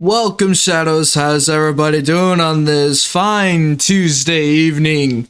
Welcome, Shadows. How's everybody doing on this fine Tuesday evening?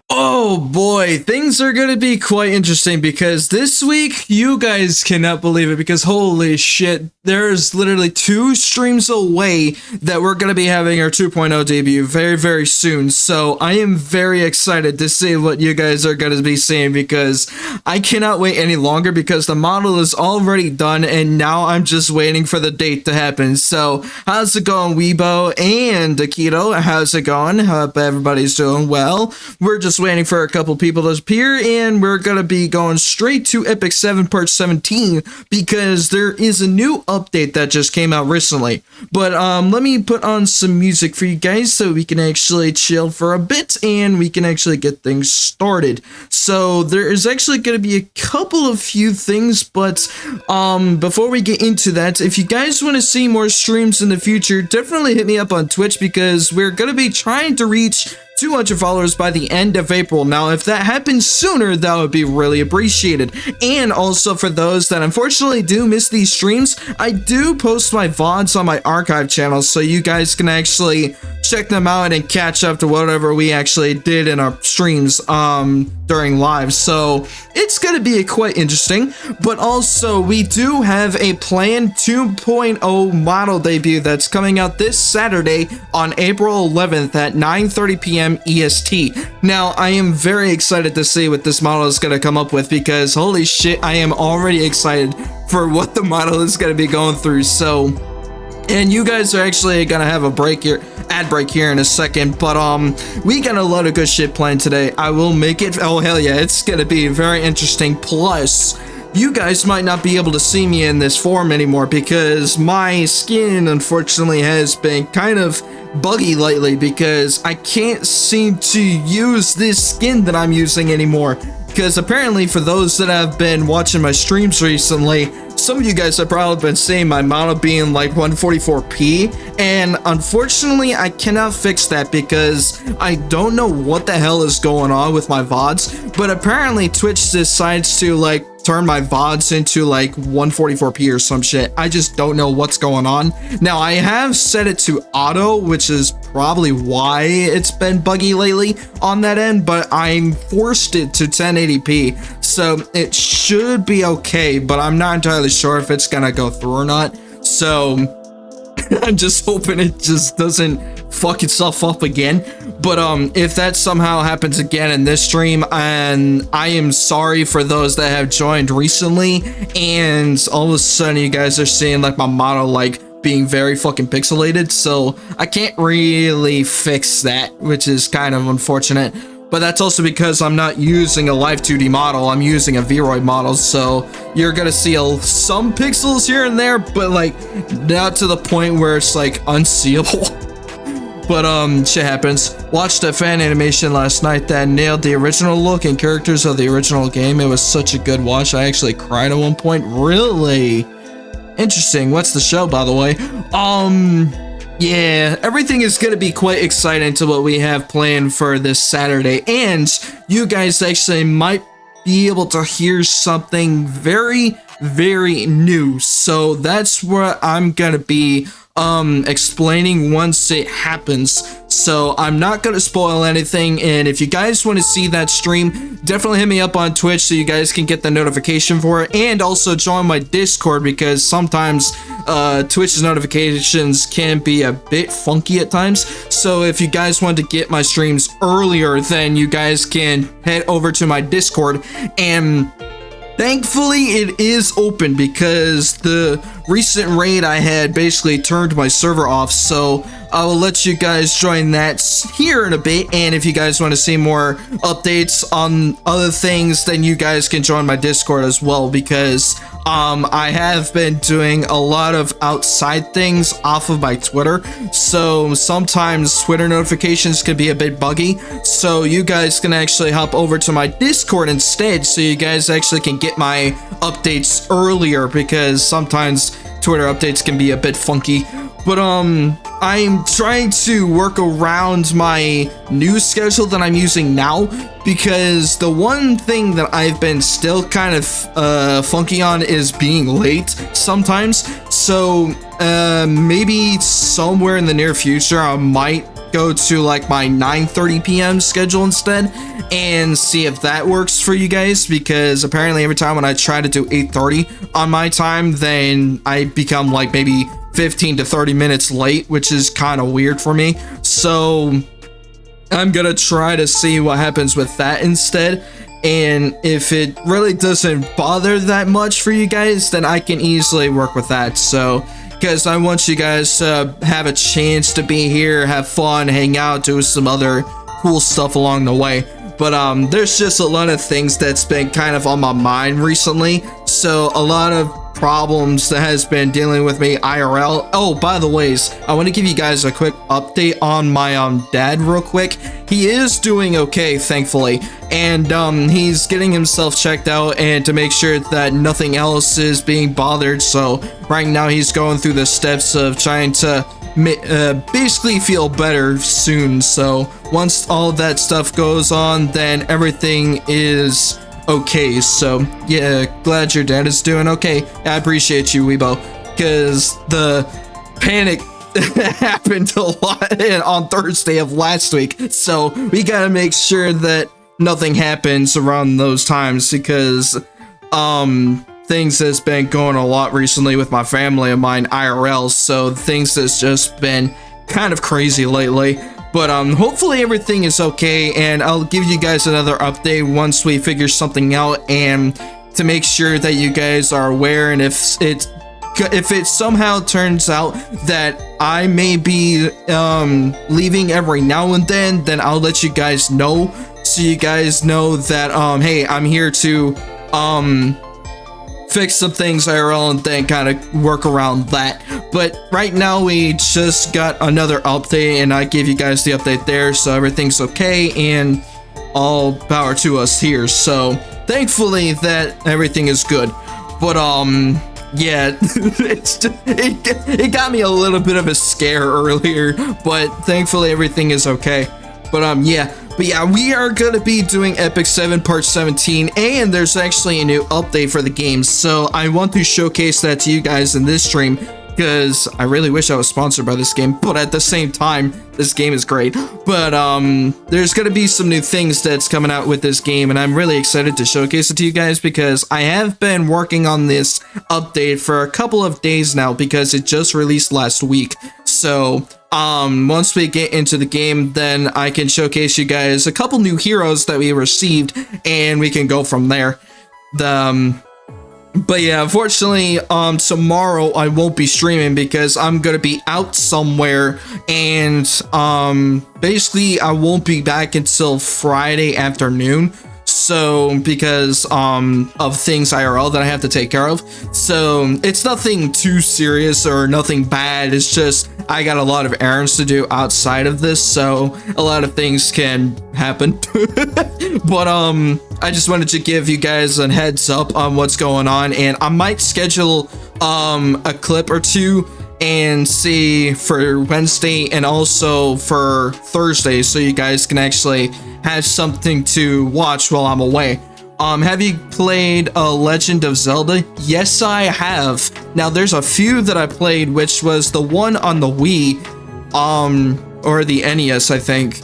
Oh boy, things are gonna be quite interesting because this week, you guys cannot believe it because holy shit, there's literally 2 streams away that we're gonna be having our 2.0 debut very soon. So I am very excited to see what you guys are gonna be seeing because I cannot wait any longer because the model is already done and now I'm just waiting for the date to happen. So how's it going, Weibo and Akito? How's it going? Hope everybody's doing well. We're just waiting for a couple people to appear and we're gonna be going straight to epicseven part 17 because there is a new update that just came out recently. But let me put on some music for you guys so we can actually chill for a bit and we can actually get things started. So there is actually going to be a couple of few things, but before we get into that, if you guys want to see more streams in the future, definitely hit me up on Twitch because we're going to be trying to reach 200 followers by the end of April. Now, if that happens sooner, that would be really appreciated. And also for those that unfortunately do miss these streams, I do post my VODs on my archive channel, so you guys can actually check them out and catch up to whatever we actually did in our streams during live. So it's gonna be quite interesting. But also we do have a planned 2.0 model debut that's coming out this Saturday on April 11th at 9:30 p.m. EST. Now I am very excited to see what this model is gonna come up with because holy shit, I am already excited for what the model is gonna be going through. So, and you guys are actually gonna have a break here, ad break here in a second, but we got a lot of good shit planned today. I will make it, oh hell yeah, it's gonna be very interesting. Plus, you guys might not be able to see me in this form anymore because my skin unfortunately has been kind of buggy lately because I can't seem to use this skin that I'm using anymore. Because apparently for those that have been watching my streams recently, some of you guys have probably been seeing my model being like 144p, and unfortunately I cannot fix that because I don't know what the hell is going on with my VODs, but apparently Twitch decides to like turn my VODs into like 144p or some shit. I just don't know what's going on. Now I have set it to auto, which is probably why it's been buggy lately on that end, but I forced it to 1080p, so it should be okay, but I'm not entirely sure if it's gonna go through or not. So I'm just hoping it just doesn't fuck itself up again. But if that somehow happens again in this stream, and I am sorry for those that have joined recently and all of a sudden you guys are seeing like my model like being very fucking pixelated, so I can't really fix that, which is kind of unfortunate. But that's also because I'm not using a live 2D model, I'm using a Vroid model, so you're gonna see some pixels here and there, but like not to the point where it's like unseeable. But shit happens. Watched a fan animation last night that nailed the original look and characters of the original game. It was such a good watch. I actually cried at one point. Really? Interesting. What's the show, by the way? Yeah, everything is going to be quite exciting to what we have planned for this Saturday. And you guys actually might be able to hear something very new. So that's what I'm going to be explaining once it happens. So I'm not gonna spoil anything, and if you guys want to see that stream, definitely hit me up on Twitch so you guys can get the notification for it, and also join my Discord because sometimes Twitch's notifications can be a bit funky at times. So if you guys want to get my streams earlier, then you guys can head over to my Discord. And thankfully it is open because the recent raid I had basically turned my server off, so I will let you guys join that here in a bit. And if you guys want to see more updates on other things, then you guys can join my Discord as well because I have been doing a lot of outside things off of my Twitter, so sometimes Twitter notifications can be a bit buggy, so you guys can actually hop over to my Discord instead so you guys actually can get my updates earlier because sometimes Twitter updates can be a bit funky. But I'm trying to work around my new schedule that I'm using now, because the one thing that I've been still kind of funky on is being late sometimes. So maybe somewhere in the near future I might go to like my 9:30 p.m. schedule instead and see if that works for you guys, because apparently every time when I try to do 8:30 on my time, then I become like maybe 15 to 30 minutes late, which is kind of weird for me. So I'm gonna try to see what happens with that instead, and if it really doesn't bother that much for you guys, then I can easily work with that. So because I want you guys to have a chance to be here, have fun, hang out, do some other cool stuff along the way. But there's just a lot of things that's been kind of on my mind recently, so a lot of problems that has been dealing with me IRL. Oh, by the ways, I want to give you guys a quick update on my dad real quick. He is doing okay, thankfully, and he's getting himself checked out and to make sure that nothing else is being bothered. So right now he's going through the steps of trying to basically feel better soon. So once all that stuff goes on, then everything is okay. So yeah, glad your dad is doing okay. I appreciate you, Weibo, because the panic happened a lot on Thursday of last week, so we gotta make sure that nothing happens around those times, because things has been going a lot recently with my family of mine IRL, so things has just been kind of crazy lately. But hopefully everything is okay, and I'll give you guys another update once we figure something out, and to make sure that you guys are aware. And if it somehow turns out that I may be leaving every now and then I'll let you guys know, so you guys know that hey, I'm here to fix some things IRL and then kind of work around that. But right now we just got another update, and I gave you guys the update there, so everything's okay, and all power to us here. So thankfully that everything is good. But yeah, it got me a little bit of a scare earlier, but thankfully everything is okay. But yeah, we are gonna be doing epicseven part 17, and there's actually a new update for the game, so I want to showcase that to you guys in this stream, because I really wish I was sponsored by this game, but at the same time, this game is great. But there's gonna be some new things that's coming out with this game, and I'm really excited to showcase it to you guys, because I have been working on this update for a couple of days now, because it just released last week. So once we get into the game, then I can showcase you guys a couple new heroes that we received, and we can go from there. But yeah, unfortunately, tomorrow I won't be streaming because I'm gonna be out somewhere, and basically I won't be back until Friday afternoon. So because of things IRL that I have to take care of. So it's nothing too serious or nothing bad. It's just I got a lot of errands to do outside of this, so a lot of things can happen. But I just wanted to give you guys a heads up on what's going on, and I might schedule a clip or two and see for Wednesday and also for Thursday, so you guys can actually have something to watch while I'm away. Have you played Legend of Zelda? Yes, I have. Now there's a few that I played, which was the one on the Wii, or the NES, I think.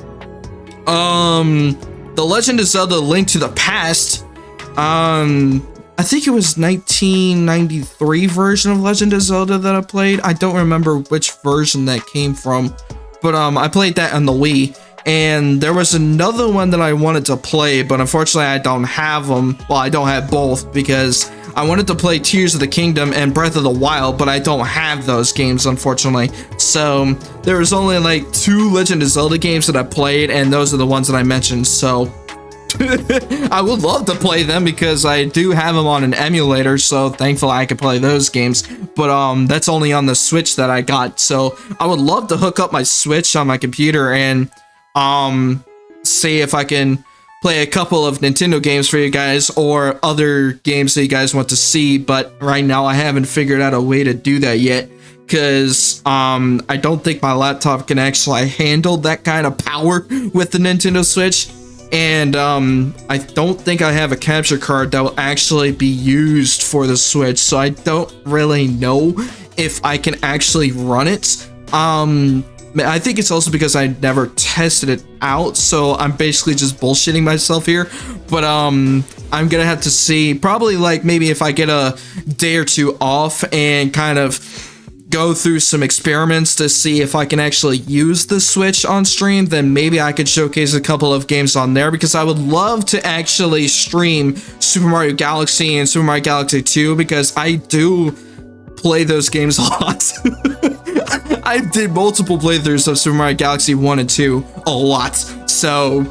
The Legend of Zelda: Link to the Past. I think it was 1993 version of Legend of Zelda that I played. I don't remember which version that came from, but I played that on the Wii. And there was another one that I wanted to play, but unfortunately I don't have them. Well, I don't have both, because I wanted to play Tears of the Kingdom and Breath of the Wild, but I don't have those games, unfortunately. So there was only like 2 Legend of Zelda games that I played, and those are the ones that I mentioned. So I would love to play them because I do have them on an emulator, so thankfully I can play those games. But that's only on the Switch that I got. So I would love to hook up my Switch on my computer and see if I can play a couple of Nintendo games for you guys, or other games that you guys want to see. But right now I haven't figured out a way to do that yet, because I don't think my laptop can actually handle that kind of power with the Nintendo Switch. And I don't think I have a capture card that will actually be used for the Switch, so I don't really know if I can actually run it. I think it's also because I never tested it out, so I'm basically just bullshitting myself here. But I'm gonna have to see, probably like maybe if I get a day or two off and kind of go through some experiments to see if I can actually use the Switch on stream, then maybe I could showcase a couple of games on there, because I would love to actually stream Super Mario Galaxy and Super Mario Galaxy 2, because I do play those games a lot. I did multiple playthroughs of Super Mario Galaxy 1 and 2 a lot. So,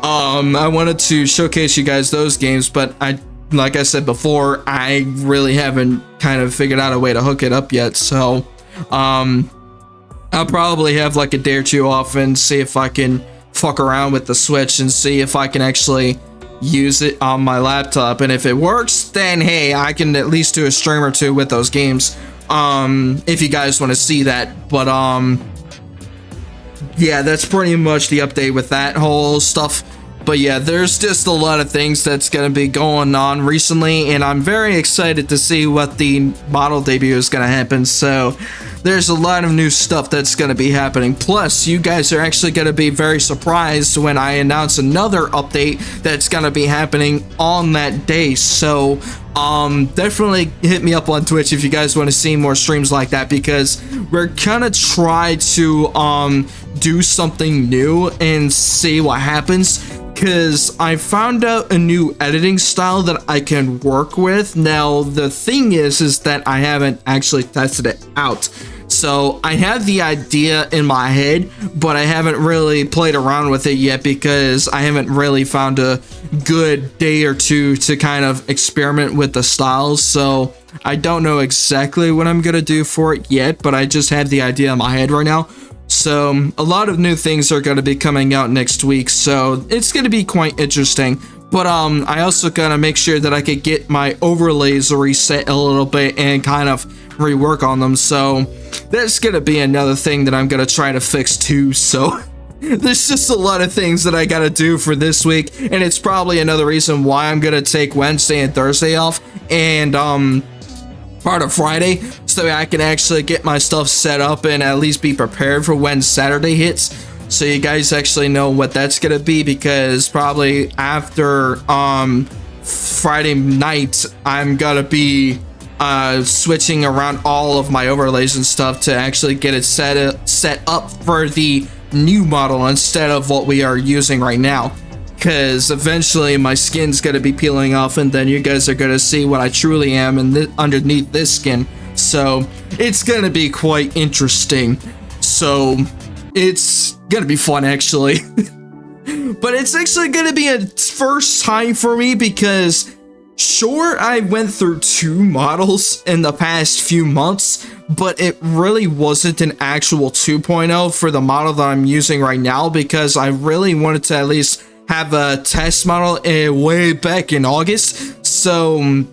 I wanted to showcase you guys those games, but like I said before, I really haven't kind of figured out a way to hook it up yet. So, I'll probably have like a day or two off and see if I can fuck around with the Switch and see if I can actually use it on my laptop. And if it works, then hey, I can at least do a stream or two with those games. If you guys want to see that. But yeah, that's pretty much the update with that whole stuff. But yeah, there's just a lot of things that's going to be going on recently, and I'm very excited to see what the model debut is going to happen. So there's a lot of new stuff that's going to be happening. Plus, you guys are actually going to be very surprised when I announce another update that's going to be happening on that day. So definitely hit me up on Twitch if you guys want to see more streams like that, because we're gonna try to do something new and see what happens, because I found out a new editing style that I can work with. Now the thing is that I haven't actually tested it out. So I have the idea in my head, but I haven't really played around with it yet, because I haven't really found a good day or two to kind of experiment with the styles. So I don't know exactly what I'm gonna do for it yet, but I just have the idea in my head right now. So a lot of new things are going to be coming out next week, so it's going to be quite interesting. But I also gotta make sure that I could get my overlays reset a little bit and kind of rework on them. So that's gonna be another thing that I'm gonna try to fix too. So there's just a lot of things that I gotta do for this week, and it's probably another reason why I'm gonna take Wednesday and Thursday off, and part of Friday, so that I can actually get my stuff set up and at least be prepared for when Saturday hits. So you guys actually know what that's gonna be, because probably after Friday night, I'm gonna be switching around all of my overlays and stuff to actually get it set up for the new model instead of what we are using right now, because eventually my skin's gonna be peeling off, and then you guys are gonna see what I truly am and underneath this skin. So it's gonna be quite interesting. So it's gonna be fun, actually. But it's actually gonna be a first time for me, because sure, I went through 2 models in the past few months, but it really wasn't an actual 2.0 for the model that I'm using right now, because I really wanted to at least have a test model way back in August. So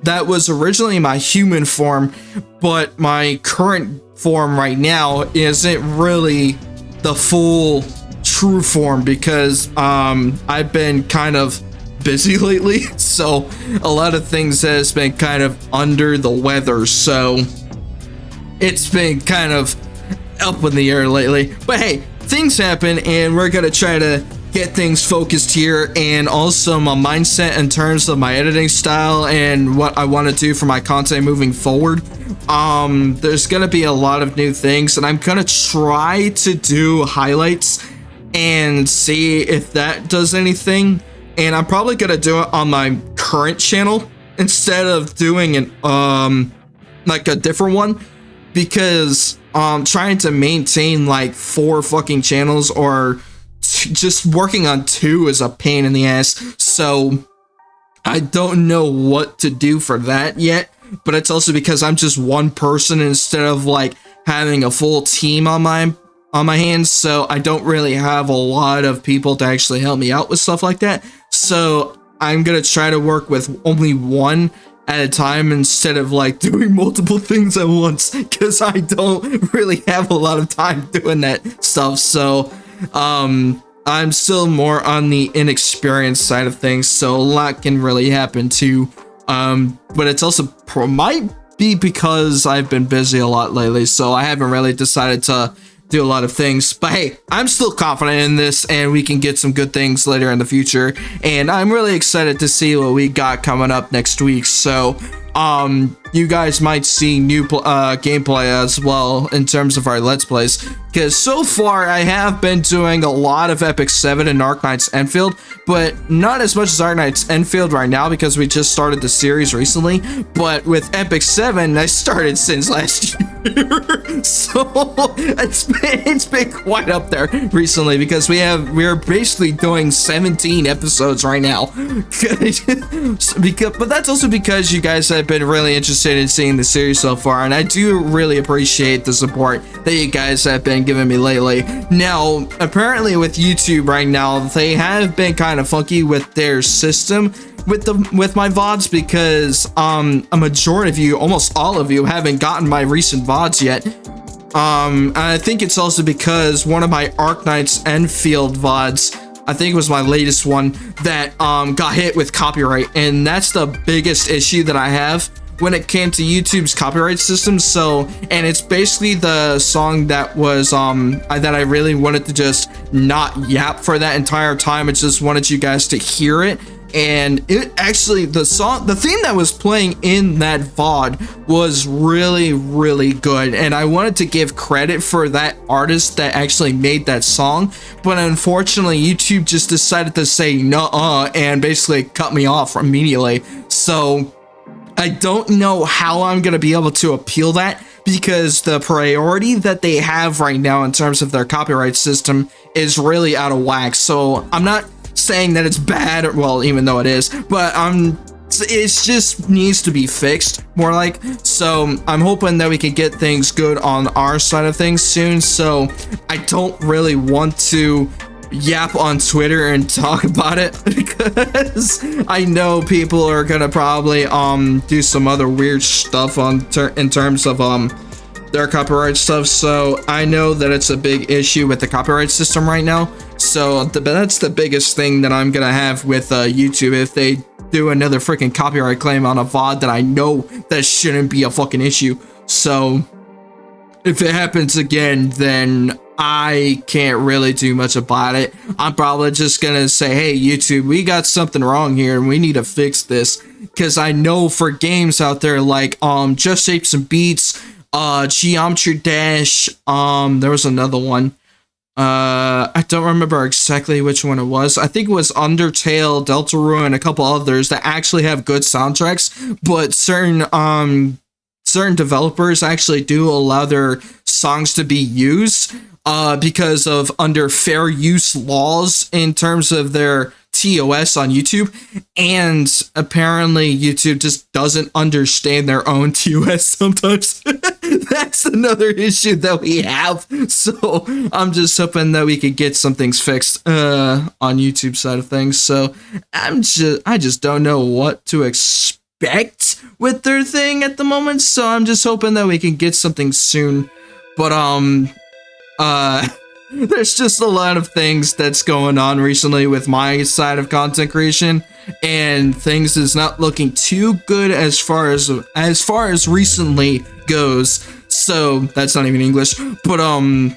that was originally my human form, but my current form right now isn't really the full true form, because I've been kind of busy lately, so a lot of things has been kind of under the weather, so it's been kind of up in the air lately. But hey, things happen, and we're gonna try to get things focused here, and also my mindset in terms of my editing style and what I want to do for my content moving forward. There's gonna be a lot of new things, and I'm gonna try to do highlights and see if that does anything. And I'm probably gonna do it on my current channel instead of doing an like a different one, because trying to maintain like 4 fucking channels or just working on 2 is a pain in the ass. So I don't know what to do for that yet, but it's also because I'm just one person instead of like having a full team on my hands, so I don't really have a lot of people to actually help me out with stuff like that. So I'm gonna try to work with only one at a time instead of like doing multiple things at once, because I don't really have a lot of time doing that stuff. So I'm still more on the inexperienced side of things, so a lot can really happen too. But it's also might be because I've been busy a lot lately, so I haven't really decided to do a lot of things. But hey, I'm still confident in this, and we can get some good things later in the future, and I'm really excited to see what we got coming up next week. So you guys might see new gameplay as well in terms of our Let's Plays, because so far I have been doing a lot of epicseven and Arknight's Enfield, but not as much as Arknight's Enfield right now because we just started the series recently. But with epicseven, I started since last year, so it's been quite up there recently, because we're basically doing 17 episodes right now. But that's also because you guys have been really interested in seeing the series so far, and I do really appreciate the support that you guys have been giving me lately. Now, apparently with YouTube right now, they have been kind of funky with their system with my VODs, because a majority of you, almost all of you, haven't gotten my recent VODs yet. I think it's also because one of my Arknight's Enfield VODs, I think it was my latest one, that got hit with copyright, and that's the biggest issue that I have when it came to YouTube's copyright system. So, and it's basically the song that was that I really wanted to just not yap for that entire time. I just wanted you guys to hear it. And it actually, the theme that was playing in that VOD was really, really good. And I wanted to give credit for that artist that actually made that song. But unfortunately, YouTube just decided to say nuh-uh and basically cut me off immediately. So I don't know how I'm going to be able to appeal that, because the priority that they have right now in terms of their copyright system is really out of whack. So I'm not saying that it's bad, well, even though it is, but it just needs to be fixed, more like. So I'm hoping that we can get things good on our side of things soon. So I don't really want to yap on Twitter and talk about it, because I know people are gonna probably do some other weird stuff in terms of their copyright stuff. So I know that it's a big issue with the copyright system right now. So that's the biggest thing that I'm gonna have with YouTube, if they do another freaking copyright claim on a VOD that I know that shouldn't be a fucking issue. So if it happens again, then I can't really do much about it. I'm probably just gonna say, hey YouTube, we got something wrong here and we need to fix this. Because I know for games out there like Just Shapes and Beats, Geometry Dash, there was another one, I don't remember exactly which one it was. I think it was Undertale, Deltarune, and a couple others that actually have good soundtracks, but certain developers actually do allow their songs to be used because of under fair use laws in terms of their TOS on YouTube, and apparently YouTube just doesn't understand their own TOS sometimes. That's another issue that we have. So I'm just hoping that we could get some things fixed on YouTube side of things. So I just don't know what to expect with their thing at the moment. So I'm just hoping that we can get something soon. But there's just a lot of things that's going on recently with my side of content creation, and things is not looking too good as far as recently goes. So that's not even English, but I'm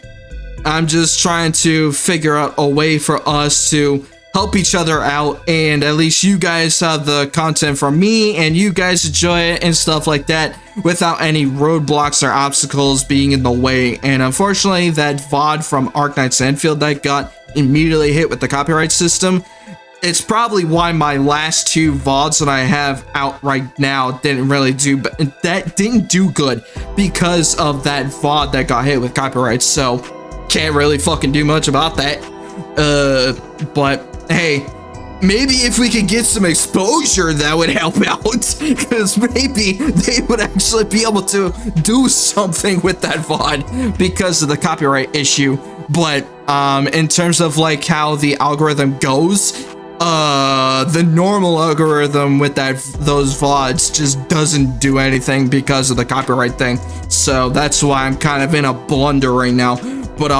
just trying to figure out a way for us to help each other out, and at least you guys have the content from me and you guys enjoy it and stuff like that without any roadblocks or obstacles being in the way. And unfortunately, that VOD from Arknight's Enfield that got immediately hit with the copyright system, it's probably why my last two VODs that I have out right now didn't do good, because of that VOD that got hit with copyright. So can't really fucking do much about that. But hey, maybe if we could get some exposure, that would help out, because maybe they would actually be able to do something with that VOD because of the copyright issue. But in terms of like how the algorithm goes, the normal algorithm with those VODs just doesn't do anything because of the copyright thing. So that's why I'm kind of in a blunder right now. But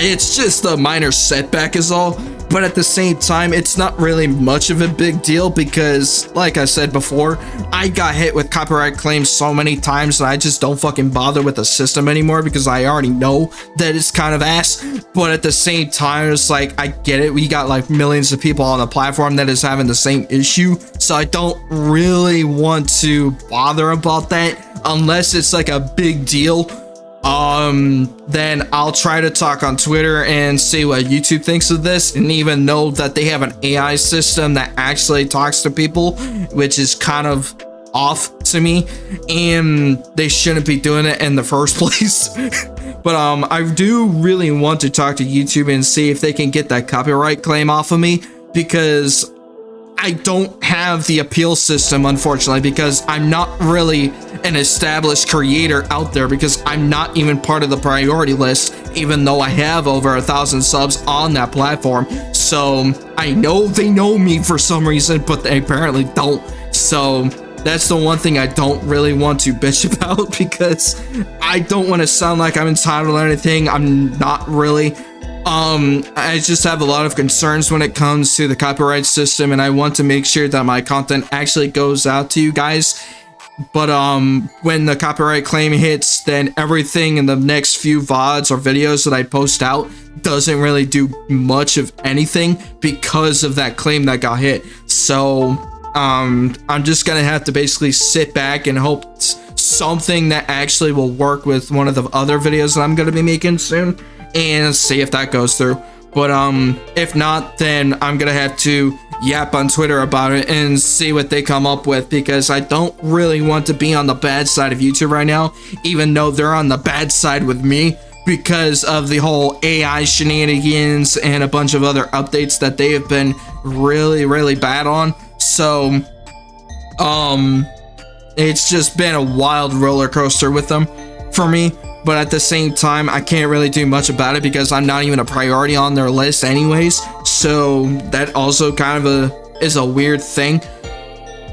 it's just a minor setback is all. But at the same time, it's not really much of a big deal because, like I said before, I got hit with copyright claims so many times that I just don't fucking bother with the system anymore because I already know that it's kind of ass. But at the same time, it's like, I get it. We got like millions of people on the platform that is having the same issue. So I don't really want to bother about that unless it's like a big deal. Then I'll try to talk on Twitter and see what YouTube thinks of this, and even know that they have an AI system that actually talks to people, which is kind of off to me, and they shouldn't be doing it in the first place. But I do really want to talk to YouTube and see if they can get that copyright claim off of me, because I don't have the appeal system, unfortunately, because I'm not really an established creator out there, because I'm not even part of the priority list, even though I have over 1,000 subs on that platform. So I know they know me for some reason, but they apparently don't. So that's the one thing I don't really want to bitch about, because I don't want to sound like I'm entitled to anything. I'm not really. I just have a lot of concerns when it comes to the copyright system, and I want to make sure that my content actually goes out to you guys. But when the copyright claim hits, then everything in the next few VODs or videos that I post out doesn't really do much of anything because of that claim that got hit. So I'm just gonna have to basically sit back and hope something that actually will work with one of the other videos that I'm gonna be making soon, and see if that goes through. But if not, then I'm gonna have to yap on Twitter about it and see what they come up with, because I don't really want to be on the bad side of YouTube right now, even though they're on the bad side with me because of the whole AI shenanigans and a bunch of other updates that they have been really bad on. So it's just been a wild roller coaster with them for me. But at the same time, I can't really do much about it because I'm not even a priority on their list anyways. So that also kind of is a weird thing.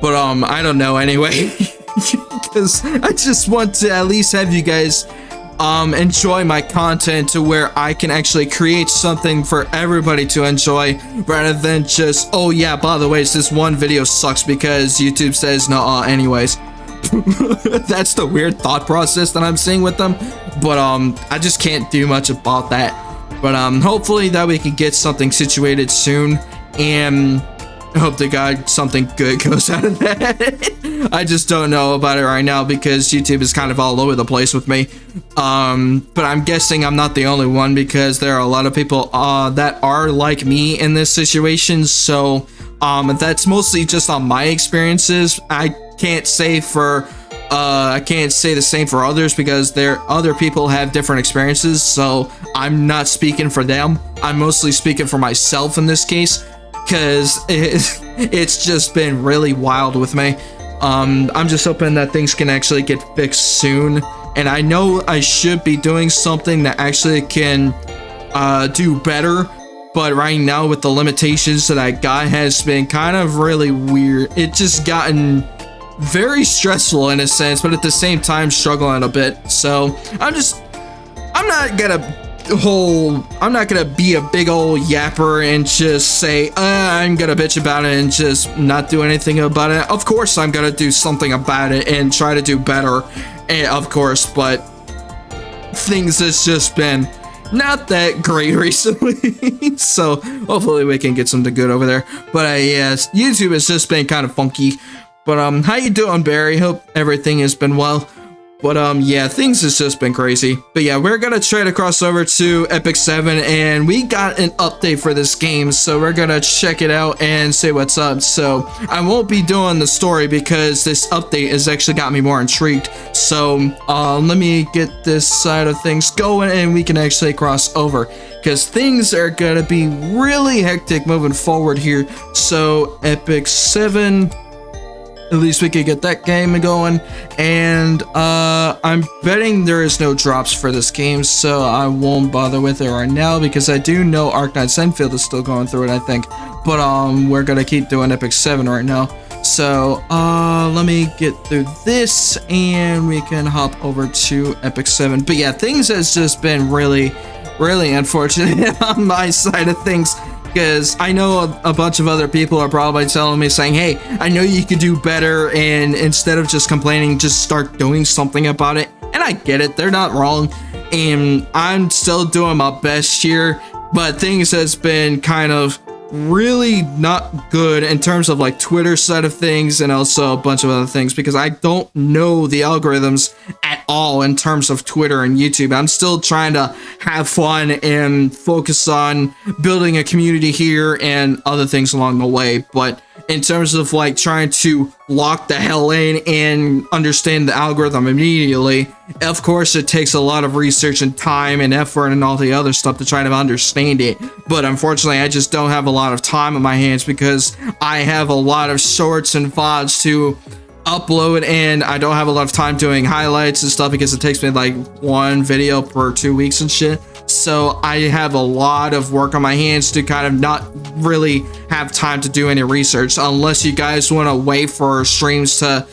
But I don't know anyway. Because I just want to at least have you guys enjoy my content to where I can actually create something for everybody to enjoy, rather than just, oh yeah, by the way, this one video sucks because YouTube says no anyways. That's the weird thought process that I'm seeing with them. But I just can't do much about that. But hopefully that we can get something situated soon, and I hope to God something good goes out of that. I just don't know about it right now because YouTube is kind of all over the place with me. But I'm guessing I'm not the only one, because there are a lot of people that are like me in this situation. So that's mostly just on my experiences. I can't say the same for others, because other people have different experiences, so I'm not speaking for them. I'm mostly speaking for myself in this case, because it's just been really wild with me. I'm just hoping that things can actually get fixed soon, and I know I should be doing something that actually can do better. But right now, with the limitations that I got, has been kind of really weird. It just gotten very stressful in a sense, but at the same time struggling a bit. So I'm not gonna be a big old yapper and just say I'm gonna bitch about it and just not do anything about it. Of course I'm gonna do something about it and try to do better, of course, but things has just been not that great recently. So hopefully we can get something good over there. But yes, YouTube has just been kind of funky. But how you doing, Barry? Hope everything has been well. But yeah, things has just been crazy. But yeah, we're gonna try to cross over to epicseven, and we got an update for this game, so we're gonna check it out and see what's up. So I won't be doing the story because this update has actually got me more intrigued. So let me get this side of things going, and we can actually cross over, because things are gonna be really hectic moving forward here. So epicseven. At least we could get that game going. And I'm betting there is no drops for this game, so I won't bother with it right now because I do know Arknight's Enfield is still going through it, I think. But we're gonna keep doing epicseven right now. So let me get through this and we can hop over to epicseven. But yeah, things has just been really unfortunate on my side of things, because I know a bunch of other people are probably telling me, saying, hey, I know you could do better, and instead of just complaining, just start doing something about it. And I get it, they're not wrong, and I'm still doing my best here, but things has been kind of really not good in terms of like Twitter side of things and also a bunch of other things, because I don't know the algorithms at all in terms of Twitter and YouTube. I'm still trying to have fun and focus on building a community here and other things along the way, but in terms of like trying to lock the hell in and understand the algorithm immediately, of course it takes a lot of research and time and effort and all the other stuff to try to understand it. But unfortunately, I just don't have a lot of time on my hands because I have a lot of shorts and VODs to upload, and I don't have a lot of time doing highlights and stuff because it takes me like one video per 2 weeks and shit. So I have a lot of work on my hands to kind of not really have time to do any research, unless you guys want to wait for streams to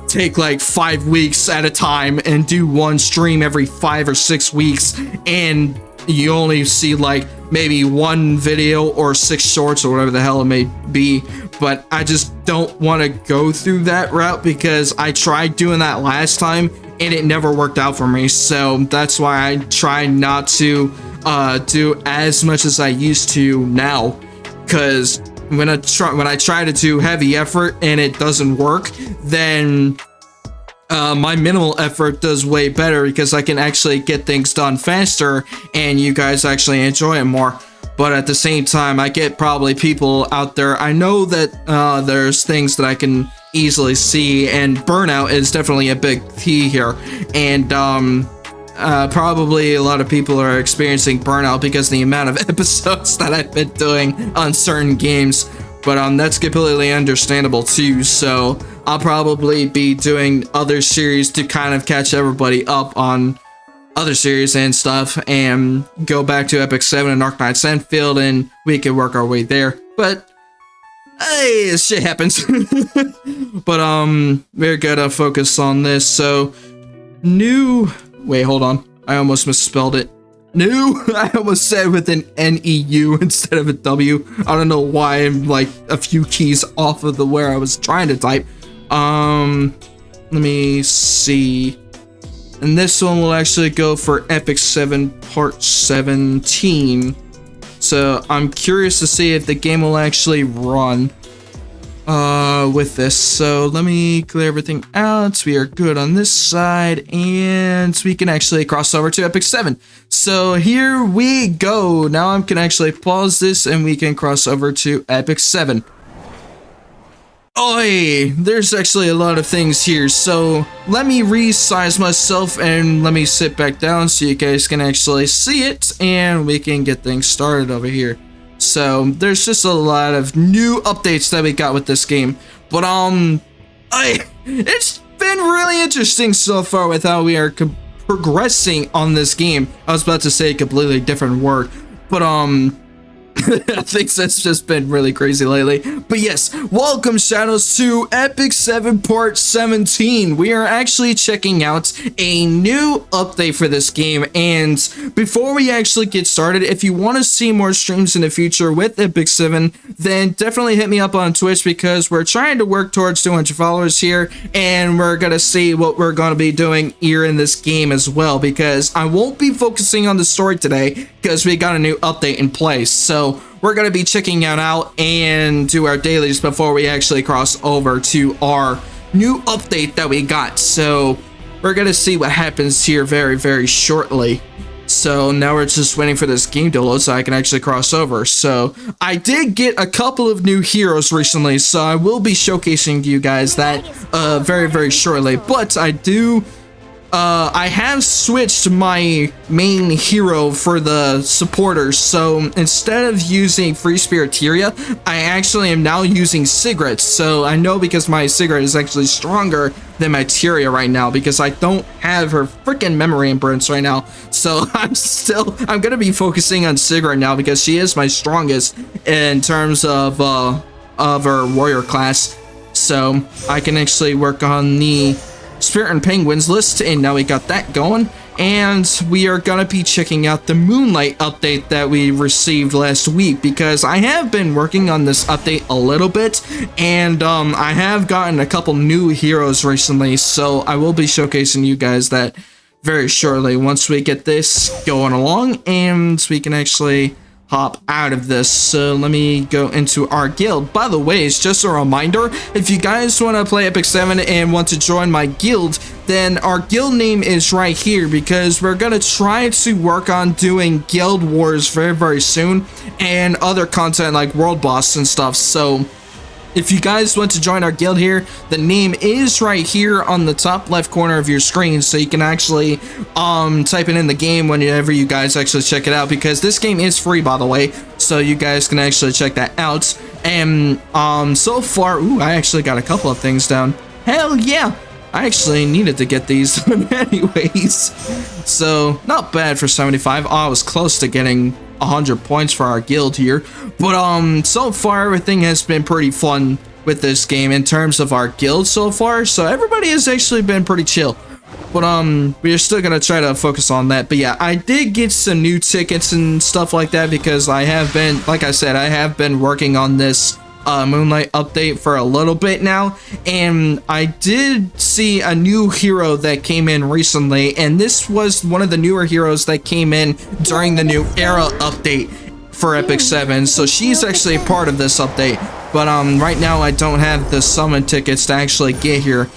take like 5 weeks at a time and do one stream every 5 or 6 weeks, and you only see like maybe one video or 6 shorts or whatever the hell it may be. But I just don't want to go through that route because I tried doing that last time and it never worked out for me. So that's why I try not to do as much as I used to now, because when I try to do heavy effort and it doesn't work, then my minimal effort does way better because I can actually get things done faster and you guys actually enjoy it more. But at the same time, I get probably people out there, I know that there's things that I can easily see, and burnout is definitely a big key here. And probably a lot of people are experiencing burnout because of the amount of episodes that I've been doing on certain games. But that's completely understandable too, so I'll probably be doing other series to kind of catch everybody up on other series and stuff, and go back to epicseven and Arknight's Enfield, and we can work our way there. But hey, shit happens. But we're gonna focus on this. So wait, hold on, I almost misspelled it. I almost said with an N-E-U instead of a W. I don't know why I'm like a few keys off of where I was trying to type. Let me see. And this one will actually go for epicseven part 17. So I'm curious to see if the game will actually run with this. So let me clear everything out so we are good on this side, and we can actually cross over to epicseven. So here we go. Now I can actually pause this and we can cross over to epicseven. Oi, there's actually a lot of things here, so let me resize myself and let me sit back down so you guys can actually see it, and we can get things started over here. So there's just a lot of new updates that we got with this game, but it's been really interesting so far with how we are progressing on this game. I was about to say a completely different word, but I think that's just been really crazy lately. But yes, welcome Shadows to epicseven part 17. We are actually checking out a new update for this game, and before we actually get started, if you want to see more streams in the future with epicseven, then definitely hit me up on Twitch, because we're trying to work towards 200 followers here, and we're gonna see what we're gonna be doing here in this game as well, because I won't be focusing on the story today because we got a new update in place. So we're going to be checking it out and do our dailies before we actually cross over to our new update that we got. So we're going to see what happens here very, very shortly. So now we're just waiting for this game to load so I can actually cross over. So I did get a couple of new heroes recently, so I will be showcasing you guys that very, very shortly. But I do I have switched my main hero for the supporters, so instead of using Free Spiritheria, I actually am now using Sigrid. So I know because my Sigrid is actually stronger than my Tyria right now, because I don't have her freaking memory imprints right now. So I'm gonna be focusing on Sigrid now because she is my strongest in terms of her warrior class. So I can actually work on the Spirit and Penguins list, and now we got that going. And we are gonna be checking out the Moonlight update that we received last week, because I have been working on this update a little bit, and I have gotten a couple new heroes recently, so I will be showcasing you guys that very shortly once we get this going along and we can actually hop out of this. So let me go into our guild. By the way, it's just a reminder, if you guys want to play epicseven and want to join my guild, then our guild name is right here, because we're gonna try to work on doing guild wars very soon, and other content like world boss and stuff. So if you guys want to join our guild here, the name is right here on the top left corner of your screen, so you can actually type it in the game whenever you guys actually check it out, because this game is free, by the way, so you guys can actually check that out. And so far, ooh, I actually got a couple of things down. Hell yeah, I actually needed to get these done anyways. So not bad for 75. I was close to getting 100 points for our guild here, but so far everything has been pretty fun with this game in terms of our guild so far, so everybody has actually been pretty chill. But we're still gonna try to focus on that. But yeah, I did get some new tickets and stuff like that, because I have been, like I said, I have been working on this Moonlight update for a little bit now, and I did see a new hero that came in recently, and this was one of the newer heroes that came in during the new era update for epicseven, so she's actually a part of this update. But right now I don't have the summon tickets to actually get here,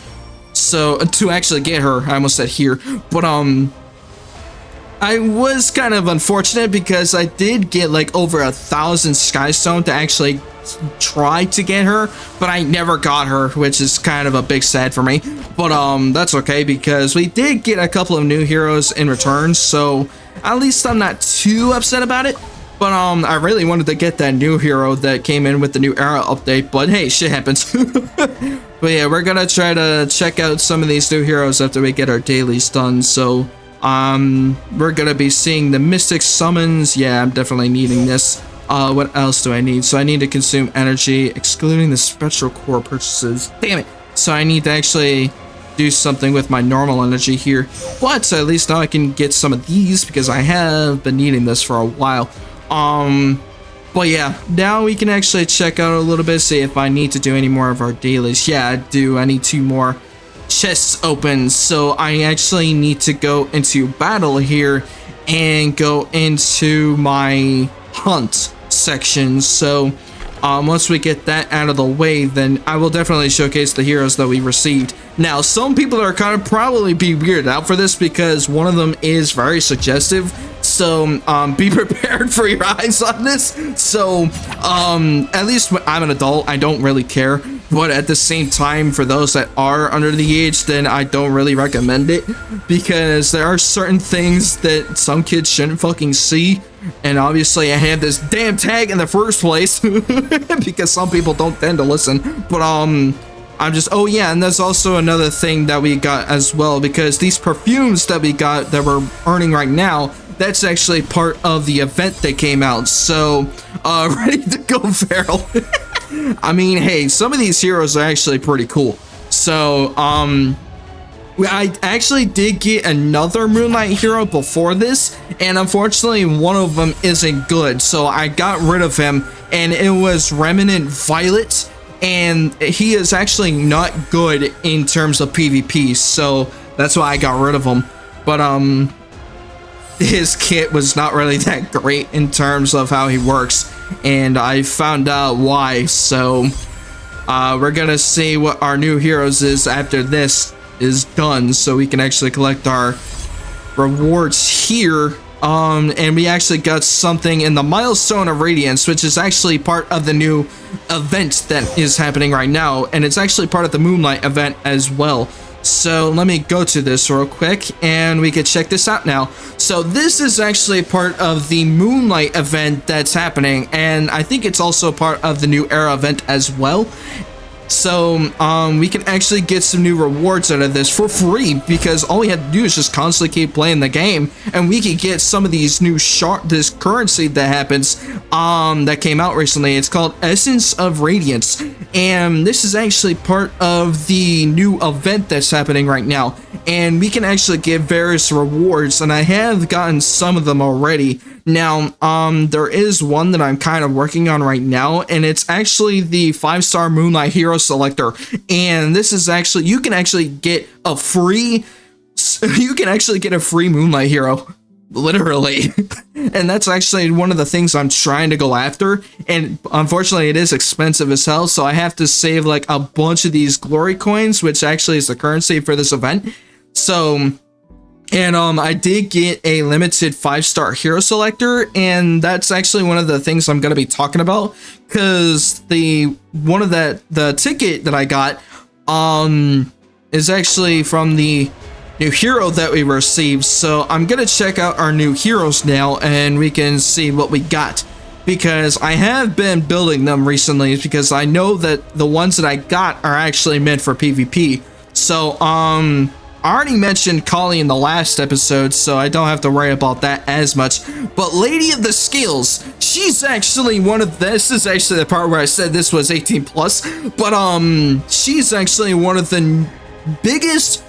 so to actually get her, I almost said here, but I was kind of unfortunate because I did get like over 1,000 Skystone to actually try to get her, but I never got her, which is kind of a big sad for me. But that's okay, because we did get a couple of new heroes in return, so at least I'm not too upset about it. But I really wanted to get that new hero that came in with the new era update, but hey, shit happens. But yeah, we're gonna try to check out some of these new heroes after we get our dailies done. So we're gonna be seeing the Mystic Summons. Yeah, I'm definitely needing this. What else do I need? So I need to consume energy, excluding the Spectral Core purchases. Damn it! So I need to actually do something with my normal energy here. But at least now I can get some of these, because I have been needing this for a while. But yeah, now we can actually check out a little bit, see if I need to do any more of our dailies. Yeah, I do. I need 2 more chests open, so I actually need to go into battle here and go into my hunt section. So once we get that out of the way, then I will definitely showcase the heroes that we received. Now, some people are kind of probably be weirded out for this, because one of them is very suggestive, so be prepared for your eyes on this. So at least when I'm an adult, I don't really care, but at the same time, for those that are under the age, then I don't really recommend it, because there are certain things that some kids shouldn't fucking see. And obviously I had this damn tag in the first place because some people don't tend to listen. But I'm just, oh yeah, and there's also another thing that we got as well, because these perfumes that we got that we're earning right now, that's actually part of the event that came out. So ready to go feral. I mean, hey, some of these heroes are actually pretty cool. So I actually did get another Moonlight hero before this, and unfortunately one of them isn't good, so I got rid of him, and it was Remnant Violet, and he is actually not good in terms of PvP, so that's why I got rid of him. But his kit was not really that great in terms of how he works, and I found out why. So we're gonna see what our new heroes is after this is done, so we can actually collect our rewards here. and we actually got something in the Milestone of Radiance, which is actually part of the new event that is happening right now, and it's actually part of the Moonlight event as well. So let me go to this real quick and we can check this out now. So this is actually part of the Moonlight event that's happening, and I think it's also part of the new era event as well. So we can actually get some new rewards out of this for free, because all we had to do is just constantly keep playing the game, and we could get some of these new this currency that happens that came out recently. It's called Essence of Radiance, and this is actually part of the new event that's happening right now, and we can actually get various rewards, and I have gotten some of them already. Now, there is one that I'm kind of working on right now, and it's actually the 5-star Moonlight Hero Selector. And this is actually, you can actually get a free Moonlight Hero, literally. And that's actually one of the things I'm trying to go after. And unfortunately, it is expensive as hell, so I have to save like a bunch of these glory coins, which actually is the currency for this event. So, and I did get a limited 5-star hero selector, and that's actually one of the things I'm going to be talking about, because the ticket that I got is actually from the new hero that we received. So I'm going to check out our new heroes now, and we can see what we got, because I have been building them recently, because I know that the ones that I got are actually meant for PvP. So I already mentioned Kali in the last episode, so I don't have to worry about that as much. But Lady of the Scales, she's actually one of this is actually the part where I said this was 18 plus, but she's actually one of the biggest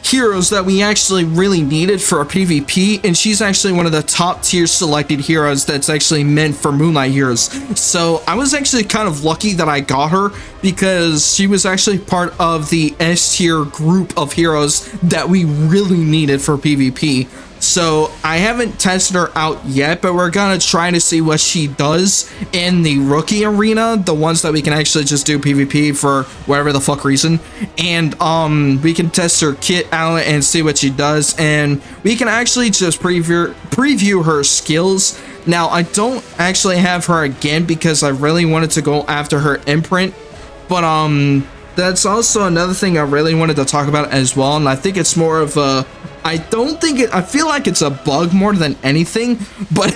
heroes that we actually really needed for a PvP, and she's actually one of the top tier selected heroes that's actually meant for Moonlight heroes. So I was actually kind of lucky that I got her, because she was actually part of the S tier group of heroes that we really needed for PvP. So I haven't tested her out yet, but we're gonna try to see what she does in the rookie arena, the ones that we can actually just do PvP for whatever the fuck reason. And we can test her kit out and see what she does, and we can actually just preview her skills. Now, I don't actually have her again because I really wanted to go after her imprint, but that's also another thing I really wanted to talk about as well, and I think it's more of a, I feel like it's a bug more than anything, but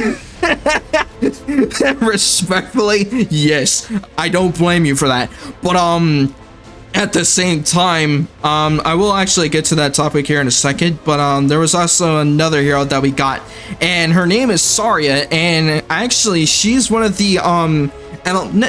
respectfully, yes, I don't blame you for that. But at the same time, I will actually get to that topic here in a second, but there was also another hero that we got, and her name is Saria, and actually she's one of the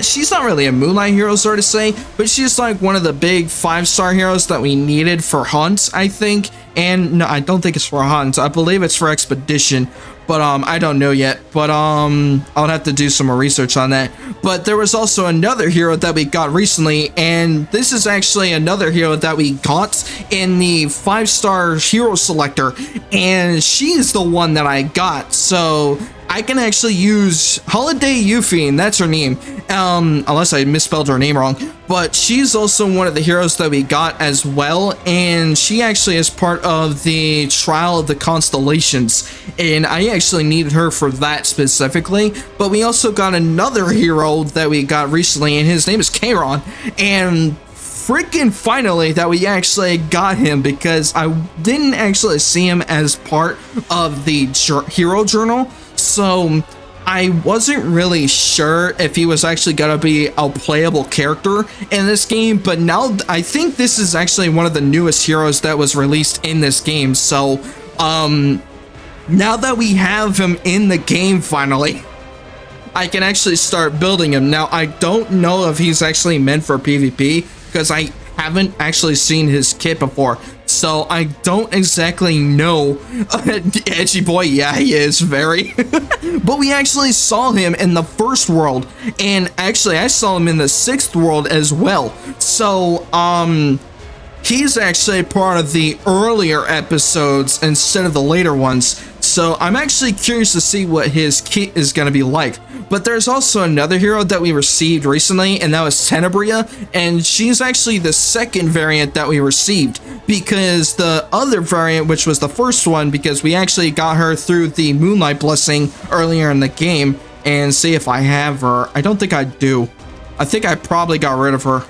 she's not really a Moonlight hero, so to say, but she's like one of the big 5-star heroes that we needed for hunts, I think. And no, I don't think it's for hunts. I believe it's for expedition, but I don't know yet. But I'll have to do some more research on that. But there was also another hero that we got recently, and this is actually another hero that we got in the 5-star hero selector, and she's the one that I got. So I can actually use Holiday Yuffie, and that's her name, unless I misspelled her name wrong, but she's also one of the heroes that we got as well, and she actually is part of the Trial of the Constellations, and I actually needed her for that specifically. But we also got another hero that we got recently, and his name is Kairon, and freaking finally that we actually got him, because I didn't actually see him as part of the hero journal, so I wasn't really sure if he was actually gonna be a playable character in this game. But now I think this is actually one of the newest heroes that was released in this game, so now that we have him in the game finally, I can actually start building him. Now, I don't know if he's actually meant for PvP, because I haven't actually seen his kit before, so I don't exactly know. Edgy boy, yeah, he is very. But we actually saw him in the first world, and actually I saw him in the 6th world as well. So he's actually part of the earlier episodes instead of the later ones. So I'm actually curious to see what his kit is going to be like. But there's also another hero that we received recently, and that was Tenebria, and she's actually the second variant that we received. because the other variant, which was the first one, because we actually got her through the Moonlight blessing earlier in the game, and see if I have her. I don't think I do. I think I probably got rid of her.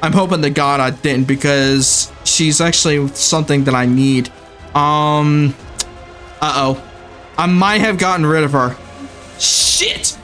I'm hoping to God I didn't, because she's actually something that I need. Uh-oh. I might have gotten rid of her. Shit!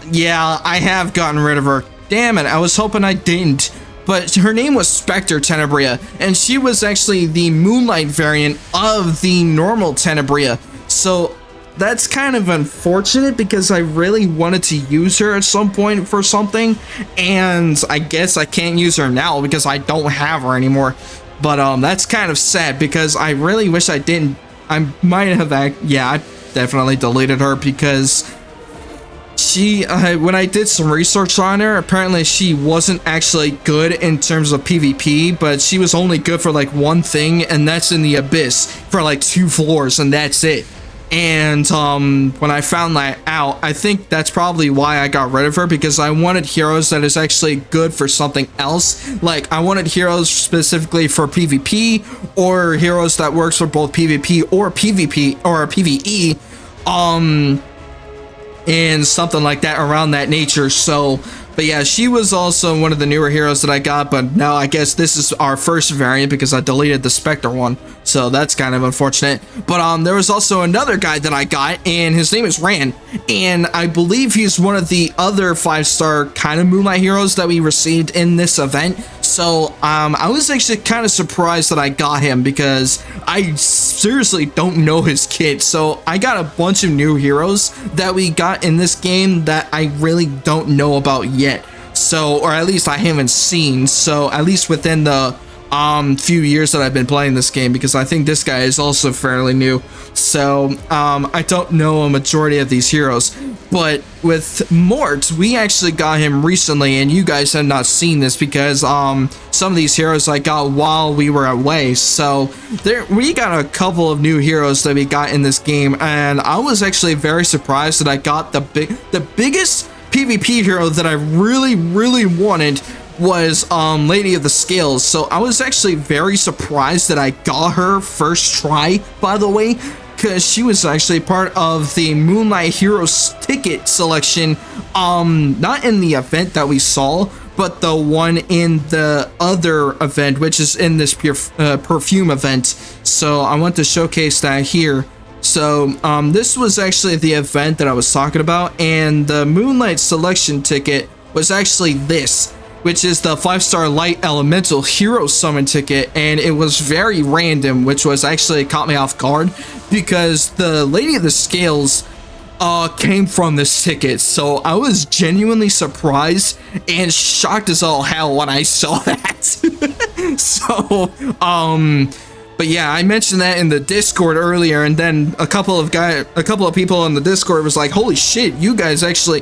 Yeah, I have gotten rid of her. Damn it, I was hoping I didn't. But her name was Spectre Tenebria, and she was actually the Moonlight variant of the normal Tenebria. So that's kind of unfortunate, because I really wanted to use her at some point for something, and I guess I can't use her now because I don't have her anymore. But that's kind of sad, because I really wish I didn't. I might have, yeah, I definitely deleted her, because she, when I did some research on her, apparently she wasn't actually good in terms of PvP, but she was only good for like one thing, and that's in the Abyss for like 2 floors, and that's it. And when I found that out, I think that's probably why I got rid of her, because I wanted heroes that is actually good for something else. Like, I wanted heroes specifically for PvP, or heroes that works for both PvP or PvP or PvE, and something like that around that nature. So, but yeah, she was also one of the newer heroes that I got, but now I guess this is our first variant, because I deleted the Spectre one, so that's kind of unfortunate. But there was also another guy that I got, and his name is Ran, and I believe he's one of the other 5-star kind of Moonlight heroes that we received in this event. So I was actually kind of surprised that I got him, because I seriously don't know his kit. So I got a bunch of new heroes that we got in this game that I really don't know about yet. So, or at least I haven't seen. So at least within the few years that I've been playing this game, because I think this guy is also fairly new. So I don't know a majority of these heroes. But with Mort, we actually got him recently, and you guys have not seen this, because some of these heroes I got while we were away. So we got a couple of new heroes that we got in this game, and I was actually very surprised that I got the biggest PvP hero that I really wanted was Lady of the Scales. So I was actually very surprised that I got her first try, by the way, because she was actually part of the Moonlight Heroes ticket selection, not in the event that we saw, but the one in the other event, which is in this perfume event. So I want to showcase that here. So this was actually the event that I was talking about, and the Moonlight selection ticket was actually this, which is the 5-star light elemental hero summon ticket, and it was very random, which was actually caught me off guard, because the Lady of the Scales came from this ticket. So I was genuinely surprised and shocked as all hell when I saw that. So but yeah, I mentioned that in the Discord earlier, and then a couple of people in the Discord was like, holy shit, you guys actually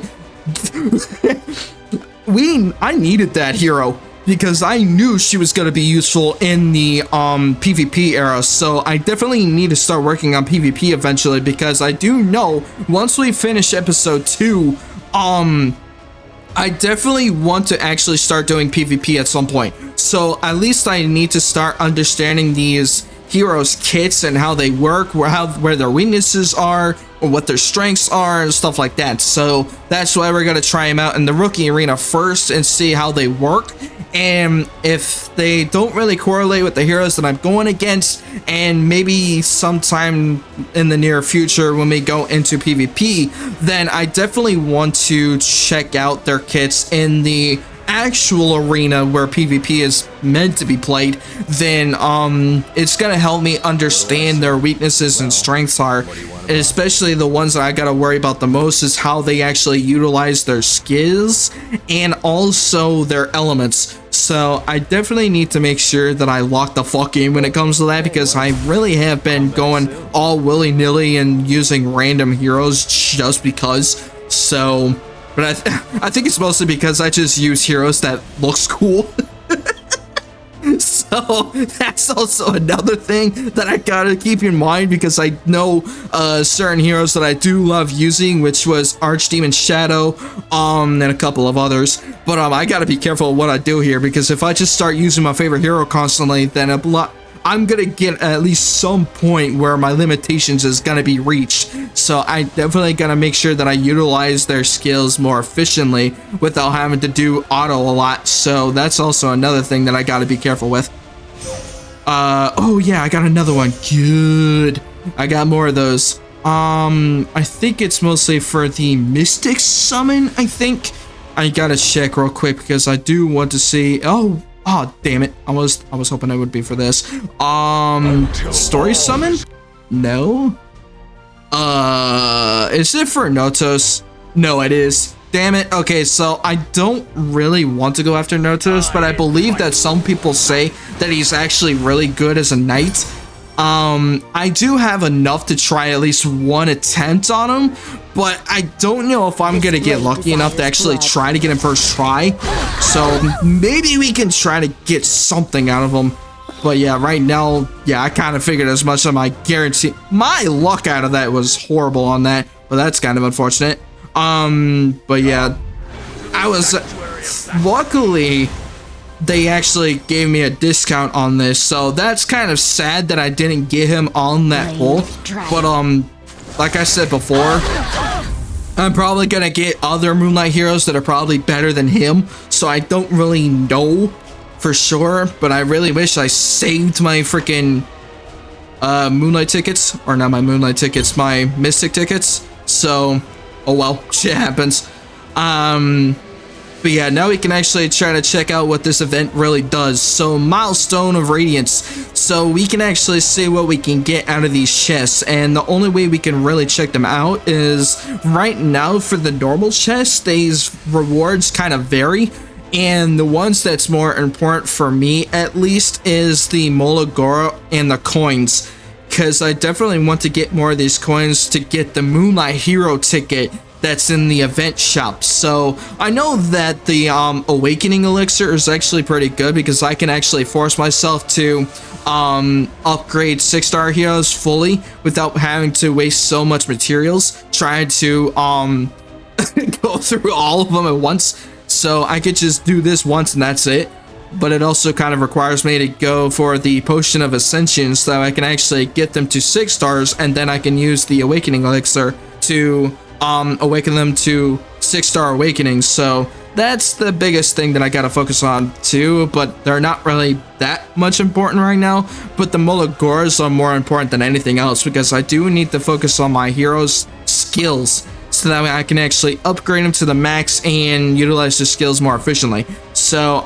I needed that hero, because I knew she was going to be useful in the PvP era. So I definitely need to start working on PvP eventually, because I do know once we finish episode 2, I definitely want to actually start doing PvP at some point. So at least I need to start understanding these heroes' kits and how they work, where their weaknesses are, or what their strengths are, and stuff like that. So that's why we're going to try them out in the rookie arena first and see how they work. And if they don't really correlate with the heroes that I'm going against, and maybe sometime in the near future when we go into PvP, then I definitely want to check out their kits in the actual arena where PvP is meant to be played. Then it's gonna help me understand their weaknesses and strengths are, and especially the ones that I gotta worry about the most is how they actually utilize their skills and also their elements. So I definitely need to make sure that I lock the fuck in when it comes to that, because I really have been going all willy-nilly and using random heroes just because. So, but I think it's mostly because I just use heroes that looks cool. So that's also another thing that I gotta keep in mind, because I know certain heroes that I do love using, which was Archdemon Shadow, and a couple of others. But I gotta be careful of what I do here, because if I just start using my favorite hero constantly, then a I'm gonna get at least some point where my limitations is gonna be reached. So I definitely gotta make sure that I utilize their skills more efficiently without having to do auto a lot. So that's also another thing that I gotta be careful with. Oh yeah, I got another one. Good. I got more of those. I think it's mostly for the Mystic Summon, I think. I gotta check real quick because I do want to see. Oh, damn it. I was hoping it would be for this. Story Summon? No. Is it for Notos? No, it is. Damn it. Okay, so I don't really want to go after Notos, but I believe that some people say that he's actually really good as a knight. I do have enough to try at least one attempt on him, but I don't know if I'm gonna get lucky enough to actually try to get him first try. So maybe we can try to get something out of him. But yeah, right now, yeah, I kind of figured as much. I guarantee my luck out of that was horrible on that, but that's kind of unfortunate. But yeah, I was luckily they actually gave me a discount on this, so that's kind of sad that I didn't get him on that pull. But like I said before, I'm probably gonna get other Moonlight heroes that are probably better than him, so I don't really know for sure, but I really wish I saved my freaking Moonlight tickets, or not my Moonlight tickets, my Mystic tickets. So oh well, shit happens. But yeah, now we can actually try to check out what this event really does. So Milestone of Radiance. So we can actually see what we can get out of these chests, and the only way we can really check them out is right now for the normal chests, these rewards kind of vary. And the ones that's more important for me at least is the Molagora and the coins, because I definitely want to get more of these coins to get the Moonlight hero ticket that's in the event shop. So I know that the Awakening elixir is actually pretty good because I can actually force myself to upgrade 6-star heroes fully without having to waste so much materials trying to go through all of them at once. So I could just do this once and that's it. But it also kind of requires me to go for the Potion of Ascension so I can actually get them to 6 stars, and then I can use the Awakening elixir to awaken them to 6-star awakenings. So that's the biggest thing that I gotta focus on too, but they're not really that much important right now. But the Molagoras are more important than anything else because I do need to focus on my heroes' skills so that way I can actually upgrade them to the max and utilize their skills more efficiently. So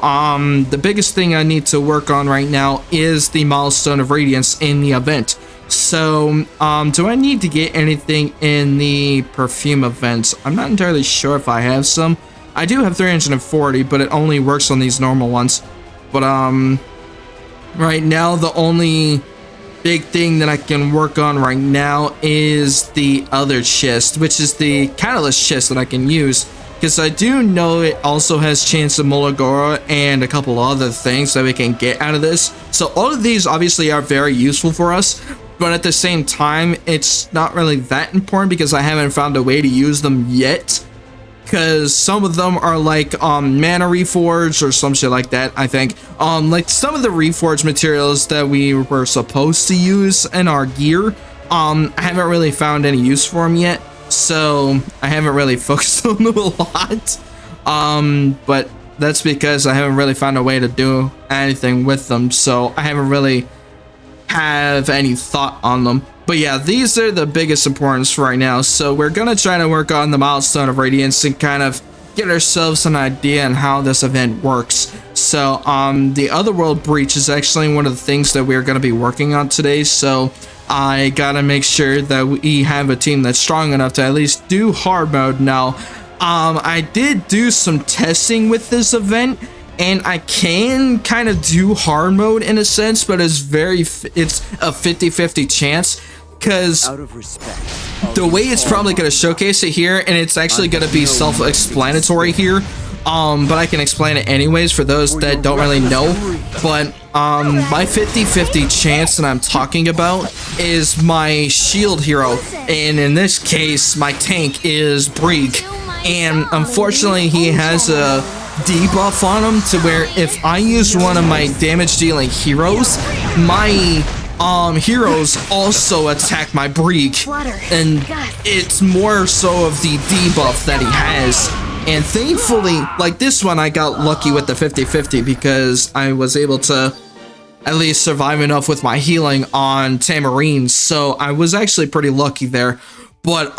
the biggest thing I need to work on right now is the Milestone of Radiance in the event. So do I need to get anything in the perfume events? I'm not entirely sure if I have some. I do have 340, but it only works on these normal ones. But right now the only big thing that I can work on right now is the other chest, which is the catalyst chest that I can use, because I do know it also has chance of Molagora and a couple other things that we can get out of this. So all of these obviously are very useful for us, but at the same time it's not really that important because I haven't found a way to use them yet, because some of them are like mana reforged or some shit like that. I think like some of the reforged materials that we were supposed to use in our gear, I haven't really found any use for them yet, so I haven't really focused on them a lot. But that's because I haven't really found a way to do anything with them, so I haven't really have any thought on them. But yeah, these are the biggest importance for right now. So we're gonna try to work on the Milestone of Radiance and kind of get ourselves an idea on how this event works. So the Otherworld Breach is actually one of the things that we're gonna be working on today. So I gotta make sure that we have a team that's strong enough to at least do hard mode now. I did do some testing with this event, and I can kind of do hard mode in a sense, but it's a 50-50 chance, because the way it's probably going to showcase it here, and it's actually going to be self-explanatory here, but I can explain it anyways for those that don't really know. But my 50-50 chance that I'm talking about is my shield hero, and in this case my tank is Brig, and unfortunately he has a debuff on him to where if I use one of my damage dealing heroes, my heroes also attack my Brig, and it's more so of the debuff that he has. And thankfully, like this one, I got lucky with the 50-50 because I was able to at least survive enough with my healing on Tamarine, so I was actually pretty lucky there. But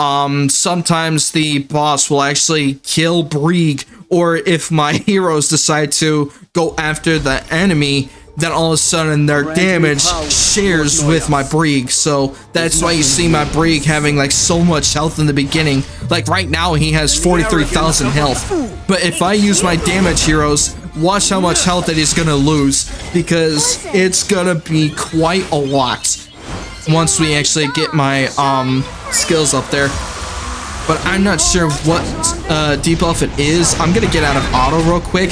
sometimes the boss will actually kill Brig, or if my heroes decide to go after the enemy, then all of a sudden their damage shares with my Brig. So that's why you see my Brig having like so much health in the beginning. Like right now he has 43,000 health. But if I use my damage heroes, watch how much health that he's gonna lose, because it's gonna be quite a lot once we actually get my skills up there. But I'm not sure what debuff it is. I'm gonna get out of auto real quick.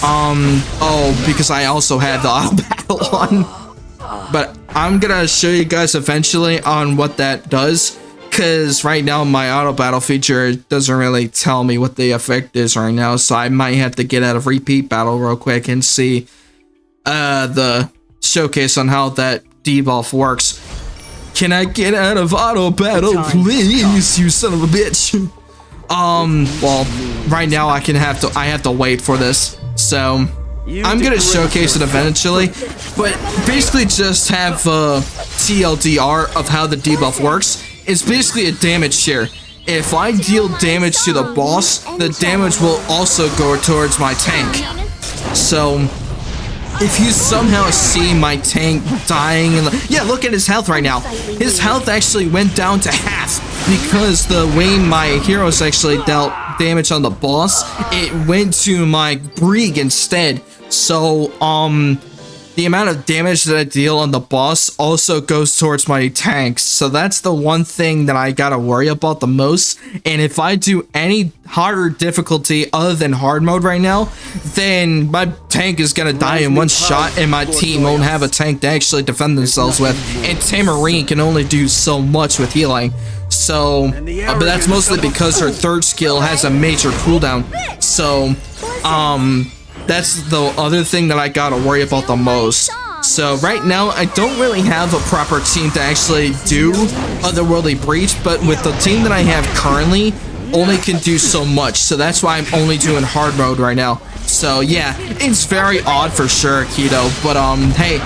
Oh, because I also have the auto battle on. But I'm gonna show you guys eventually on what that does, because right now my auto battle feature doesn't really tell me what the effect is right now, so I might have to get out of repeat battle real quick and see the showcase on how that debuff works. Can I get out of auto battle, please, you son of a bitch? Well, right now I have to wait for this, so I'm gonna showcase it eventually, but basically just have TLDR of how the debuff works. It's basically a damage share. If I deal damage to the boss, the damage will also go towards my tank. So if you somehow see my tank dying, and yeah, look at his health right now. His health actually went down to half because the way my heroes actually dealt damage on the boss, it went to my Brig instead. So the amount of damage that I deal on the boss also goes towards my tanks. So that's the one thing that I gotta worry about the most. And if I do any harder difficulty other than hard mode right now, then my tank is gonna die in one shot, and my team won't have a tank to actually defend themselves with. And Tamarine can only do so much with healing. So, but that's mostly because her third skill has a major cooldown. So, that's the other thing that I gotta worry about the most. So right now, I don't really have a proper team to actually do Otherworldly Breach, but with the team that I have currently, only can do so much. So that's why I'm only doing hard mode right now. So yeah, it's very odd for sure, Keto. But hey,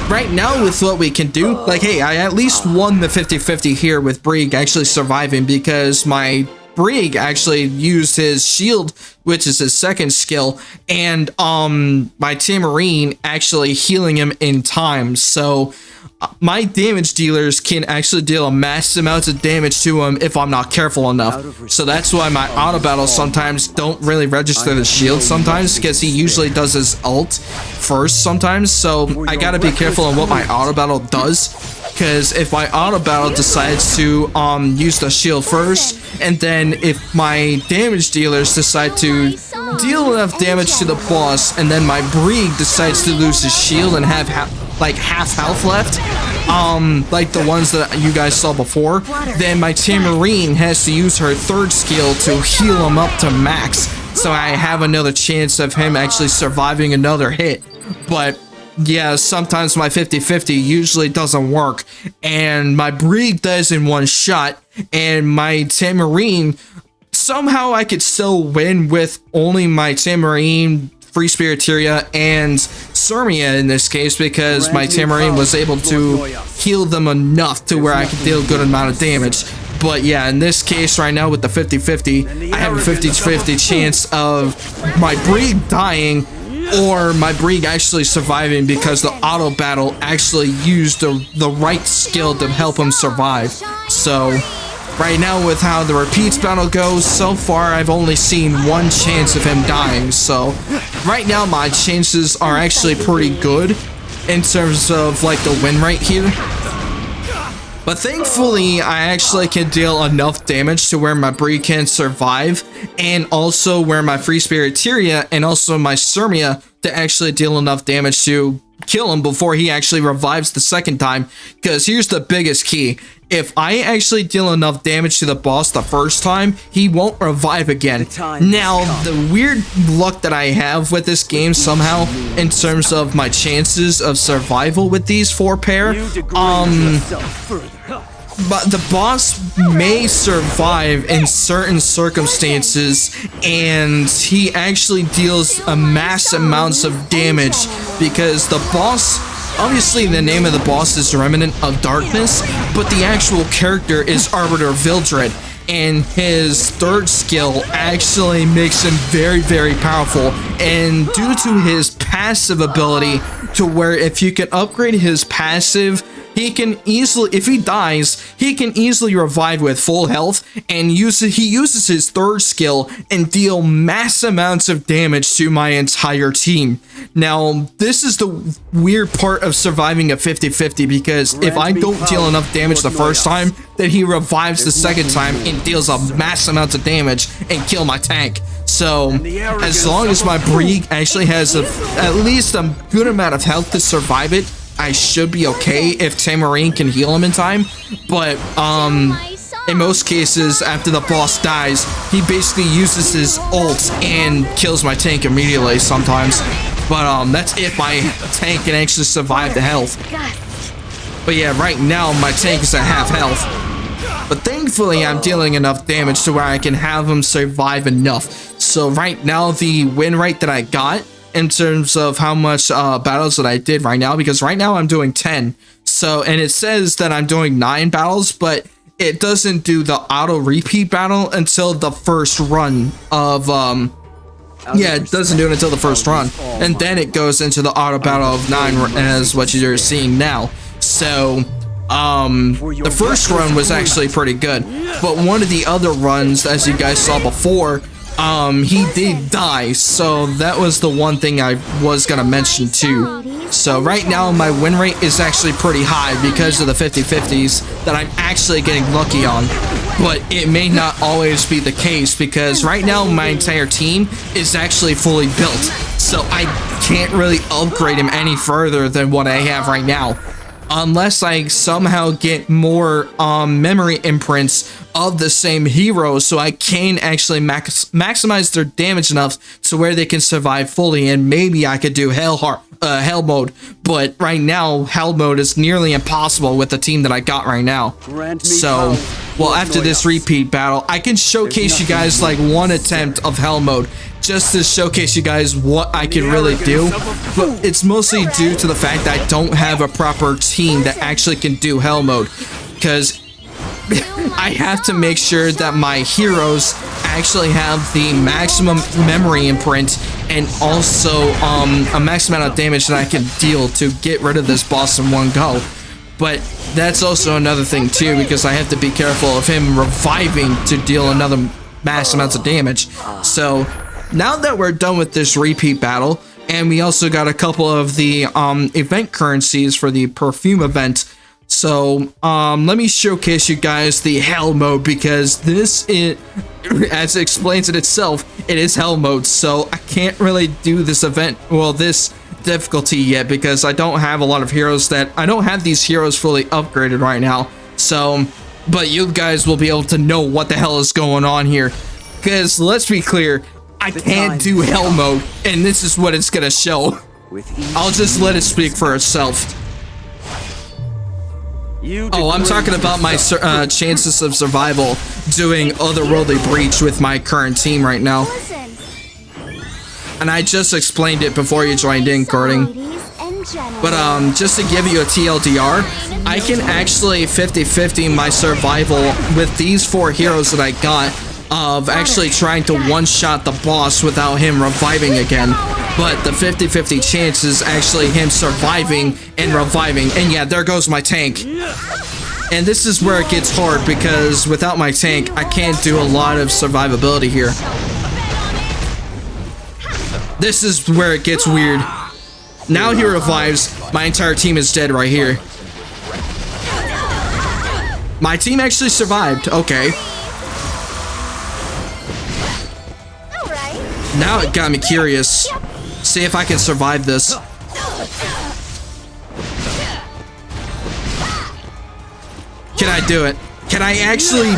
right now with what we can do, like hey, I at least won the 50-50 here with Brig actually surviving, because my Brig actually used his shield, which is his second skill, and my Tamarine actually healing him in time. So my damage dealers can actually deal a massive amount of damage to him if I'm not careful enough. So that's why my auto battles sometimes don't really register the shield sometimes, because he usually does his ult first sometimes. So I gotta be careful on what my auto battle does, because if my auto battle decides to use the shield first, and then if my damage dealers decide to deal enough damage to the boss, and then my Brig decides to lose his shield and have like half health left, like the ones that you guys saw before, then my Tamarine has to use her third skill to heal him up to max, so I have another chance of him actually surviving another hit. But yeah, sometimes my 50-50 usually doesn't work, and my Brig does in one shot, and my Tamarine, somehow I could still win with only my Tamarine, Free Spiritia, and Surmia in this case, because my Tamarine was able to heal them enough to where I could deal a good amount of damage. But yeah, in this case right now with the 50-50, I have a 50-50 chance of my Brig dying or my Brig actually surviving, because the auto battle actually used the right skill to help him survive. So right now with how the repeats battle goes, so far I've only seen one chance of him dying. So right now my chances are actually pretty good in terms of like the win rate here. But thankfully, I actually can deal enough damage to where my Brig can survive, and also where my Free Spiritia and also my Surmia to actually deal enough damage to kill him before he actually revives the second time. Because here's the biggest key. If I actually deal enough damage to the boss the first time, he won't revive again. Now, the weird luck that I have with this game somehow, in terms of my chances of survival with these 4 pair, but the boss may survive in certain circumstances, and he actually deals a mass amounts of damage because the boss, obviously the name of the boss is Remnant of Darkness, but the actual character is Arbiter Vildred, and his third skill actually makes him very, very powerful. And due to his passive ability, to where if you can upgrade his passive, he can easily, if he dies, he can easily revive with full health, and he uses his third skill and deal mass amounts of damage to my entire team. Now, this is the weird part of surviving a 50-50, because if I don't deal enough damage the first time, then he revives the second time and deals a mass amounts of damage and kill my tank. So, as long as my Brie actually has at least a good amount of health to survive it, I should be okay if Tamarine can heal him in time. But in most cases, after the boss dies, he basically uses his ult and kills my tank immediately sometimes. But that's if my tank can actually survive the health. But yeah, right now my tank is at half health. But thankfully I'm dealing enough damage to where I can have him survive enough. So right now the win rate that I got, in terms of how much battles that I did right now, because right now I'm doing 10. So, and it says that I'm doing 9 battles, but it doesn't do the auto repeat battle until the first run of, yeah, it doesn't do it until the first run. And then it goes into the auto battle of 9 as what you're seeing now. So, the first run was actually pretty good, but one of the other runs, as you guys saw before, he did die, so that was the one thing I was gonna mention too. So right now my win rate is actually pretty high because of the 50-50s that I'm actually getting lucky on. But it may not always be the case, because right now my entire team is actually fully built, so I can't really upgrade him any further than what I have right now, unless I somehow get more memory imprints of the same heroes, so I can actually maximize their damage enough to where they can survive fully, and maybe I could do hell mode. But right now, hell mode is nearly impossible with the team that I got right now. So, well, after this repeat battle, I can showcase you guys like one attempt of hell mode, just to showcase you guys what I can really do. But it's mostly due to the fact that I don't have a proper team that actually can do hell mode, because I have to make sure that my heroes actually have the maximum memory imprint and also a max amount of damage that I can deal to get rid of this boss in one go. But that's also another thing too, because I have to be careful of him reviving to deal another mass amounts of damage. So now that we're done with this repeat battle, and we also got a couple of the event currencies for the perfume event, so let me showcase you guys the hell mode, because this is, as it explains it itself, it is hell mode. So I can't really do this event, well, this difficulty yet, because I don't have a lot of heroes I don't have these heroes fully upgraded right now. So, but you guys will be able to know what the hell is going on here, because let's be clear, I can't do hell mode, and this is what it's gonna show. I'll just let it speak for itself. Oh, I'm talking about my chances of survival doing Otherworldly Breach with my current team right now. And I just explained it before you joined in, Carding. But just to give you a TLDR, I can actually 50-50 my survival with these 4 heroes that I got, of actually trying to one-shot the boss without him reviving again. But the 50-50 chance is actually him surviving and reviving. And yeah, there goes my tank. And this is where it gets hard, because without my tank, I can't do a lot of survivability here. This is where it gets weird. Now he revives. My entire team is dead right here. My team actually survived. Okay. Now it got me curious. See if I can survive this. Can I do it? Can I actually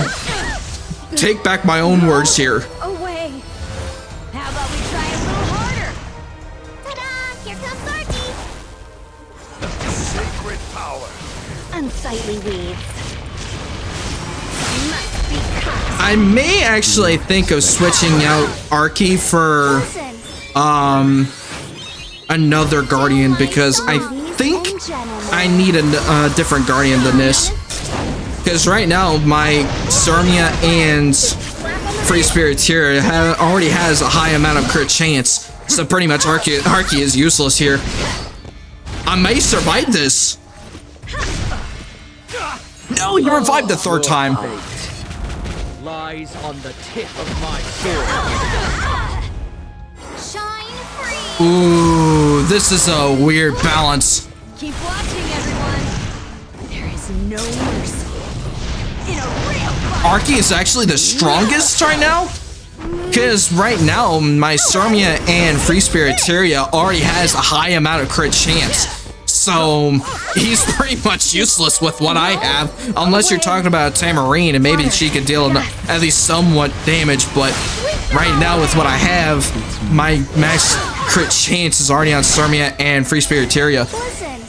take back my own words here? Away. How about we try a little harder? Ta-da! Here comes Archie. Sacred power. Unsightly weeds. Must be cut. I may actually think of switching out Archie for another guardian because I think I need a different guardian than this. Because right now my Sarmia and Free Spirit here already has a high amount of crit chance, so pretty much Archie is useless here. I may survive this. No, he revived the third time. Lies on the tip of my sword. Shine free. Ooh, this is a weird balance. Keep watching, everyone. There is no mercy in a real fight. Archie is actually the strongest right now. Because right now, my Sarmia and Free Spiriteria already has a high amount of crit chance. So, he's pretty much useless with what I have. Unless you're talking about Tamarine, and maybe she could deal at least somewhat damage. But right now, with what I have, my max crit chance is already on Sarmia and Free Spiriteria.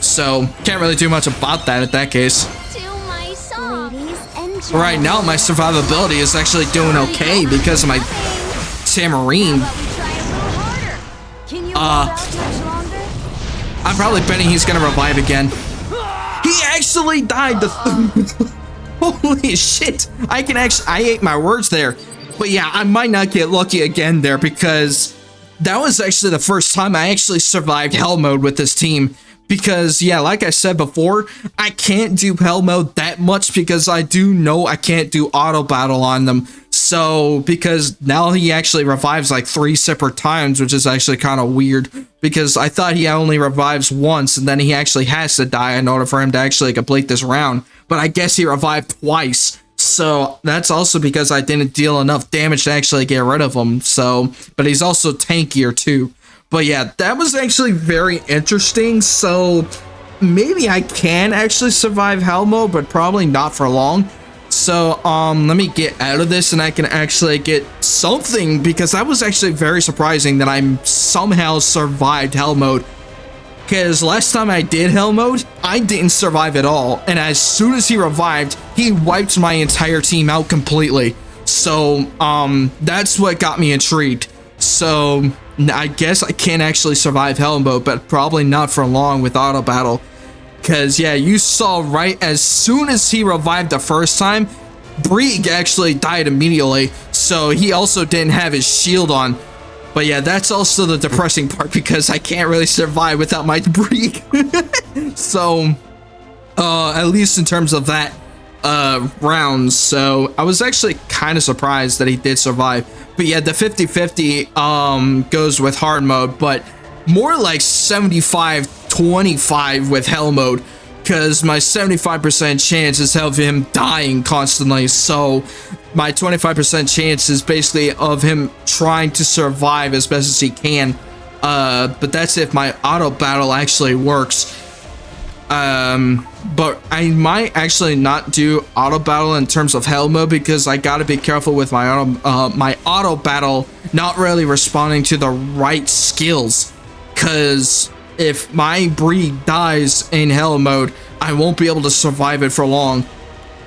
So, can't really do much about that in that case. Right now, my survivability is actually doing okay because of my Tamarine. I'm probably betting he's gonna revive again. He actually died. Holy shit! I ate my words there. But yeah, I might not get lucky again there because that was actually the first time I actually survived hell mode with this team. Because, yeah, like I said before, I can't do hell mode that much because I do know I can't do auto battle on them. So, because now he actually revives like 3 separate times, which is actually kind of weird. Because I thought he only revives once and then he actually has to die in order for him to actually complete this round. But I guess he revived twice. So, that's also because I didn't deal enough damage to actually get rid of him. So, but he's also tankier too. But yeah, that was actually very interesting. So maybe I can actually survive hell mode, but probably not for long. So let me get out of this and I can actually get something, because that was actually very surprising that I somehow survived hell mode. Because last time I did hell mode, I didn't survive at all. And as soon as he revived, he wiped my entire team out completely. So that's what got me intrigued. So I guess I can actually survive hell mode, but probably not for long with auto battle. Because yeah, you saw right as soon as he revived the first time, Brieg actually died immediately. So he also didn't have his shield on. But yeah, that's also the depressing part because I can't really survive without my Brieg. So at least in terms of that rounds. So I was actually kind of surprised that he did survive. But yeah, the 50-50 goes with hard mode, but more like 75-25 with hell mode, because my 75% chance is of him dying constantly. So my 25% chance is basically of him trying to survive as best as he can. But that's if my auto battle actually works. But I might actually not do auto battle in terms of hell mode because I gotta be careful with my auto battle not really responding to the right skills. Cause if my Brieg dies in hell mode, I won't be able to survive it for long.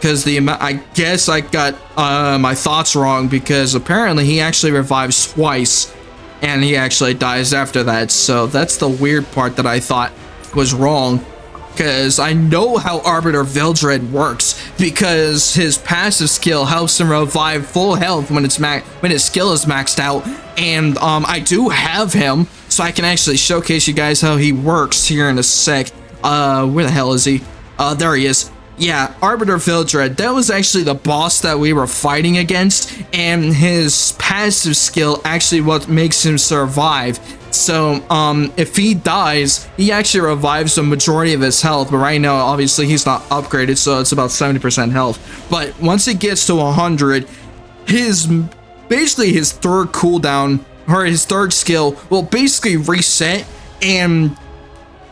Cause I guess I got my thoughts wrong, because apparently he actually revives twice and he actually dies after that. So that's the weird part that I thought was wrong. Because I know how Arbiter Vildred works, because his passive skill helps him revive full health when his skill is maxed out, and I do have him, so I can actually showcase you guys how he works here in a sec. Where the hell is he? There he is. Yeah, Arbiter Vildred, that was actually the boss that we were fighting against, and his passive skill actually what makes him survive. So, if he dies, he actually revives the majority of his health, but right now, obviously, he's not upgraded, so it's about 70% health. But once it gets to 100, basically his third cooldown, or his third skill, will basically reset, and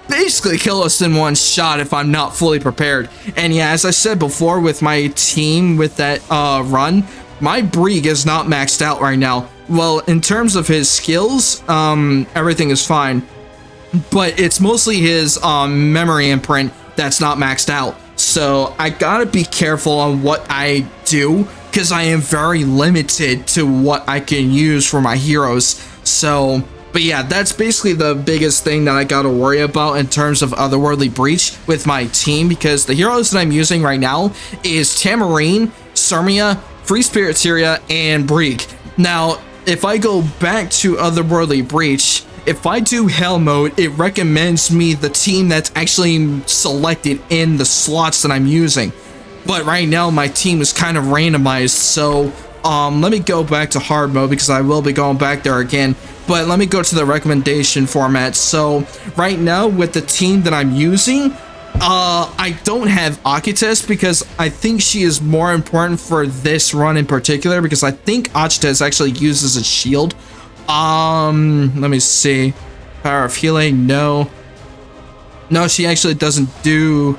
basically kill us in one shot if I'm not fully prepared. And yeah, as I said before with my team with that run, my Brig is not maxed out right now. Well, in terms of his skills, everything is fine, but it's mostly his memory imprint that's not maxed out. So I gotta be careful on what I do, because I am very limited to what I can use for my heroes. So, but yeah, that's basically the biggest thing that I gotta worry about in terms of Otherworldly Breach with my team, because the heroes that I'm using right now is Tamarine, Sarmia, Free Spiriteria, and Brig. Now, if I go back to Otherworldly Breach, if I do Hell mode, it recommends me the team that's actually selected in the slots that I'm using. But right now, my team is kind of randomized, so let me go back to hard mode because I will be going back there again. But let me go to the recommendation format. So right now, with the team that I'm using, I don't have Akites because I think she is more important for this run in particular, because I think Akites actually uses a shield. Let me see. Power of healing, no. No, she actually doesn't do...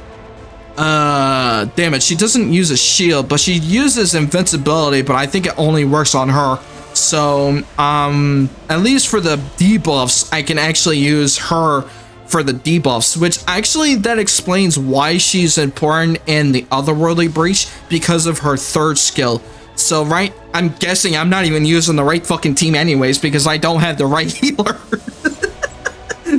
damn it, she doesn't use a shield, but she uses invincibility, but I think it only works on her. So, at least for the debuffs, I can actually use her for the debuffs, which actually that explains why she's important in the Otherworldly Breach, because of her third skill. So right, I'm guessing I'm not even using the right fucking team anyways, because I don't have the right healer.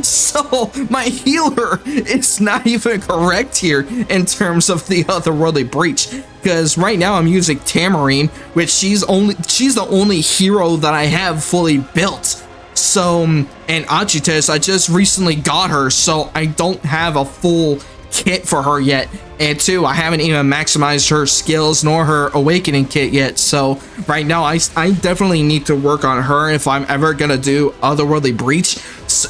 So my healer is not even correct here in terms of the Otherworldly Breach, because right now I'm using Tamarine, which she's the only hero that I have fully built. So, and Achites, I just recently got her, so I don't have a full kit for her yet. And two, I haven't even maximized her skills nor her awakening kit yet. So right now, I definitely need to work on her if I'm ever gonna do Otherworldly Breach.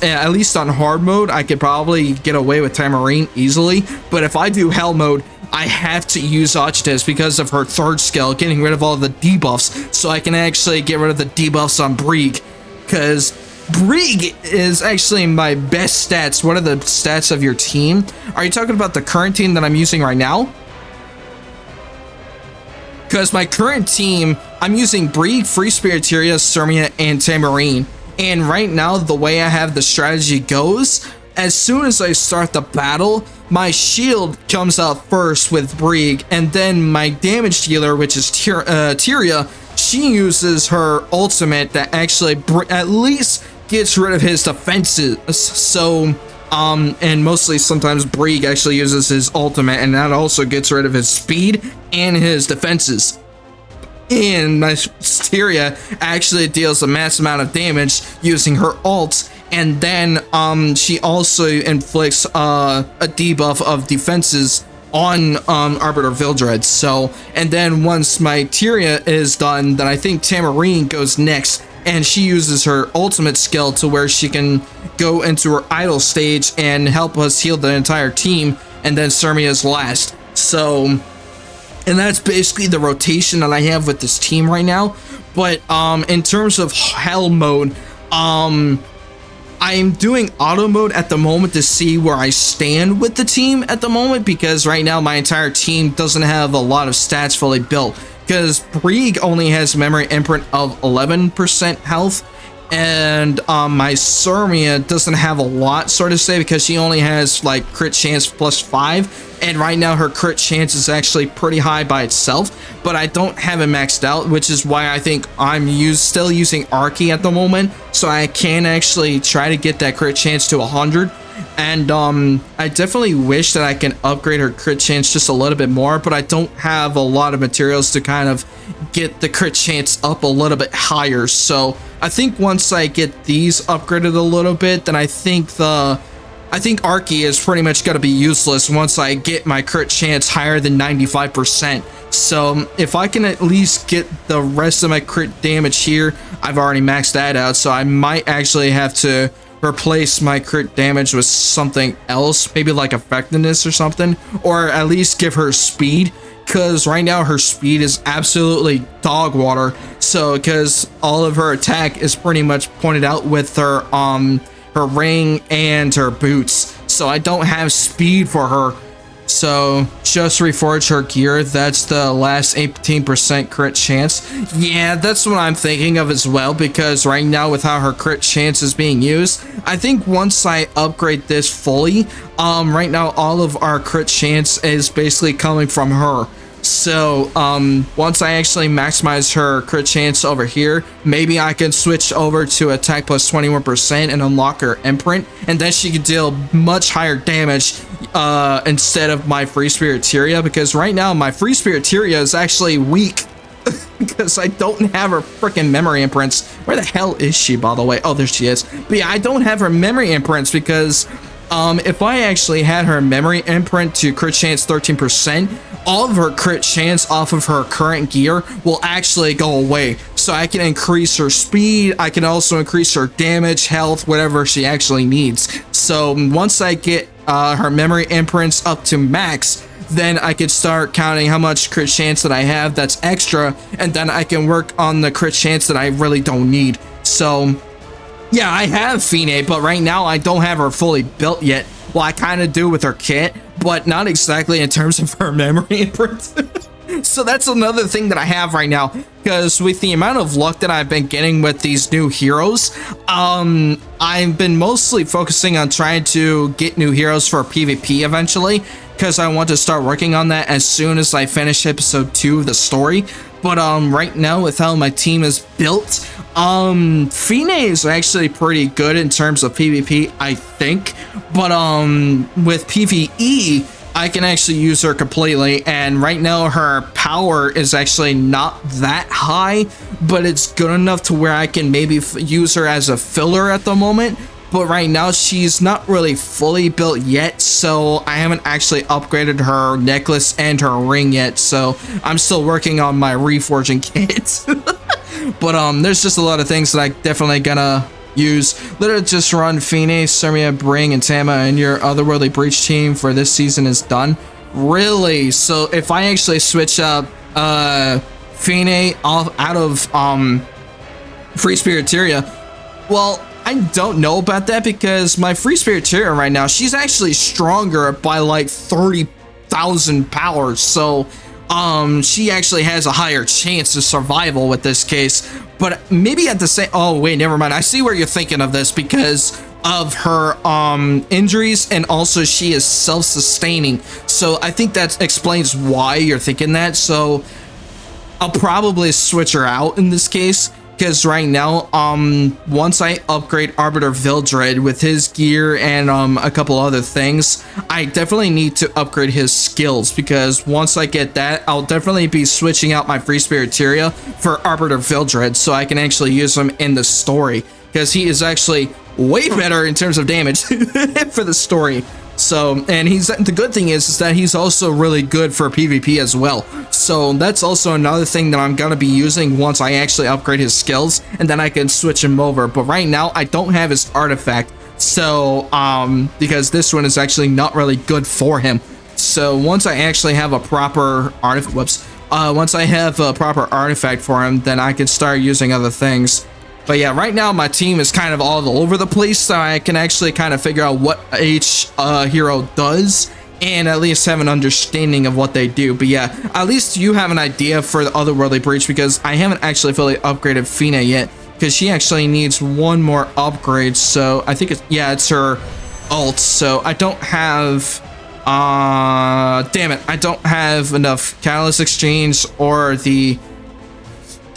At least on hard mode, I could probably get away with Tamarine easily. But if I do hell mode, I have to use Achites because of her third skill, getting rid of all the debuffs, so I can actually get rid of the debuffs on Brig. Because Brig is actually my best stats. What are the stats of your team? Are you talking about the current team that I'm using right now? Because my current team, I'm using Brig, Free Spiriteria, Sarmia, and Tamarine. And right now, the way I have the strategy goes, as soon as I start the battle, my shield comes out first with Brig, and then my damage dealer, which is Tyria, she uses her ultimate that actually at least gets rid of his defenses. So, and mostly sometimes Brig actually uses his ultimate, and that also gets rid of his speed and his defenses. And my Tyria actually deals a mass amount of damage using her ult, and then she also inflicts a debuff of defenses on Arbiter Vildred. So, and then once my Tyria is done, then I think Tamarine goes next, and she uses her ultimate skill to where she can go into her idle stage and help us heal the entire team, and then Sarmia's last. So, and that's basically the rotation that I have with this team right now. But in terms of hell mode, I'm doing auto mode at the moment to see where I stand with the team at the moment, because right now my entire team doesn't have a lot of stats fully built, because Brig only has memory imprint of 11% health, and my Sarmia doesn't have a lot, sort of say, because she only has like crit chance plus 5, and right now her crit chance is actually pretty high by itself, but I don't have it maxed out, which is why I think I'm still using Arky at the moment, so I can actually try to get that crit chance to 100. And I definitely wish that I can upgrade her crit chance just a little bit more, but I don't have a lot of materials to kind of get the crit chance up a little bit higher. So I think once I get these upgraded a little bit, then I think Arky is pretty much going to be useless once I get my crit chance higher than 95%. So if I can at least get the rest of my crit damage here, I've already maxed that out, so I might actually have to replace my crit damage with something else, maybe like effectiveness or something, or at least give her speed, because right now her speed is absolutely dog water. So because all of her attack is pretty much pointed out with her her ring and her boots. so I don't have speed for her. So just reforge her gear. That's the last 18% crit chance. Yeah, that's what I'm thinking of as well, because right now with how her crit chance is being used, I think once I upgrade this fully, right now all of our crit chance is basically coming from her. So once I actually maximize her crit chance over here, maybe I can switch over to attack plus 21% and unlock her imprint, and then she can deal much higher damage instead of my free spiriteria, because right now my free spiriteria is actually weak because I don't have her freaking memory imprints. Where the hell is she, by the way? Oh, there she is. But yeah, I don't have her memory imprints because if I actually had her memory imprint to crit chance 13%, all of her crit chance off of her current gear will actually go away. So I can increase her speed, I can also increase her damage, health, whatever she actually needs. So once I get her memory imprints up to max, then I could start counting how much crit chance that I have that's extra, and then I can work on the crit chance that I really don't need. So yeah, I have Fine, but right now I don't have her fully built yet. Well, I kind of do with her kit, but not exactly in terms of her memory imprint. So that's another thing that I have right now, because with the amount of luck that I've been getting with these new heroes, I've been mostly focusing on trying to get new heroes for PvP eventually, because I want to start working on that as soon as I finish episode 2 of the story. But right now, with how my team is built, Fine is actually pretty good in terms of PvP, I think. But with PvE, I can actually use her completely, and right now her power is actually not that high, but it's good enough to where I can maybe use her as a filler at the moment. But right now she's not really fully built yet, so I haven't actually upgraded her necklace and her ring yet, so I'm still working on my reforging kit. But there's just a lot of things that I definitely gonna use. Literally just run Fine, Sermia, Bring, and Tama, and your Otherworldly Breach team for this season is done. Really? So if I actually switch up Fine out of Free Spiriteria, well, I don't know about that, because my Free Spiriteria right now, she's actually stronger by like 30,000 power, so she actually has a higher chance of survival with this case. But maybe at the same, oh wait, never mind, I see where you're thinking of this, because of her injuries, and also she is self-sustaining, so I think that explains why you're thinking that. So I'll probably switch her out in this case, because right now, once I upgrade Arbiter Vildred with his gear and a couple other things, I definitely need to upgrade his skills, because once I get that, I'll definitely be switching out my Free Spiriteria for Arbiter Vildred, so I can actually use him in the story, because he is actually way better in terms of damage for the story. So, and the good thing is that he's also really good for PvP as well. So that's also another thing that I'm gonna be using once I actually upgrade his skills, and then I can switch him over. But right now I don't have his artifact, so because this one is actually not really good for him. So once I actually have a proper once I have a proper artifact for him, then I can start using other things. But yeah, right now my team is kind of all over the place, so I can actually kind of figure out what each hero does, and at least have an understanding of what they do. But yeah, at least you have an idea for the Otherworldly Breach, because I haven't actually fully upgraded Fina yet, because she actually needs one more upgrade. So I think it's her ult. So I don't have damn it, I don't have enough Catalyst Exchange or the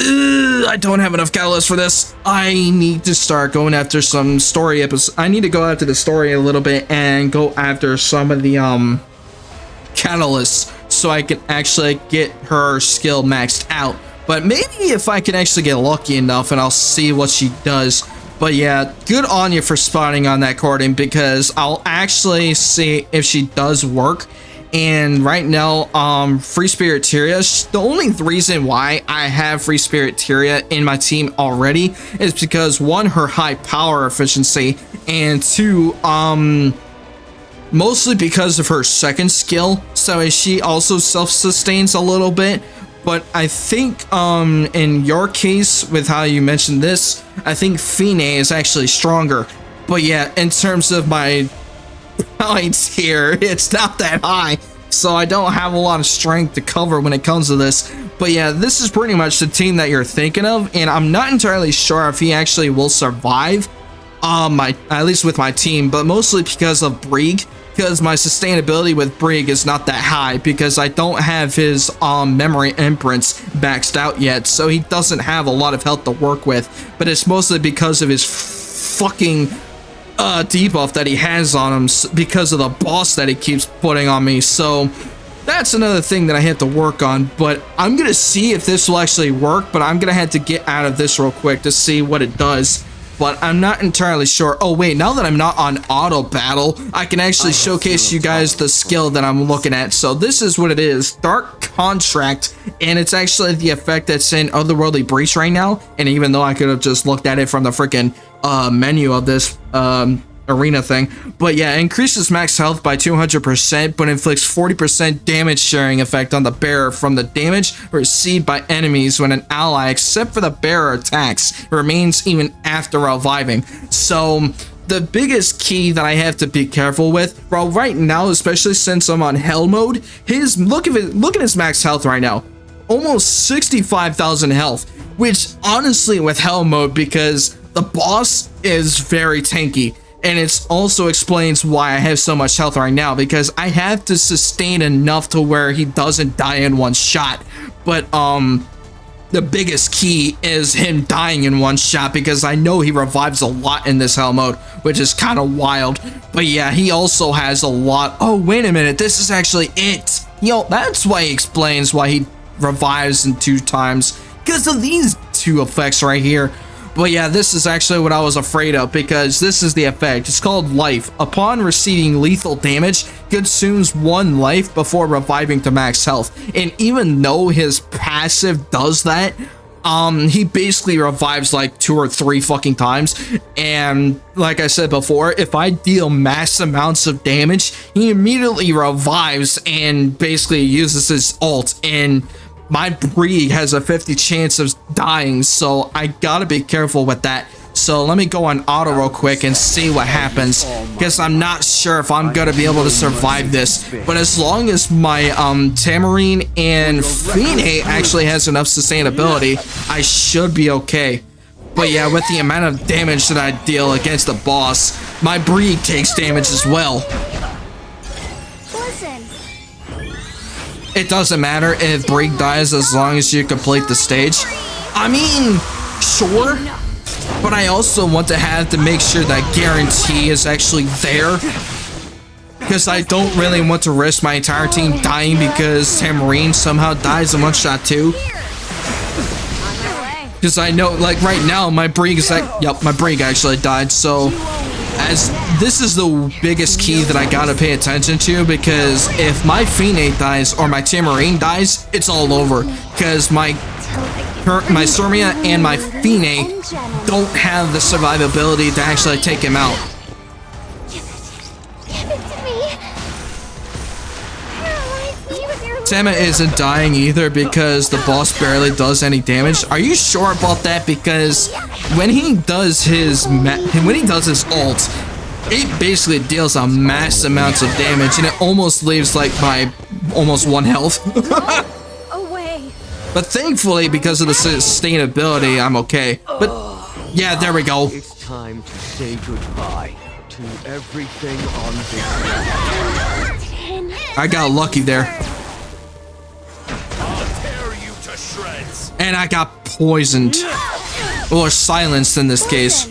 I don't have enough catalyst for this. I need to start going after some story episodes. I need to go after the story a little bit and go after some of the catalysts, so I can actually get her skill maxed out. But maybe if I can actually get lucky enough, and I'll see what she does. But yeah, good on you for spotting on that, Corden, because I'll actually see if she does work. And right now, Free Spiriteria, the only reason why I have Free Spiriteria in my team already is because, one, her high power efficiency, and two, mostly because of her second skill. So she also self-sustains a little bit. But I think in your case, with how you mentioned this, I think Fine is actually stronger. But yeah, in terms of my points here. It's not that high, so I don't have a lot of strength to cover when it comes to this. But yeah, this is pretty much the team that you're thinking of, and I'm not entirely sure if he actually will survive, at least with my team, but mostly because of Brig, because my sustainability with Brig is not that high, because I don't have his memory imprints maxed out yet, so he doesn't have a lot of health to work with, but it's mostly because of his fucking debuff that he has on him because of the boss that he keeps putting on me. So that's another thing that I have to work on, but I'm gonna see if this will actually work, but I'm gonna have to get out of this real quick to see what it does, but I'm not entirely sure. Oh wait, now that I'm not on auto battle, I can actually showcase you guys the skill that I'm looking at. So this is what it is, Dark Contract, and it's actually the effect that's in Otherworldly Breach right now, and even though I could have just looked at it from the freaking menu of this arena thing, but yeah, increases max health by 200%, but inflicts 40% damage sharing effect on the bearer from the damage received by enemies when an ally, except for the bearer, attacks, remains even after reviving. So the biggest key that I have to be careful with, well, right now, especially since I'm on hell mode, look at his max health right now, almost 65,000 health, which honestly with hell mode, because the boss is very tanky, and it also explains why I have so much health right now, because I have to sustain enough to where he doesn't die in one shot. But the biggest key is him dying in one shot, because I know he revives a lot in this hell mode, which is kind of wild. But yeah, he also has a lot. Oh wait a minute, this is actually it. Yo, that's why he explains why he revives in 2 times, because of these 2 effects right here. But yeah, this is actually what I was afraid of, because this is the effect. It's called Life. Upon receiving lethal damage, consumes 1 life before reviving to max health. And even though his passive does that, he basically revives like 2 or 3 fucking times. And like I said before, if I deal mass amounts of damage, he immediately revives and basically uses his ult, and my Brig has a 50 chance of dying, so I gotta be careful with that. So let me go on auto real quick and see what happens, because I'm not sure if I'm gonna be able to survive this. But as long as my Tamarine and Fine actually has enough sustainability, I should be okay. But yeah, with the amount of damage that I deal against the boss, my Brig takes damage as well. Listen. It doesn't matter if Brig dies as long as you complete the stage. I mean, sure, but I also want to have to make sure that guarantee is actually there, because I don't really want to risk my entire team dying because Tamarine somehow dies in one shot too. Because I know, like right now, my Brig is like, yep, my Brig actually died. So as this is the biggest key that I gotta pay attention to, because if my Fine dies or my Tamarine dies, it's all over, because my Surmia and my Fine don't have the survivability to actually take him out. Sama isn't dying either because the boss barely does any damage. Are you sure about that? Because when he does his ult, it basically deals a mass amounts of damage, and it almost leaves like my almost 1 health. Away. But thankfully, because of the sustainability, I'm okay. But yeah, there we go. It's time to say goodbye to everything on this. I got lucky there. I'll tear you to shreds. And I got poisoned. Or silenced in this case.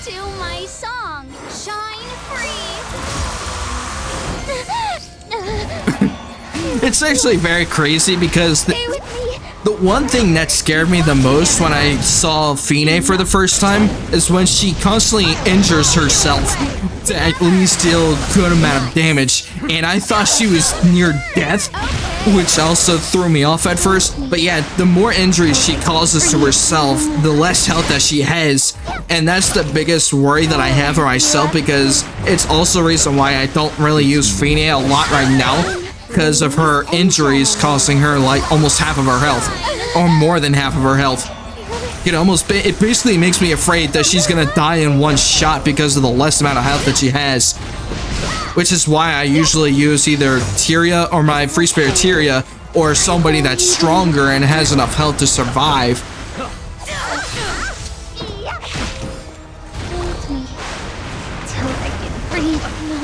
To my song, Shine Free. It's actually very crazy because Stay with me. the one thing that scared me the most when I saw Fine for the first time is when she constantly injures herself to at least deal a good amount of damage, and I thought she was near death, which also threw me off at first. But yeah, the more injuries she causes to herself, the less health that she has, and that's the biggest worry that I have for myself, because it's also the reason why I don't really use Fine a lot right now, because of her injuries costing her like almost half of her health, or more than half of her health. it basically makes me afraid that she's gonna die in one shot because of the less amount of health that she has. Which is why I usually use either Tyria or my free spirit Tyria or somebody that's stronger and has enough health to survive.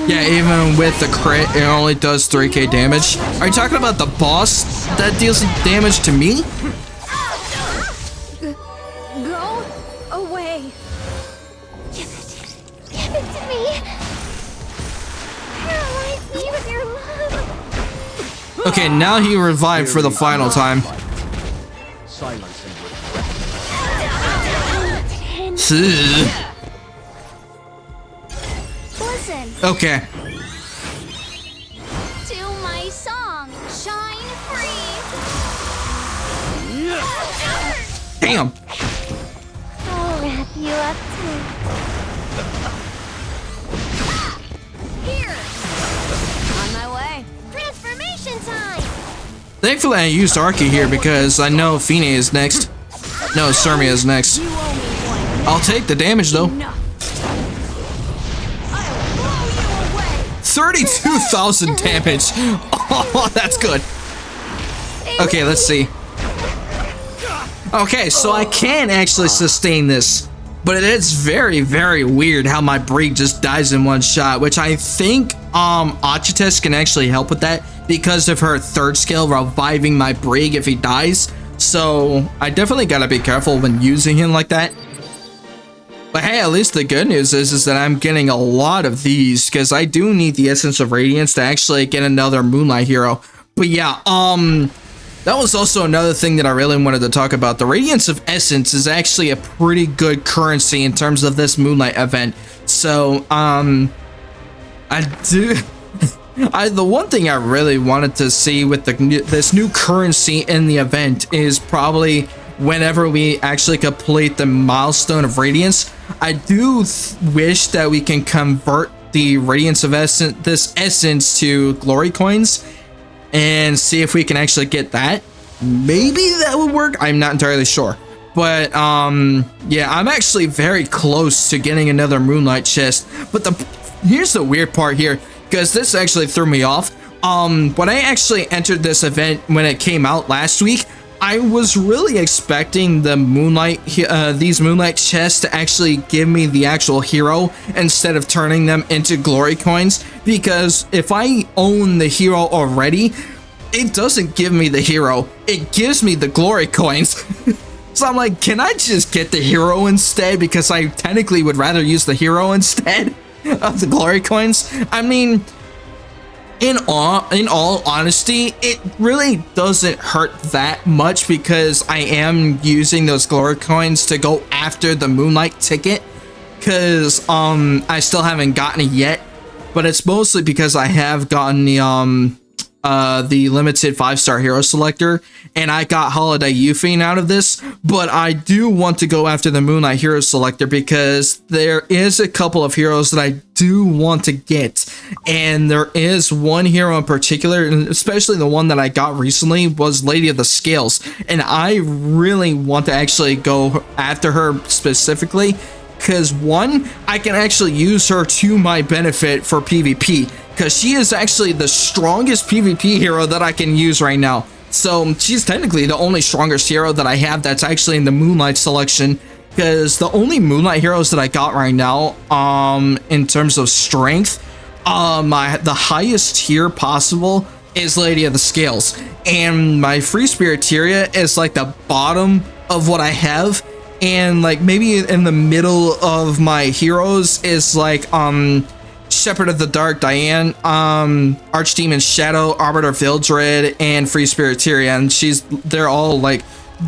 Yeah, even with the crit, it only does 3k damage. Are you talking about the boss that deals damage to me? Go away. Give it to me. Paralyze me with your love. Okay, now he revived for the final time. Silence and Listen Okay. to my song, Shine Free. Damn. I'll wrap you up too. Here. On my way. Transformation time. Thankfully, I used Arky here because I know Fine is next. No, Sermia is next. You owe me one. I'll take the damage though. Enough. I'll blow you away. 32,000 damage. Oh, that's good. Okay, let's see. Okay, so I can actually sustain this, but it is very, very weird how my Brig just dies in one shot, which I think Achites can actually help with that because of her third skill reviving my Brig if he dies. So I definitely gotta be careful when using him like that. But hey, at least the good news is that I'm getting a lot of these because I do need the Essence of Radiance to actually get another Moonlight hero. But yeah, that was also another thing that I really wanted to talk about. The Radiance of Essence is actually a pretty good currency in terms of this Moonlight event. So, the one thing I really wanted to see with this new currency in the event is probably whenever we actually complete the milestone of Radiance. I do wish that we can convert the Radiance of Essence to glory coins and see if we can actually get that. Maybe that would work. I'm not entirely sure. But yeah, I'm actually very close to getting another Moonlight chest. But here's the weird part here, because this actually threw me off. When I actually entered this event when it came out last week, I was really expecting the these Moonlight chests to actually give me the actual hero instead of turning them into glory coins, because if I own the hero already, it doesn't give me the hero, it gives me the glory coins. So I'm like, can I just get the hero instead, because I technically would rather use the hero instead of the glory coins. I mean, in all honesty, it really doesn't hurt that much because I am using those glory coins to go after the Moonlight ticket, because I still haven't gotten it yet, but it's mostly because I have gotten the limited 5-star hero selector, and I got Holiday Euphane out of this. But I do want to go after the Moonlight hero selector because there is a couple of heroes that I do want to get, and there is one hero in particular, and especially the one that I got recently, was Lady of the Scales, and I really want to actually go after her specifically because one, I can actually use her to my benefit for PvP, because she is actually the strongest PvP hero that I can use right now. So she's technically the only strongest hero that I have that's actually in the Moonlight selection, because the only Moonlight heroes that I got right now, in terms of strength, the highest tier possible is Lady of the Scales, and my Free Spirit Tyria is like the bottom of what I have, and like maybe in the middle of my heroes is like Shepherd of the Dark Diane, Archdemon Shadow, Arbiter Vildred, and Free Spirit Tyria, and they're all like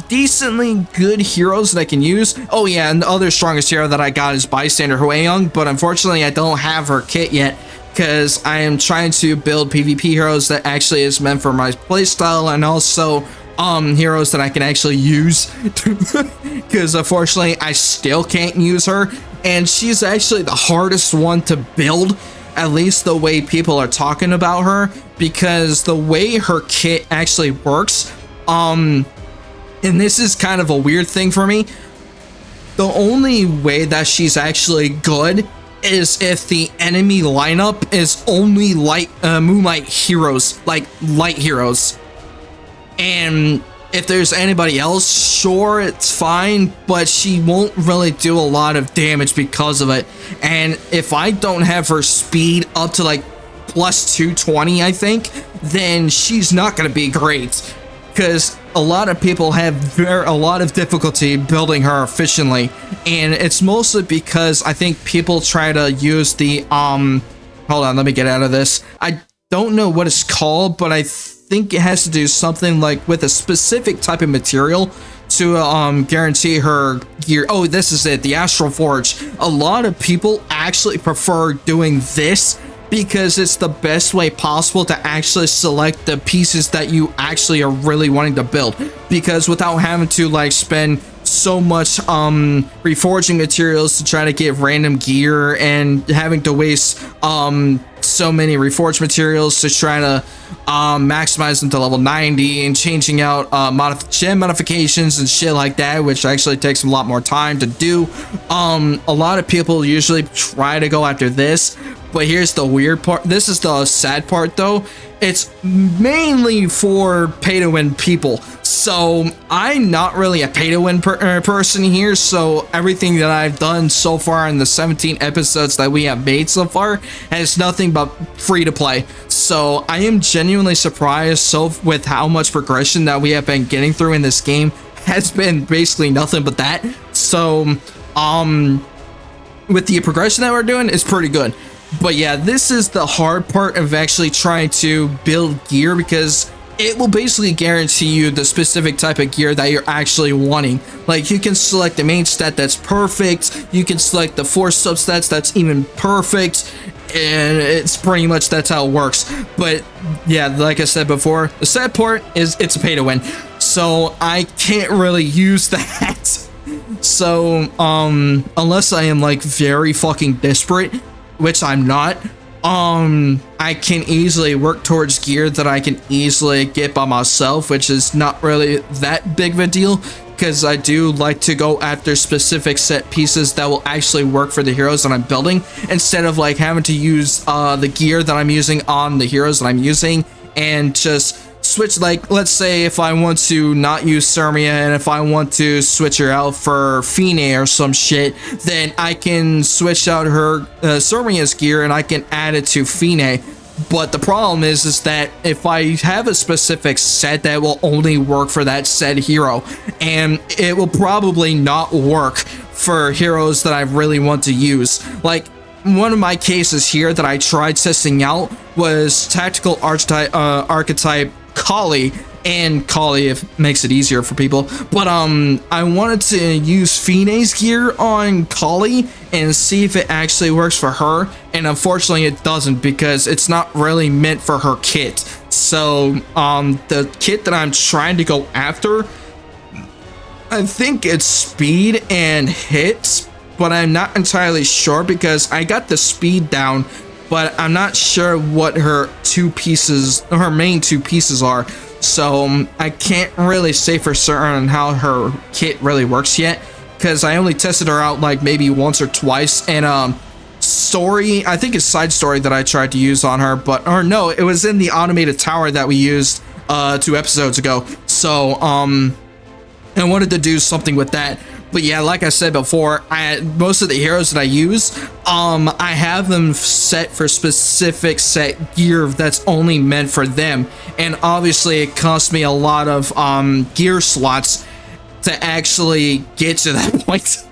decently good heroes that I can use. Oh yeah, and the other strongest hero that I got is Bystander Hueyong, but unfortunately I don't have her kit yet because I am trying to build PvP heroes that actually is meant for my playstyle, and also heroes that I can actually use because unfortunately I still can't use her, and she's actually the hardest one to build, at least the way people are talking about her, because the way her kit actually works, and this is kind of a weird thing for me, The only way that she's actually good is if the enemy lineup is only Moonlight heroes, like light heroes. And if there's anybody else, sure, it's fine, but she won't really do a lot of damage because of it. And if I don't have her speed up to like plus 220, I think, then she's not going to be great. Because a lot of people have a lot of difficulty building her efficiently. And it's mostly because I think people try to use the, hold on, let me get out of this. I don't know what it's called, but I think it has to do something like with a specific type of material to guarantee her gear. Oh, this is it, the Astral Forge. A lot of people actually prefer doing this because it's the best way possible to actually select the pieces that you actually are really wanting to build, because without having to like spend so much reforging materials to try to get random gear and having to waste so many reforged materials to try to maximize them to level 90 and changing out gem modifications and shit like that, which actually takes a lot more time to do. A lot of people usually try to go after this, but here's the weird part. This is the sad part though. It's mainly for pay-to-win people. So I'm not really a pay-to-win person here. So everything that I've done so far in the 17 episodes that we have made so far has nothing but free to play. So I am genuinely surprised with how much progression that we have been getting through in this game. Has been basically nothing but that. So with the progression that we're doing, it's pretty good. But yeah, this is the hard part of actually trying to build gear, because it will basically guarantee you the specific type of gear that you're actually wanting. Like, you can select the main stat that's perfect, you can select the 4 substats that's even perfect, and it's pretty much that's how it works. But yeah, like I said before, the sad part is it's a pay to win, so I can't really use that. So unless I am like very fucking desperate, which I'm not, I can easily work towards gear that I can easily get by myself, which is not really that big of a deal, because I do like to go after specific set pieces that will actually work for the heroes that I'm building, instead of like having to use the gear that I'm using on the heroes that I'm using and just switch. Like, let's say if I want to not use Sermia and if I want to switch her out for Fine or some shit, then I can switch out her Sermia's gear and I can add it to Fine. But the problem is that if I have a specific set that will only work for that said hero, and it will probably not work for heroes that I really want to use. Like, one of my cases here that I tried testing out was Tactical Archetype Kali, and Kali, if it makes it easier for people. But I wanted to use Fine's gear on Kali and see if it actually works for her, and unfortunately it doesn't, because it's not really meant for her kit. So the kit that I'm trying to go after, I think it's speed and hits, but I'm not entirely sure, because I got the speed down, but I'm not sure what her main two pieces are. So I can't really say for certain how her kit really works yet, because I only tested her out like maybe once or twice. And story, I think it's side story that I tried to use on her, or no, it was in the automated tower that we used 2 episodes ago. So I wanted to do something with that. But yeah, like I said before, most of the heroes that I use, I have them set for specific set gear that's only meant for them. And obviously it costs me a lot of gear slots to actually get to that point.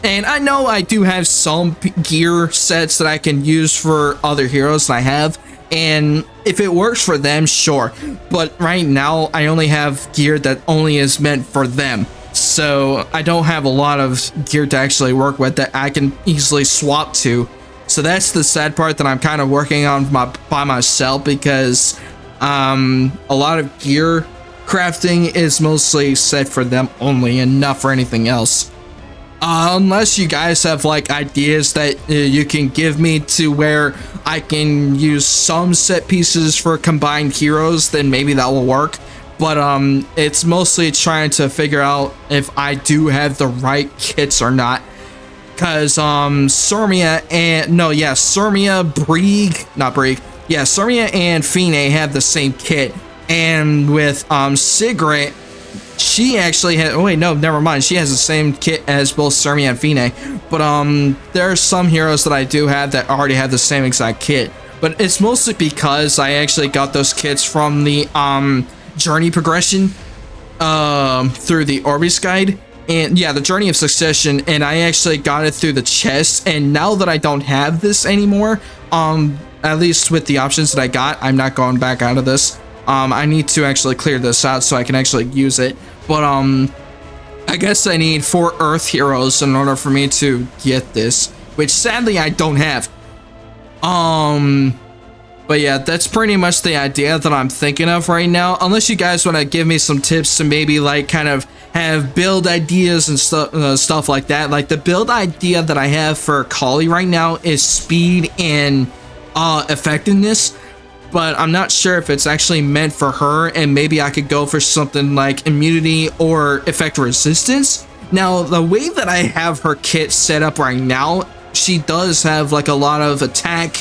And I know I do have some gear sets that I can use for other heroes that I have, and if it works for them, sure. But right now, I only have gear that only is meant for them. So I don't have a lot of gear to actually work with that I can easily swap to. So that's the sad part that I'm kind of working on by myself, because a lot of gear crafting is mostly set for them only and not for anything else. Unless you guys have like ideas that you can give me to where I can use some set pieces for combined heroes, then maybe that will work. but it's mostly trying to figure out if I do have the right kits or not. Cause Surmia and Fine have the same kit, and with Sigrid, she actually had, oh wait, no, never mind, she has the same kit as both Surmia and Fine. But there are some heroes that I do have that already have the same exact kit, but it's mostly because I actually got those kits from the journey progression through the Orbis guide. And yeah, the Journey of Succession, and I actually got it through the chest. And now that I don't have this anymore, at least with the options that I got, I'm not going back out of this. I need to actually clear this out so I can actually use it. But I guess I need 4 Earth heroes in order for me to get this, which sadly I don't have. But yeah, that's pretty much the idea that I'm thinking of right now. Unless you guys want to give me some tips to maybe like kind of have build ideas and stuff like that. Like the build idea that I have for Kali right now is speed and effectiveness, but I'm not sure if it's actually meant for her, and maybe I could go for something like immunity or effect resistance. Now, the way that I have her kit set up right now, she does have like a lot of attack,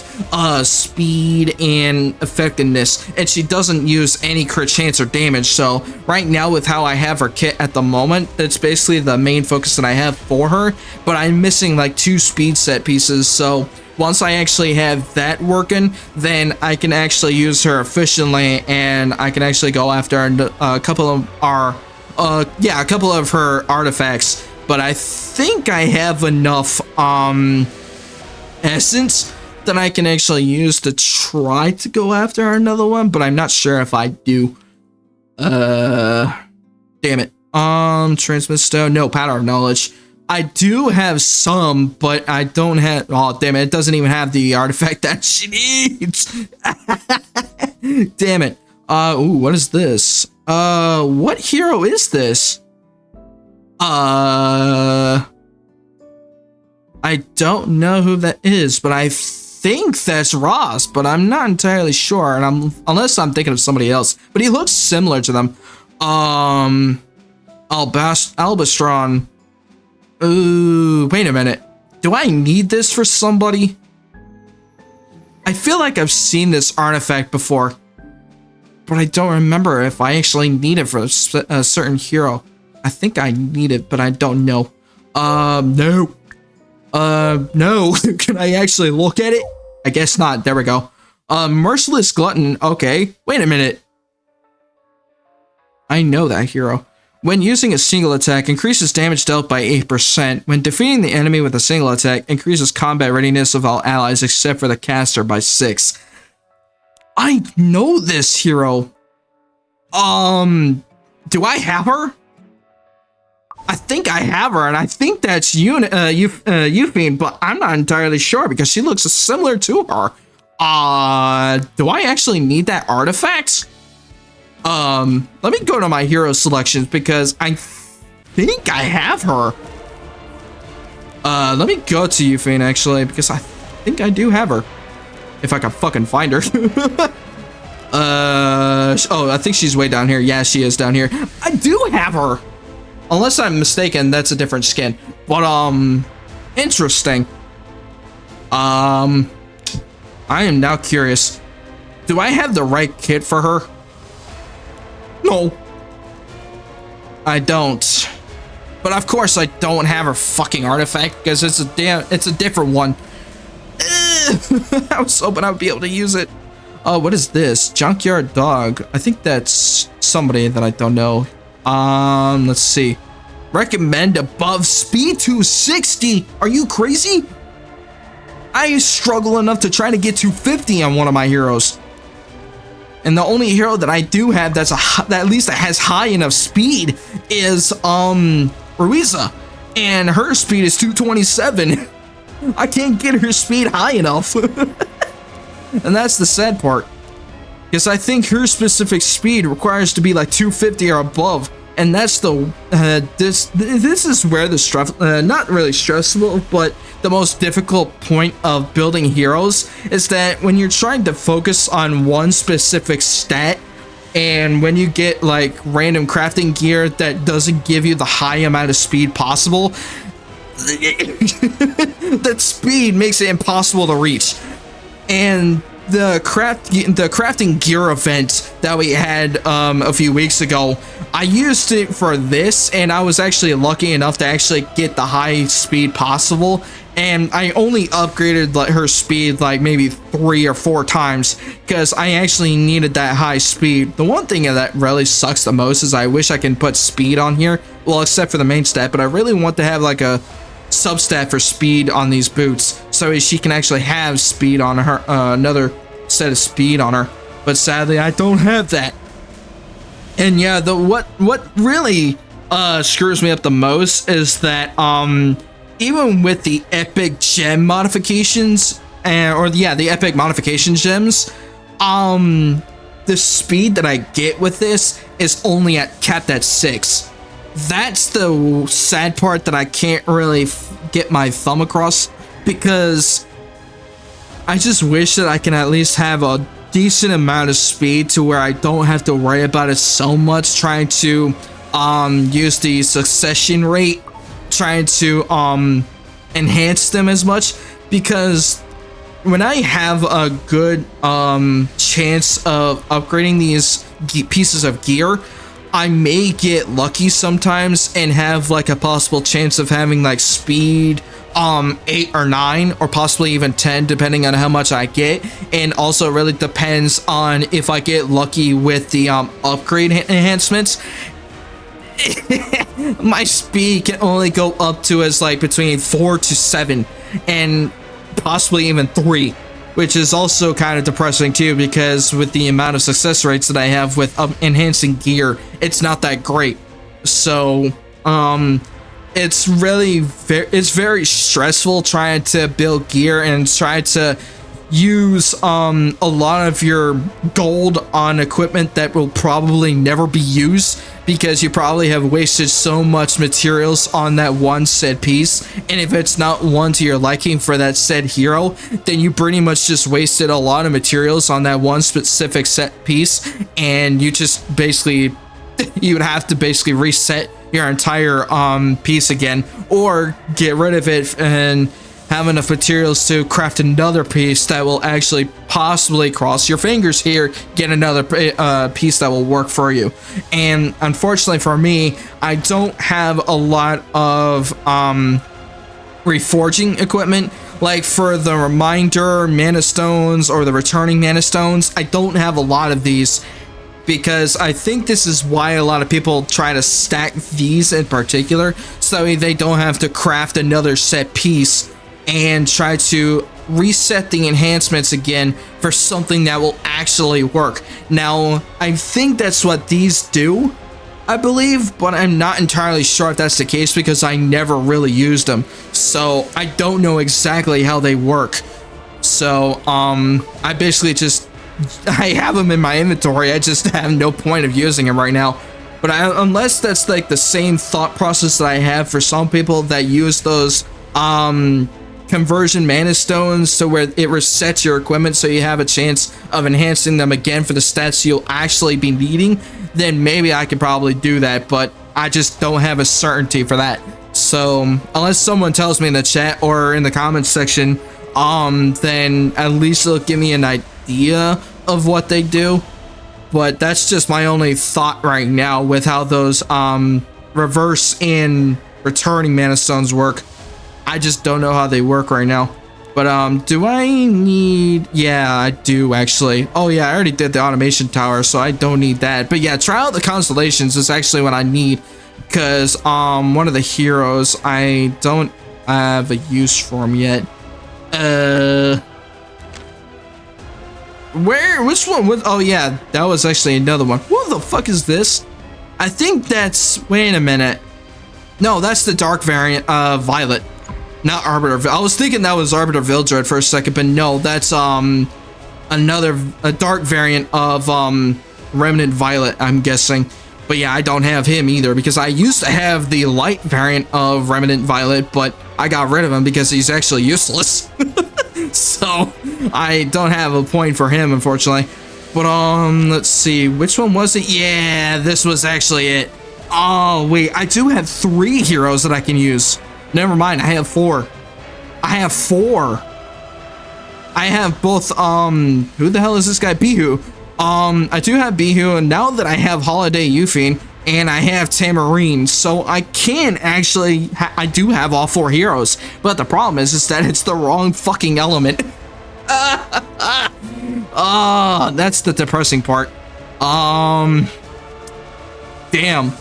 speed, and effectiveness, and she doesn't use any crit chance or damage. So right now, with how I have her kit at the moment, it's basically the main focus that I have for her, but I'm missing like 2 speed set pieces. So once I actually have that working, then I can actually use her efficiently, and I can actually go after a couple of her artifacts. But I think I have enough essence that I can actually use to try to go after another one, but I'm not sure if I do. Damn it. Transmit stone, no, Powder of Knowledge. I do have some, but I don't have, oh damn it, it doesn't even have the artifact that she needs. Damn it. Ooh, what is this? What hero is this? I don't know who that is, but I think that's Ross, but I'm not entirely sure, and unless I'm thinking of somebody else, but he looks similar to them. Albastron. Ooh, wait a minute. Do I need this for somebody? I feel like I've seen this artifact before, but I don't remember if I actually need it for a certain hero. I think I need it, but I don't know. No. No. Can I actually look at it? I guess not. There we go. Merciless Glutton. Okay. Wait a minute. I know that hero. When using a single attack, increases damage dealt by 8%. When defeating the enemy with a single attack, increases combat readiness of all allies except for the caster by 6. I know this hero. Do I have her? I think I have her, and I think that's Euphine, but I'm not entirely sure because she looks similar to her. Do I actually need that artifact? Let me go to my hero selections because I think I have her. Let me go to Euphine actually because I think I do have her. If I can fucking find her. Oh, I think she's way down here. Yeah, she is down here. I do have her. Unless I'm mistaken, that's a different skin. But, interesting. I am now curious. Do I have the right kit for her? No. I don't. But of course I don't have her fucking artifact because it's a different one. I was hoping I would be able to use it. Oh, what is this? Junkyard Dog. I think that's somebody that I don't know. Let's see. Recommend above speed 260. Are you crazy? I struggle enough to try to get 250 on one of my heroes. And the only hero that I do have that at least has high enough speed is Ruiza, and her speed is 227. I can't get her speed high enough. And that's the sad part, because I think her specific speed requires to be like 250 or above, and that's the this is where the stress, not really stressful, but the most difficult point of building heroes is that when you're trying to focus on one specific stat, And when you get like random crafting gear that doesn't give you the high amount of speed possible, that speed makes it impossible to reach. And the crafting gear event that we had a few weeks ago, I used it for this, and I was actually lucky enough to actually get the high speed possible. And I only upgraded like her speed like maybe 3 or 4 times because I actually needed that high speed. The one thing that really sucks the most is I wish I can put speed on here, well, except for the main stat, but I really want to have like a substat for speed on these boots so she can actually have speed on her, another set of speed on her. But sadly, I don't have that. And yeah, what really screws me up the most is that even with the epic gem modifications, the epic modification gems, the speed that I get with this is only capped at 6. That's the sad part that I can't really get my thumb across, because I just wish that I can at least have a decent amount of speed to where I don't have to worry about it so much trying to use the succession rate, trying to enhance them as much, because when I have a good chance of upgrading these pieces of gear, I may get lucky sometimes and have like a possible chance of having like speed 8 or 9 or possibly even 10 depending on how much I get. And also it really depends on if I get lucky with the upgrade enhancements. My speed can only go up to as like between 4 to 7 and possibly even 3, which is also kind of depressing too, because with the amount of success rates that I have with enhancing gear, it's not that great. So it's really very stressful trying to build gear and try to use a lot of your gold on equipment that will probably never be used, because you probably have wasted so much materials on that one said piece. And if it's not one to your liking for that said hero, then you pretty much just wasted a lot of materials on that one specific set piece, and you just basically you would have to basically reset your entire piece again, or get rid of it and have enough materials to craft another piece that will actually possibly, cross your fingers here, get another piece that will work for you. And unfortunately for me, I don't have a lot of reforging equipment. Like for the reminder mana stones or the returning mana stones, I don't have a lot of these, because I think this is why a lot of people try to stack these in particular, so they don't have to craft another set piece and try to reset the enhancements again for something that will actually work. Now, I think that's what these do, I believe, but I'm not entirely sure if that's the case because I never really used them. So I don't know exactly how they work. So I basically just, I have them in my inventory, I just have no point of using them right now. But unless that's like the same thought process that I have for some people that use those conversion mana stones, so where it resets your equipment so you have a chance of enhancing them again for the stats you'll actually be needing, then maybe I could probably do that, but I just don't have a certainty for that. So unless someone tells me in the chat or in the comments section, then at least it'll give me an idea of what they do. But that's just my only thought right now with how those reverse and returning mana stones work. I just don't know how they work right now. But do I need, yeah, I do actually. Oh yeah, I already did the automation tower, so I don't need that. But yeah, try out the constellations is actually what I need, because one of the heroes, I don't have a use for him yet. Which one was, oh yeah, that was actually another one. What the fuck is this? I think that's, wait a minute. No, that's the dark variant of Violet. Not Arbiter. I was thinking that was Arbiter Vildred for a second, but no, that's a dark variant of Remnant Violet, I'm guessing. But yeah, I don't have him either, because I used to have the light variant of Remnant Violet, but I got rid of him because he's actually useless. So I don't have a point for him, unfortunately. But let's see, which one was it? Yeah, this was actually it. Oh wait, I do have 3 heroes that I can use. Never mind, I have 4. I have 4. I have both, who the hell is this guy? Bihu. I do have Bihu, and now that I have Holiday Euphine, and I have Tamarine, so I can actually, I do have all 4 heroes, but the problem is that it's the wrong fucking element. That's the depressing part. Damn.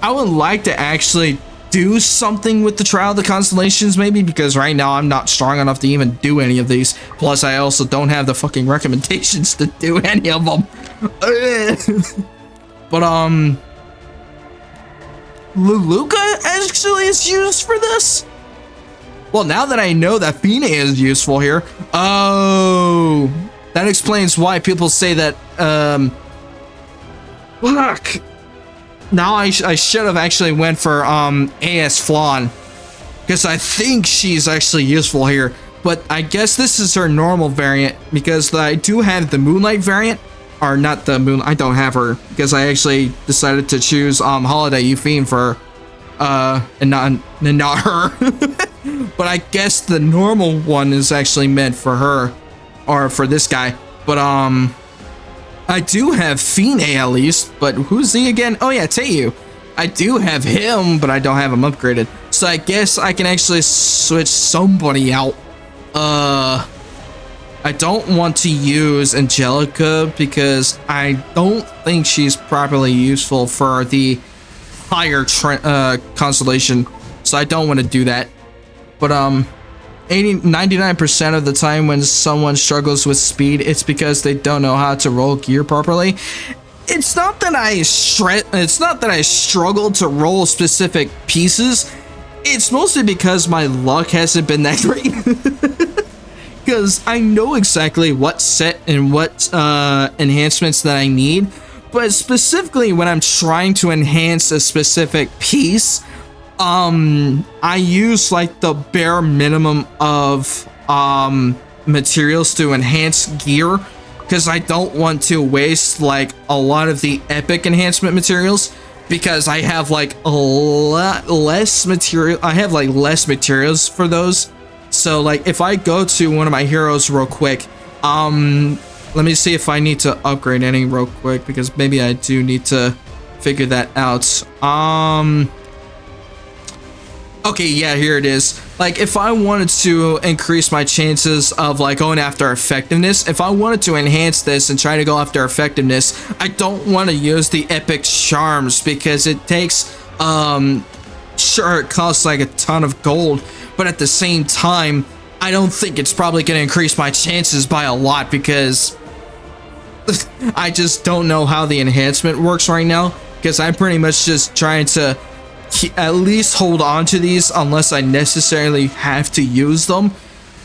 I would like to actually do something with the Trial of the Constellations, maybe, because right now I'm not strong enough to even do any of these. Plus, I also don't have the fucking recommendations to do any of them. But, Luluka actually is used for this? Well, now that I know that Fine is useful here, oh, that explains why people say that, fuck. Now I should have actually went for AS Flan, because I think she's actually useful here. But I guess this is her normal variant, because I do have the Moonlight variant, or not the Moon. I don't have her because I actually decided to choose Holiday Euphine for and not her. But I guess the normal one is actually meant for her, or for this guy. But I do have Fine at least, but who's he again? Oh yeah, Teiyu. I do have him, but I don't have him upgraded. So I guess I can actually switch somebody out. I don't want to use Angelica because I don't think she's properly useful for the higher constellation. So I don't want to do that. But 99% of the time when someone struggles with speed, it's because they don't know how to roll gear properly. It's not that I struggle to roll specific pieces. It's mostly because my luck hasn't been that great. Because I know exactly what set and what enhancements that I need, but specifically when I'm trying to enhance a specific piece, I use like the bare minimum of materials to enhance gear, because I don't want to waste like a lot of the epic enhancement materials, because I have like a lot less material. I have like less materials for those. So like if I go to one of my heroes real quick, let me see if I need to upgrade any real quick, because maybe I do need to figure that out. Okay, yeah, here it is. Like, if I wanted to increase my chances of, like, going after effectiveness, if I wanted to enhance this and try to go after effectiveness, I don't want to use the epic charms, because it takes, sure, it costs, like, a ton of gold, but at the same time, I don't think it's probably going to increase my chances by a lot, because I just don't know how the enhancement works right now, because I'm pretty much just trying to at least hold on to these unless I necessarily have to use them,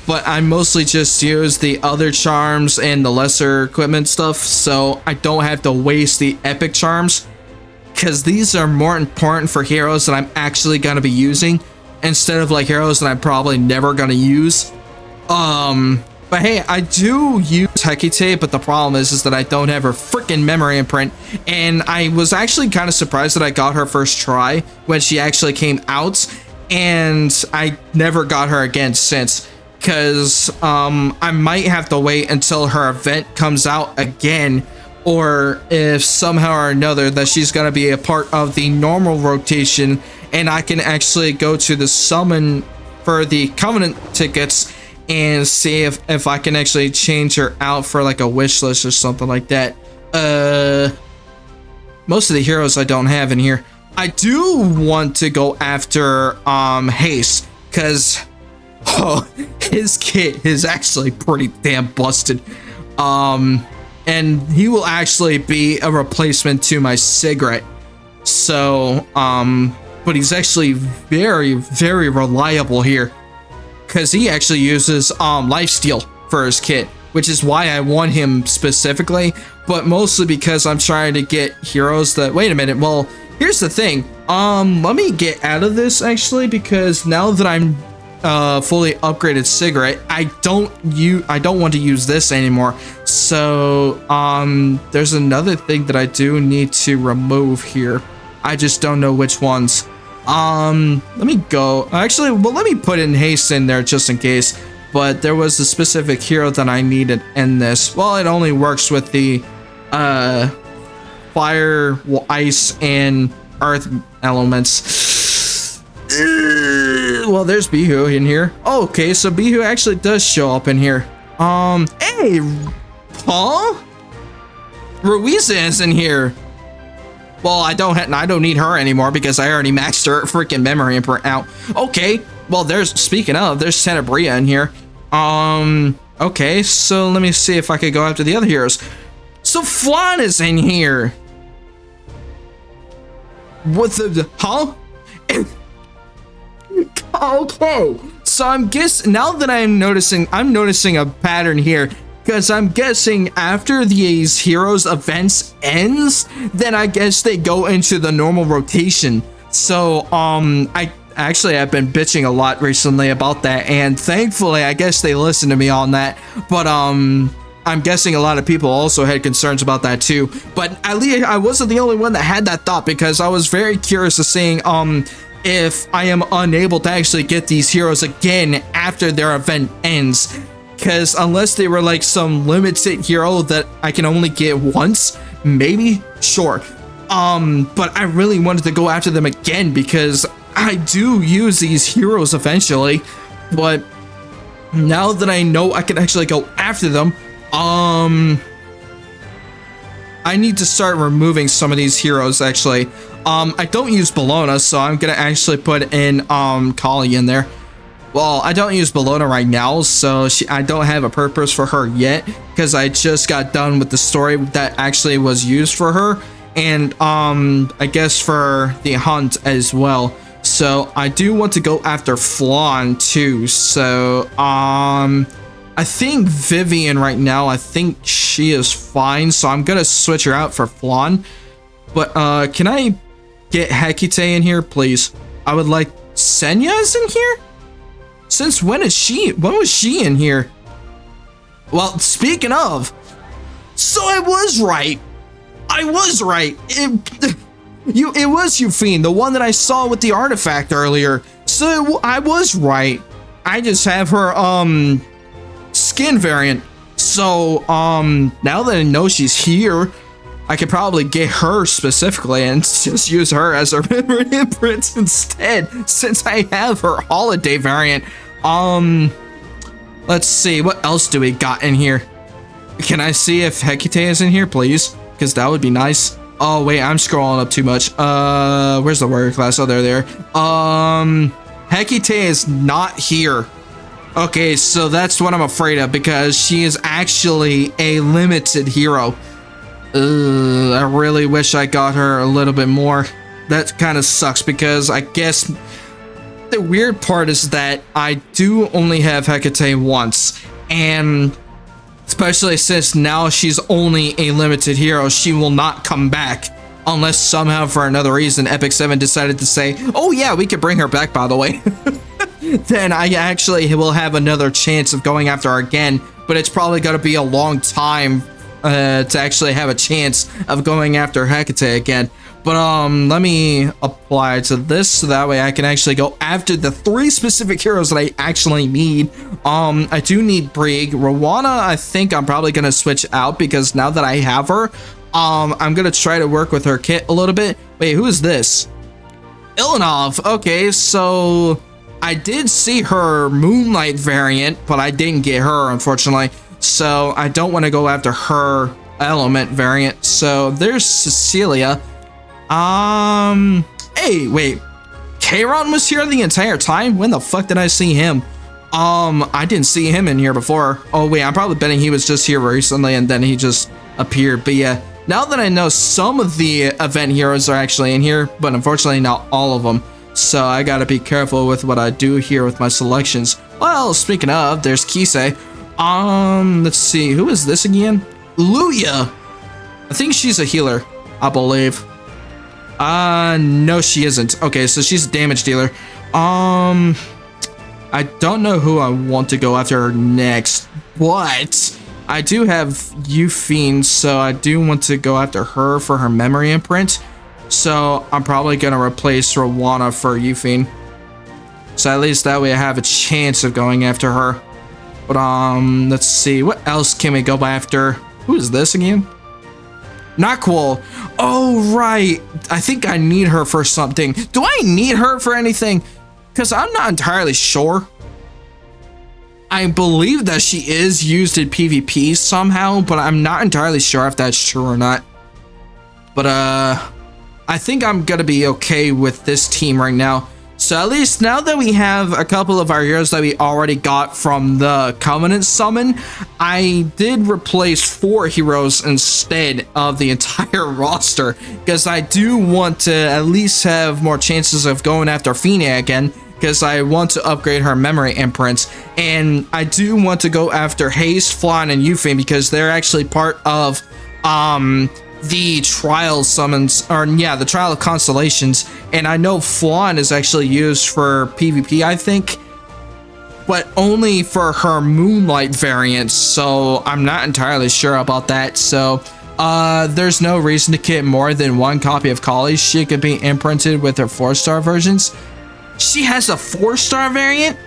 but I mostly just use the other charms and the lesser equipment stuff, so I don't have to waste the epic charms, because these are more important for heroes that I'm actually going to be using instead of like heroes that I'm probably never going to use. But hey, I do use Hecate, but the problem is that I don't have her freaking memory imprint, and I was actually kind of surprised that I got her first try when she actually came out, and I never got her again since, because I might have to wait until her event comes out again, or if somehow or another that she's going to be a part of the normal rotation, and I can actually go to the summon for the Covenant tickets and see if I can actually change her out for like a wish list or something like that. Most of the heroes I don't have in here. I do want to go after Haste, because his kit is actually pretty damn busted. And he will actually be a replacement to my Sigret. So but he's actually very, very reliable here, because he actually uses lifesteal for his kit, which is why I want him specifically, but mostly because I'm trying to get heroes that, wait a minute, well, here's the thing, let me get out of this actually, because now that I'm fully upgraded cigarette. I don't want to use this anymore. So there's another thing that I do need to remove here. I just don't know which ones. Let me go. Actually, well, let me put in haste in there just in case. But there was a specific hero that I needed in this. Well, it only works with the fire, ice, and earth elements. Well, there's Bihu in here. Oh, okay, so Bihu actually does show up in here. Hey, huh? Ruiza is in here. Well, I don't need her anymore because I already maxed her freaking memory input out. Okay, well, there's Sanabria in here. Okay, so let me see if I could go after the other heroes. So Flan is in here. What the, huh? Okay, so I'm guessing now that I'm noticing a pattern here, because I'm guessing after these heroes events ends, then I guess they go into the normal rotation. So I've been bitching a lot recently about that, and thankfully I guess they listened to me on that. But I'm guessing a lot of people also had concerns about that too. But at least I wasn't the only one that had that thought, because I was very curious of seeing if I am unable to actually get these heroes again after their event ends. Because unless they were like some limited hero that I can only get once, maybe, sure. But I really wanted to go after them again because I do use these heroes eventually. But now that I know I can actually go after them, I need to start removing some of these heroes actually. I don't use Bologna, so I'm gonna actually put in Kali in there. Well, I don't use Bologna right now, so I don't have a purpose for her yet, because I just got done with the story that actually was used for her, and I guess for the hunt as well. So I do want to go after Flan too. So I think Vivian right now, I think she is fine, so I'm gonna switch her out for Flan. But can I get Hecate in here, please? I would like Senya's in here. Since when was she in here? Well, speaking of, so I was right. It was Euphine, the one that I saw with the artifact earlier. So I was right. I just have her skin variant. So now that I know she's here, I could probably get her specifically and just use her as a memory imprint instead, since I have her holiday variant. Let's see, what else do we got in here? Can I see if Hecate is in here, please? Because that would be nice. Oh wait, I'm scrolling up too much. Where's the warrior class? Oh, there. Hecate is not here. Okay, so that's what I'm afraid of, because she is actually a limited hero. I really wish I got her a little bit more. That kind of sucks, because I guess the weird part is that I do only have Hecate once, and especially since now she's only a limited hero, she will not come back unless somehow for another reason epicseven decided to say, oh yeah, we could bring her back, by the way. Then I actually will have another chance of going after her again, but it's probably going to be a long time to actually have a chance of going after Hecate again. But let me apply to this so that way I can actually go after the 3 specific heroes that I actually need. I do need Brig. Rowana, I think I'm probably gonna switch out, because now that I have her, I'm gonna try to work with her kit a little bit. Wait, who is this? Ilanov. Okay, so I did see her Moonlight variant, but I didn't get her, unfortunately. So I don't want to go after her element variant. So there's Cecilia. Hey, wait. Kairon was here the entire time? When the fuck did I see him? I didn't see him in here before. Oh wait, I'm probably betting he was just here recently and then he just appeared. But yeah, now that I know some of the event heroes are actually in here, but unfortunately not all of them. So I gotta be careful with what I do here with my selections. Well, speaking of, there's Kisei. Let's see, who is this again? Luya. I think she's a healer, I believe. No, she isn't. Okay, so she's a damage dealer. I don't know who I want to go after next, but I do have Euphine, so I do want to go after her for her memory imprint. So I'm probably going to replace Rowana for Euphine. So at least that way I have a chance of going after her. But let's see, what else can we go after? Who is this again? Naquil. Oh, right. I think I need her for something. Do I need her for anything? Because I'm not entirely sure. I believe that she is used in PvP somehow, but I'm not entirely sure if that's true or not. But I think I'm gonna be okay with this team right now. So at least now that we have a couple of our heroes that we already got from the Covenant summon, I did replace 4 heroes instead of the entire roster, because I do want to at least have more chances of going after Fina again, because I want to upgrade her memory imprints, and I do want to go after Haste, Flan, and Euphane because they're actually part of the trial summons, or yeah, the trial of constellations. And I know Flan is actually used for PvP, I think, but only for her Moonlight variant, so I'm not entirely sure about that. So there's no reason to get more than 1 copy of Kali. She could be imprinted with her 4-star versions. She has a 4-star variant?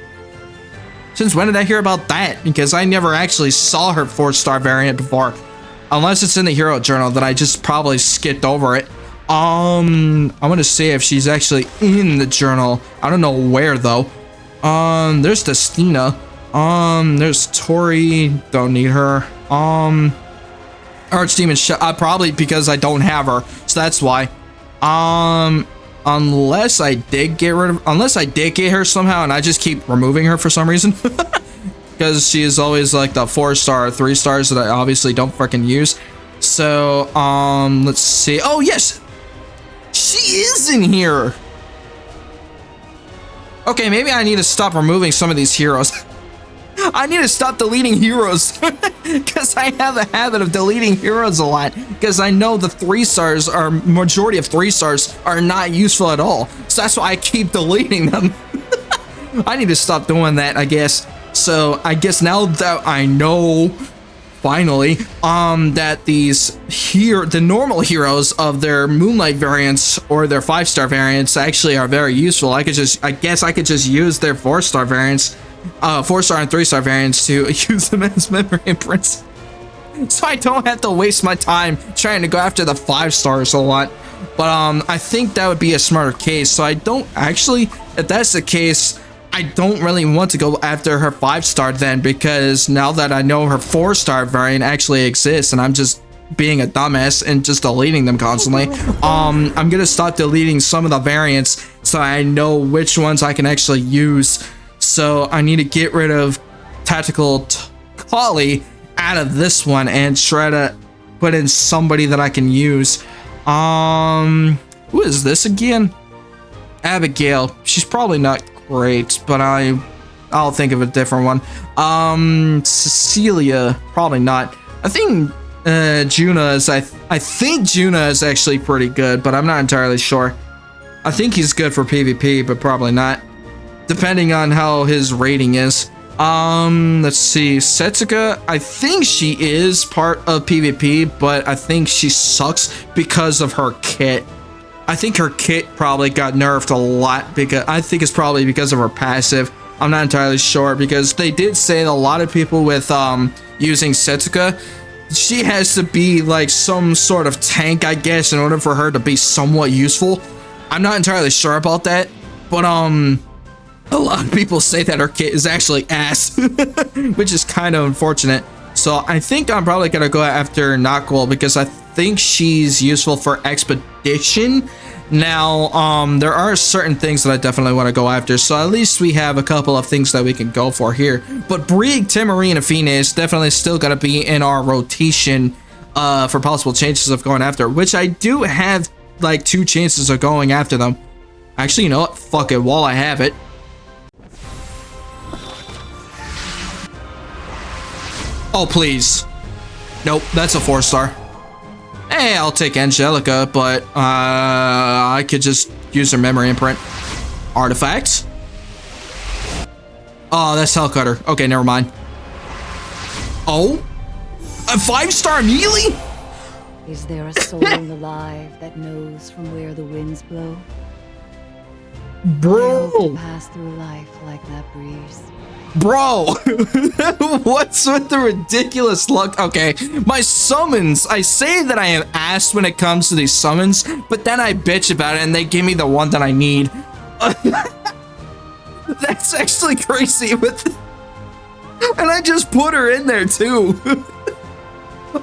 Since when did I hear about that? Because I never actually saw her 4-star variant before. Unless it's in the hero journal, that I just probably skipped over it. I want to see if she's actually in the journal. I don't know where though. There's Destina. There's Tori. Don't need her. Archdemon. Probably because I don't have her, so that's why. Unless I did get her somehow, and I just keep removing her for some reason. Because she is always like the 4-star, 3 stars that I obviously don't freaking use. So, let's see. Oh, yes! She is in here! Okay, maybe I need to stop removing some of these heroes. I need to stop deleting heroes. Because I have a habit of deleting heroes a lot. Because I know the 3 stars, or majority of 3 stars, are not useful at all. So that's why I keep deleting them. I need to stop doing that, I guess. So I guess now that I know, finally, that the normal heroes of their Moonlight variants or their 5-star variants actually are very useful. I guess I could just use their 4-star variants, 4-star and 3-star variants to use them as memory imprints. So I don't have to waste my time trying to go after the 5 stars a lot. But I think that would be a smarter case. So I don't actually, if that's the case, I don't really want to go after her 5-star then, because now that I know her 4-star variant actually exists and I'm just being a dumbass and just deleting them constantly, I'm gonna stop deleting some of the variants so I know which ones I can actually use. So I need to get rid of Tactical Kali out of this one and try to put in somebody that I can use. Who is this again? Abigail. She's probably not great, but I'll think of a different one. Cecilia, probably not. I think Juna is I think Juna is actually pretty good, but I'm not entirely sure. I think he's good for PvP, but probably not, depending on how his rating is. Let's see, Setsuka, I think she is part of PvP, but I think she sucks because of her kit. I think her kit probably got nerfed a lot, because I think it's probably because of her passive. I'm not entirely sure, because they did say that a lot of people with using Setsuka, she has to be like some sort of tank, I guess, in order for her to be somewhat useful. I'm not entirely sure about that, but a lot of people say that her kit is actually ass, which is kind of unfortunate. So I think I'm probably gonna go after Naquil, because I think she's useful for expedition. Now, there are certain things that I definitely want to go after, so at least we have a couple of things that we can go for here. But Brig, Tamarine, and Fina is definitely still gonna be in our rotation for possible chances of going after, which I do have like 2 chances of going after them. Actually, you know what? Fuck it, while I have it. Oh, please. Nope, that's a 4-star. Hey, I'll take Angelica, but I could just use her memory imprint. Artifacts. Oh, that's Hellcutter. Okay, never mind. Oh? A 5-star immediately? Is there a soul alive that knows from where the winds blow? I hope Bro. to pass through life like that breeze. Bro. What's with the ridiculous luck? Okay, my summons. I say that I am ass when it comes to these summons, but then I bitch about it and they give me the one that I need. That's actually crazy with, and I just put her in there too.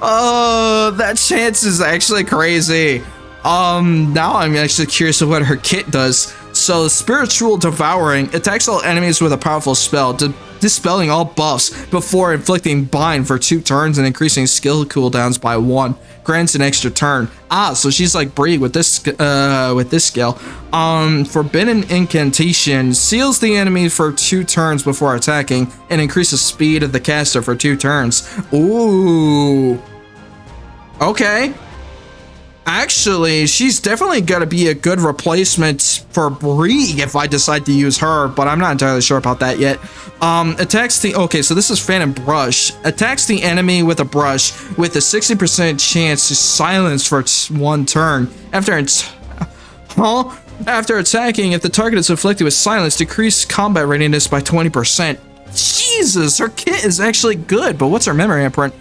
Oh, that chance is actually crazy. Now I'm actually curious of what her kit does. So, Spiritual Devouring attacks all enemies with a powerful spell, dispelling all buffs before inflicting bind for 2 turns and increasing skill cooldowns by 1. Grants an extra turn. Ah, so she's like Bree with this skill. Forbidden Incantation seals the enemy for 2 turns before attacking and increases speed of the caster for 2 turns. Ooh. Okay. Actually, she's definitely gonna be a good replacement for Bree if I decide to use her, but I'm not entirely sure about that yet. Attacks the, okay, so this is Phantom Brush. Attacks the enemy with a brush with a 60% chance to silence for 1 turn. After attacking, if the target is afflicted with silence, decrease combat readiness by 20%. Jesus, her kit is actually good, but what's her memory imprint?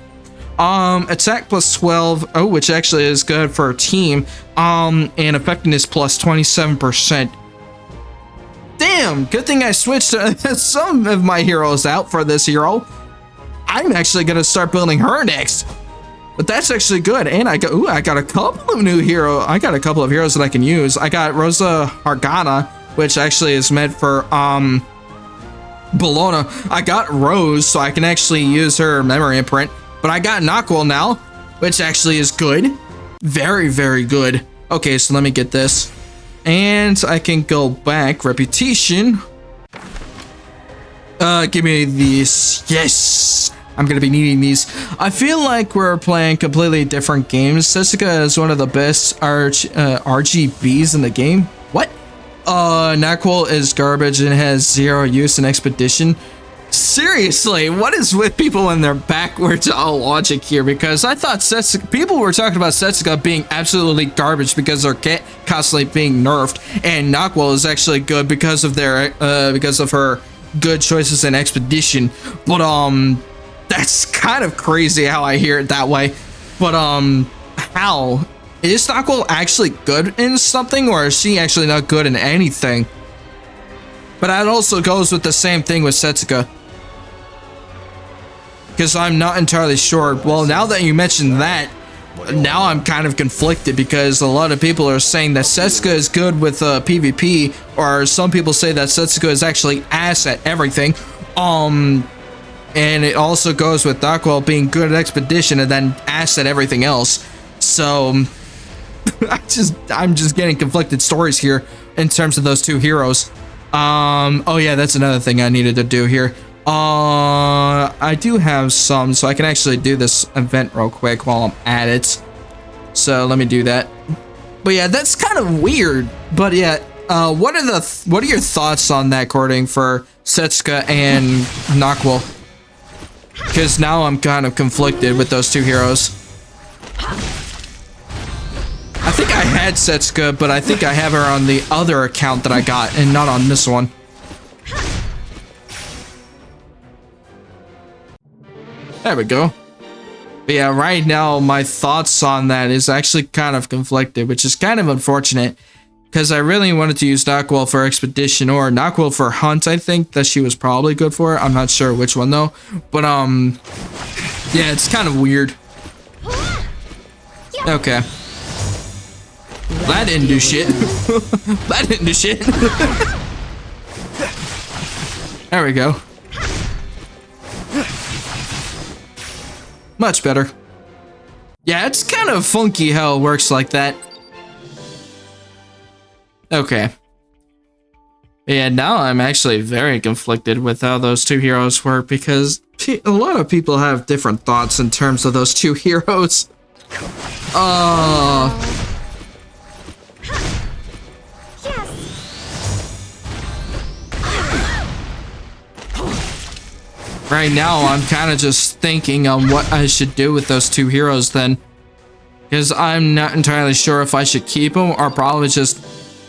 Attack plus 12, oh, which actually is good for a team, and effectiveness plus 27%. Damn, good thing I switched some of my heroes out for this hero. I'm actually gonna start building her next. But that's actually good, and I got a couple of new heroes. I got a couple of heroes that I can use. I got Rosa Hargana, which actually is meant for, Bologna. I got Rose, so I can actually use her memory imprint. But I got Knockwell now, which actually is good. Very, very good. Okay, so let me get this. And I can go back. Reputation. Give me these. Yes! I'm gonna be needing these. I feel like we're playing completely different games. Jessica is one of the best RGBs in the game. What? Knockwell is garbage and has 0 use in Expedition. Seriously, what is with people and their backwards logic here? Because I thought people were talking about Setsuka being absolutely garbage because their kit constantly being nerfed, and Knockwell is actually good because of her good choices in Expedition. But that's kind of crazy how I hear it that way. But how is Knockwell actually good in something, or is she actually not good in anything? But that also goes with the same thing with Setsuka. Because I'm not entirely sure. Well, now that you mentioned that, now I'm kind of conflicted because a lot of people are saying that Setsuka is good with PvP, or some people say that Setsuka is actually ass at everything. And it also goes with Knockwell being good at Expedition and then ass at everything else. So I'm just getting conflicted stories here in terms of those 2 heroes. Oh yeah, that's another thing I needed to do here. I do have some, so I can actually do this event real quick while I'm at it. So let me do that. But yeah, that's kind of weird. But yeah, what are your thoughts on that cording for Setsuka and Knockwell? Because now I'm kind of conflicted with those 2 heroes. I think I had Setsuka, but I think I have her on the other account that I got and not on this one. There we go. But yeah, right now my thoughts on that is actually kind of conflicted, which is kind of unfortunate because I really wanted to use Knockwell for Expedition or Knockwell for Hunt. I think that she was probably good for it. I'm not sure which one though. But yeah, it's kind of weird. Okay. That didn't do shit. That didn't do shit. There we go. Much better. Yeah, it's kind of funky how it works like that. Okay. Yeah, now I'm actually very conflicted with how those 2 heroes work because a lot of people have different thoughts in terms of those 2 heroes. right now I'm kind of just thinking on what I should do with those two heroes then. Because I'm not entirely sure if I should keep them or probably just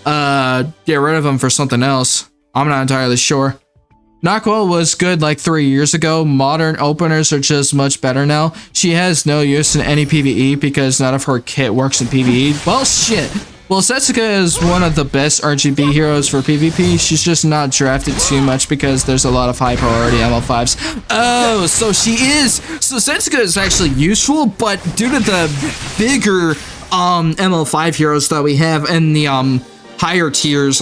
get rid of them for something else. I'm not entirely sure. Knockwell was good like 3 years ago. Modern openers are just much better now. She has no use in any PvE because none of her kit works in PvE. Well, shit. Well, Setsuka is one of the best RGB heroes for PvP. She's just not drafted too much because there's a lot of high priority ML5s. Oh, so she is. So Setsuka is actually useful, but due to the bigger ML5 heroes that we have in the higher tiers,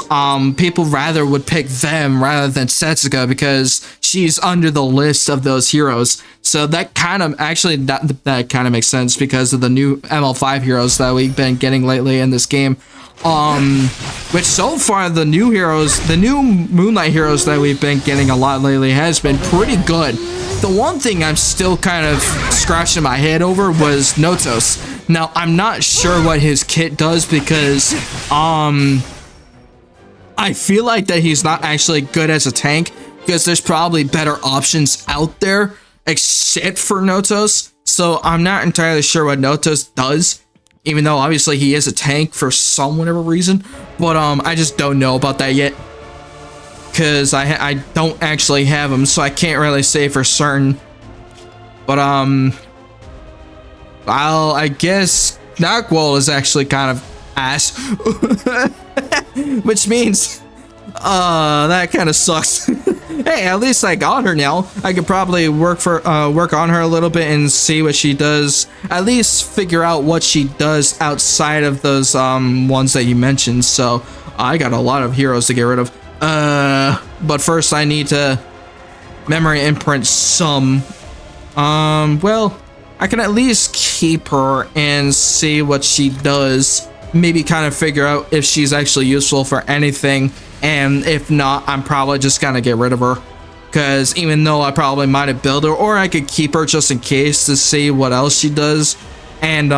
people rather would pick them rather than Setsuka because she's under the list of those heroes. So that kind of actually that kind of makes sense because of the new ML5 heroes that we've been getting lately in this game. Which so far the new Moonlight heroes that we've been getting a lot lately has been pretty good. The one thing I'm still kind of scratching my head over was Notos. Now, I'm not sure what his kit does because, I feel like that he's not actually good as a tank because there's probably better options out there except for Notos. So I'm not entirely sure what Notos does, even though obviously he is a tank for some whatever reason. But, I just don't know about that yet. Because I don't actually have them, so I can't really say for certain. But I guess Knockwell is actually kind of ass, which means that kind of sucks. Hey, at least I got her now. I could probably work on her a little bit and see what she does. At least figure out what she does outside of those ones that you mentioned. So I got a lot of heroes to get rid of. But first I need to memory imprint some. Well, I can at least keep her and see what she does. Maybe kind of figure out if she's actually useful for anything. And if not, I'm probably just gonna get rid of her. Because even though I probably might have built her, or I could keep her just in case to see what else she does. And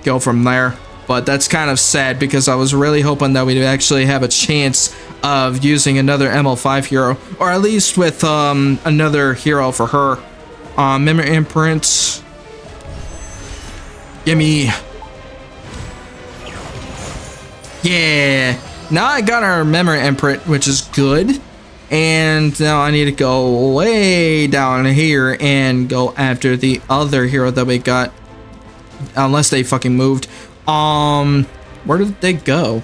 go from there. But that's kind of sad because I was really hoping that we'd actually have a chance of using another ML5 hero, or at least with another hero for her. Memory imprint. Gimme. Yeah. Now I got our memory imprint, which is good. And now I need to go way down here and go after the other hero that we got. Unless they fucking moved. Where did they go?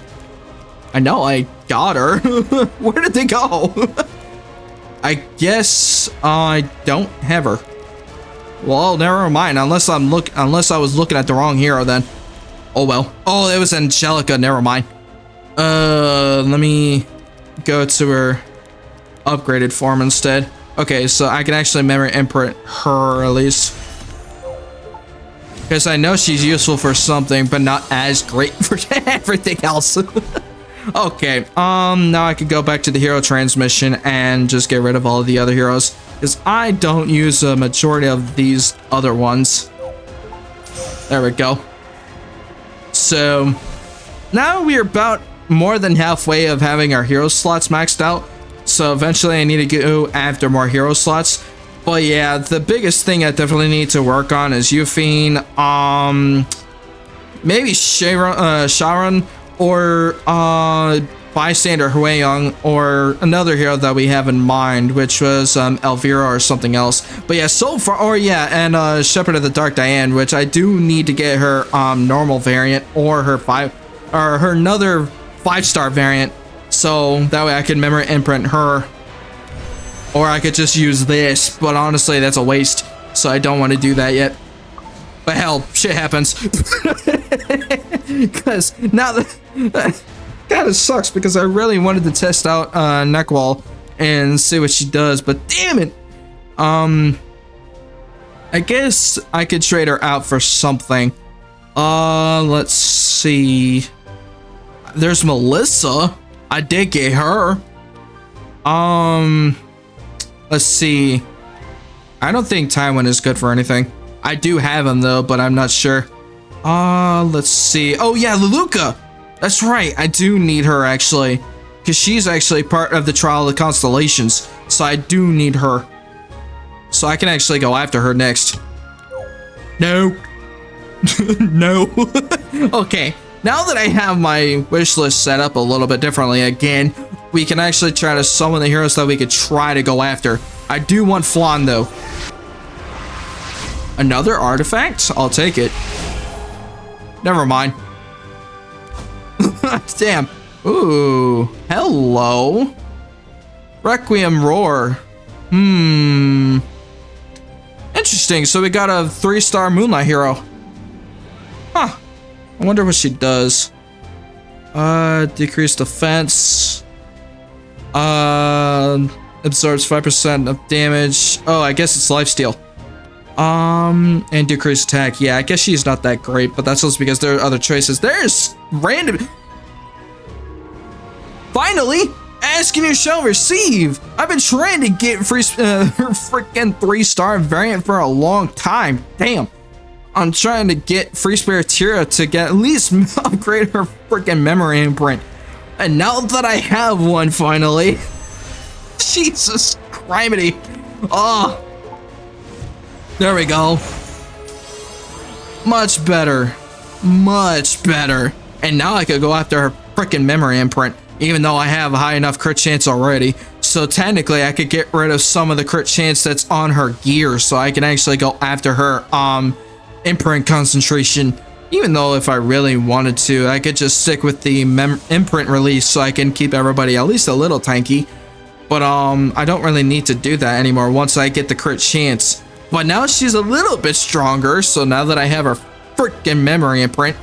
I know I got her. Where did they go? I guess I don't have her. Well, never mind. Unless I was looking at the wrong hero then. Oh well. Oh, it was Angelica. Never mind. Let me go to her upgraded form instead. Okay, so I can actually memory imprint her at least. Because I know she's useful for something, but not as great for everything else. Okay, now I could go back to the hero transmission and just get rid of all of the other heroes. Because I don't use a majority of these other ones. There we go. So, now we're about more than halfway of having our hero slots maxed out. So eventually I need to go after more hero slots. But yeah, the biggest thing I definitely need to work on is Yufine, maybe Sharon, or Bystander Hueyong, or another hero that we have in mind, which was Elvira or something else. But yeah, so far, or yeah, and Shepherd of the Dark Diane, which I do need to get her normal variant or her another 5-star variant, so that way I can memory imprint her. Or I could just use this, but honestly, that's a waste. So I don't want to do that yet. But hell, shit happens. Because now that kind of sucks because I really wanted to test out Knockwell and see what she does, but damn it. I guess I could trade her out for something. Let's see. There's Melissa. I did get her. Let's see. I don't think Taiwan is good for anything. I do have him though, but I'm not sure. Let's see. Oh yeah, Luluka. That's right. I do need her actually, because she's actually part of the Trial of the Constellations. So I do need her. so I can actually go after her next. No. No. Okay, now that I have my wish list set up a little bit differently again, we can actually try to summon the heroes that we could try to go after. I do want Flan though. Another artifact? I'll take it. Never mind. Damn. Ooh. Hello. Requiem Roar. Interesting. So we got a 3-star Moonlight hero. Huh. I wonder what she does. Decrease defense. Absorbs 5% of damage. Oh, I guess it's lifesteal. And decrease attack. Yeah, I guess she's not that great, but that's just because there are other choices. There's random. Finally, ask and you shall receive. I've been trying to get free her freaking 3-star variant for a long time. Damn. I'm trying to get Free Spiritia to get at least upgrade her freaking memory imprint. And now that I have one finally, Jesus criminy. Oh, there we go. Much better. Much better. And now I could go after her freaking memory imprint, even though I have a high enough crit chance already. So technically I could get rid of some of the crit chance that's on her gear, so I can actually go after her imprint concentration. Even though if I really wanted to, I could just stick with the imprint release so I can keep everybody at least a little tanky. But I don't really need to do that anymore once I get the crit chance. But now she's a little bit stronger, so now that I have her freaking memory imprint,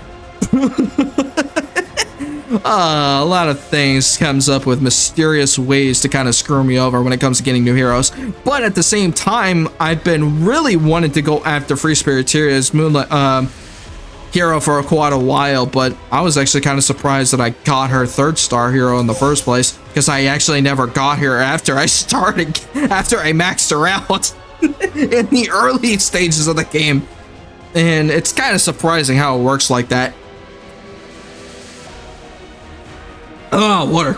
a lot of things comes up with mysterious ways to kind of screw me over when it comes to getting new heroes. But at the same time, I've been really wanting to go after Free Spiritia's Moonlight hero for quite a while, but I was actually kind of surprised that I got her 3-star hero in the first place, because I actually never got her after I maxed her out in the early stages of the game. And it's kind of surprising how it works like that. Oh, water.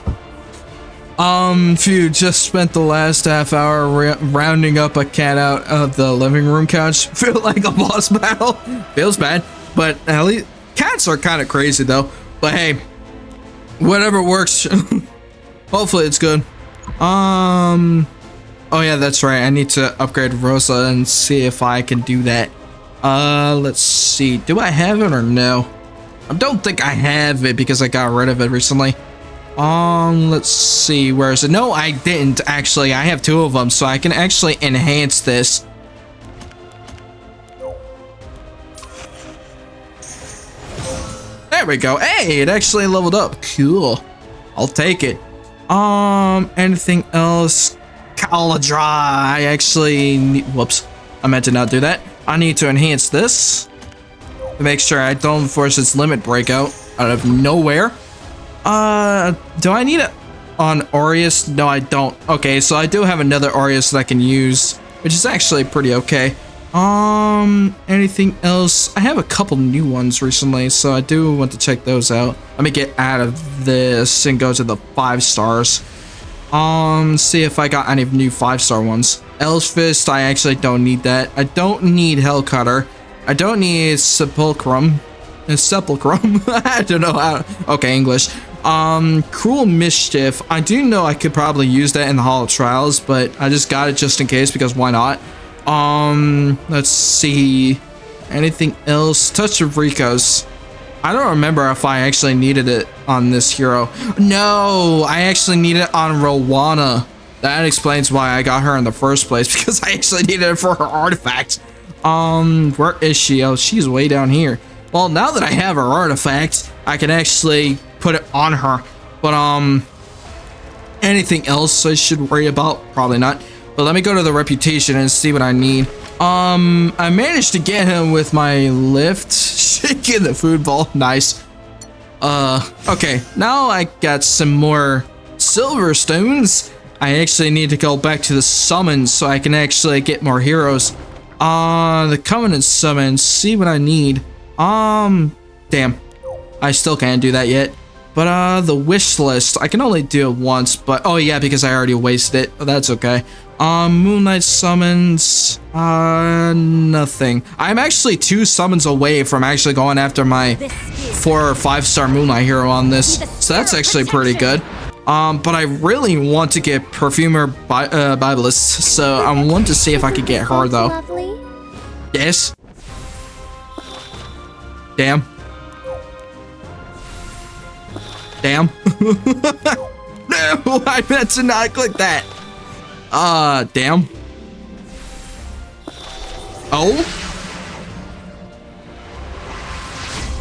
Phew, just spent the last half hour rounding up a cat out of the living room couch. Feel like a boss battle. Feels bad, but at least cats are kind of crazy though. But hey, whatever works. Hopefully it's good. Oh yeah, that's right. I need to upgrade Rosa and see if I can do that. Let's see. Do I have it or no? I don't think I have it because I got rid of it recently. Let's see, where is it? No, I didn't actually. I have 2 of them, so I can actually enhance this. There we go. Hey, it actually leveled up. Cool. I'll take it. Anything else? Caladra. I actually need, whoops. I meant to not do that. I need to enhance this to make sure I don't force its limit breakout out of nowhere. Do I need it on Aureus? No, I don't. Okay, so I do have another Aureus that I can use, which is actually pretty okay. Anything else? I have a couple new ones recently, so I do want to check those out. Let me get out of this and go to the 5 stars. See if I got any new 5-star ones. El's Fist, I actually don't need that. I don't need Hellcutter. I don't need Sepulchrum. Sepulchrum. I don't know how. Okay, English. Cruel Mischief. I do know I could probably use that in the Hall of Trials, but I just got it just in case because why not? Let's see. Anything else? Touch of Ricos. I don't remember if I actually needed it on this hero. No, I actually need it on Rowana. That explains why I got her in the first place, because I actually needed it for her artifact. Where is she? Oh, she's way down here. Well, now that I have her artifact, I can actually put it on her. But, anything else I should worry about? Probably not. But let me go to the reputation and see what I need. I managed to get him with my lift. Shaking the food ball. Nice. Okay. Now I got some more silver stones. I actually need to go back to the summons so I can actually get more heroes. The Covenant summons. See what I need. Damn. I still can't do that yet. But, the wish list, I can only do it once, but, oh yeah, because I already wasted it. That's okay. Moonlight summons, nothing. I'm actually 2 summons away from actually going after my 4 or 5-star Moonlight hero on this, so that's actually pretty good. But I really want to get Perfumer Bibelist, so I want to see if I could get her though. Lovely. Yes. Damn. Damn. No, I meant to not click that. Damn. Oh?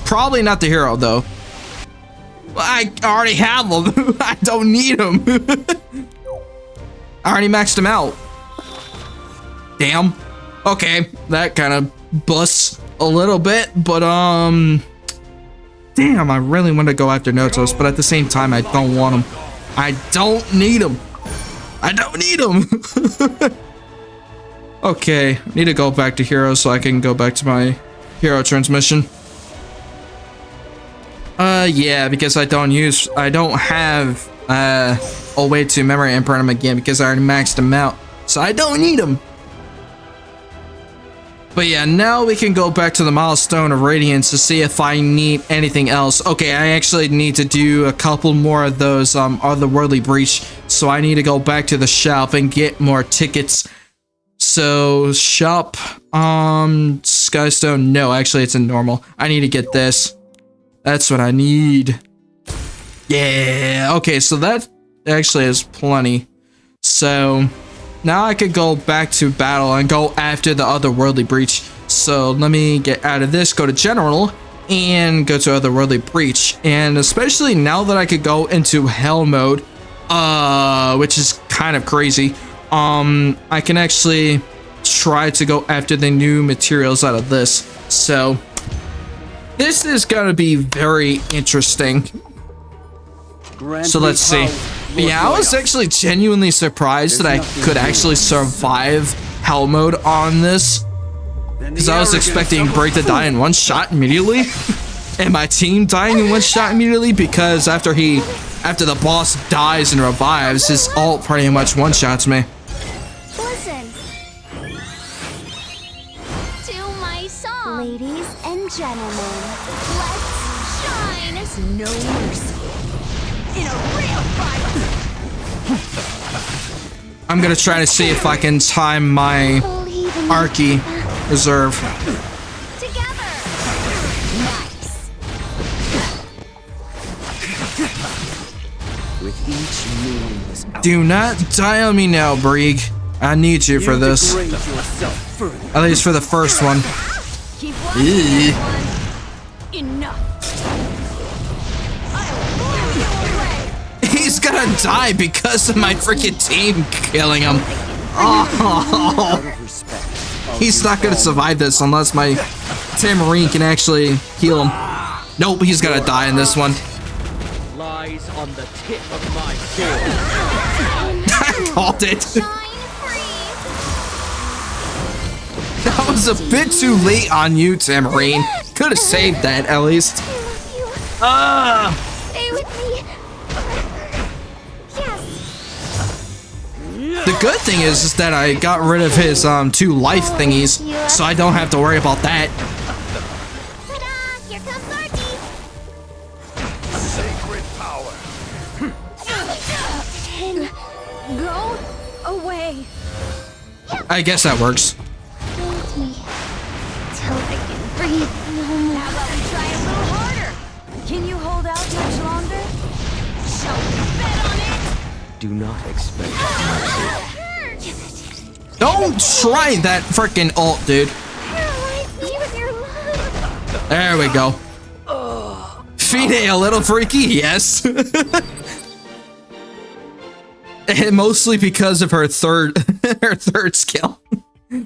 Probably not the hero, though. I already have him. I don't need him. I already maxed him out. Damn. Okay, that kind of busts a little bit, but, damn, I really want to go after Notos, but at the same time, I don't want him. I don't need him. I don't need him. Okay, need to go back to hero so I can go back to my hero transmission. Yeah, because I don't have, a way to memory imprint him again because I already maxed him out. So I don't need him. But yeah, now we can go back to the milestone of Radiance to see if I need anything else. Okay, I actually need to do a couple more of those otherworldly breach. So I need to go back to the shop and get more tickets. So shop, Skystone. No, actually it's in normal. I need to get this. That's what I need. Yeah. Okay, so that actually is plenty. So now I could go back to battle and go after the otherworldly breach. So let me get out of this, go to general, and go to otherworldly breach. And especially now that I could go into hell mode, which is kind of crazy, I can actually try to go after the new materials out of this. So this is gonna be very interesting. So let's see. Yeah, I was actually genuinely surprised that I could actually survive hell mode on this, because I was expecting Break to die in one shot immediately, and my team dying in one shot immediately, because after the boss dies and revives, his ult pretty much one-shots me. Listen to my song. Ladies and gentlemen, let's shine. There's no mercy in a real fight. I'm gonna try to see if I can time my Archie reserve. Together. Nice. With each meaningless Do not die on me now, Brieg. I need you for this. At least for the first one. Keep watching, everyone. Enough. He's gonna die because of my freaking team killing him. Oh, he's not gonna survive this unless my Tamarine can actually heal him. Nope, he's gonna die in this one. lies on the tip of my sword. I called it. Shine free. That was a bit too late on you, Tamarine. Could have saved that at least. I love you. Stay with me. Yes. The good thing is that I got rid of his 2 life thingies, so I don't have to worry about that. Ta-da! Here comes Archie. Sacred power. And go away. I guess that works. Hold me till I can breathe no more. How about we try a little harder? Can you hold out much longer? Shall we bet on it? Do not expect Don't try that freaking ult, dude. Paralyze me with your love. There we go. Fide a little freaky, yes. And mostly because of her third skill.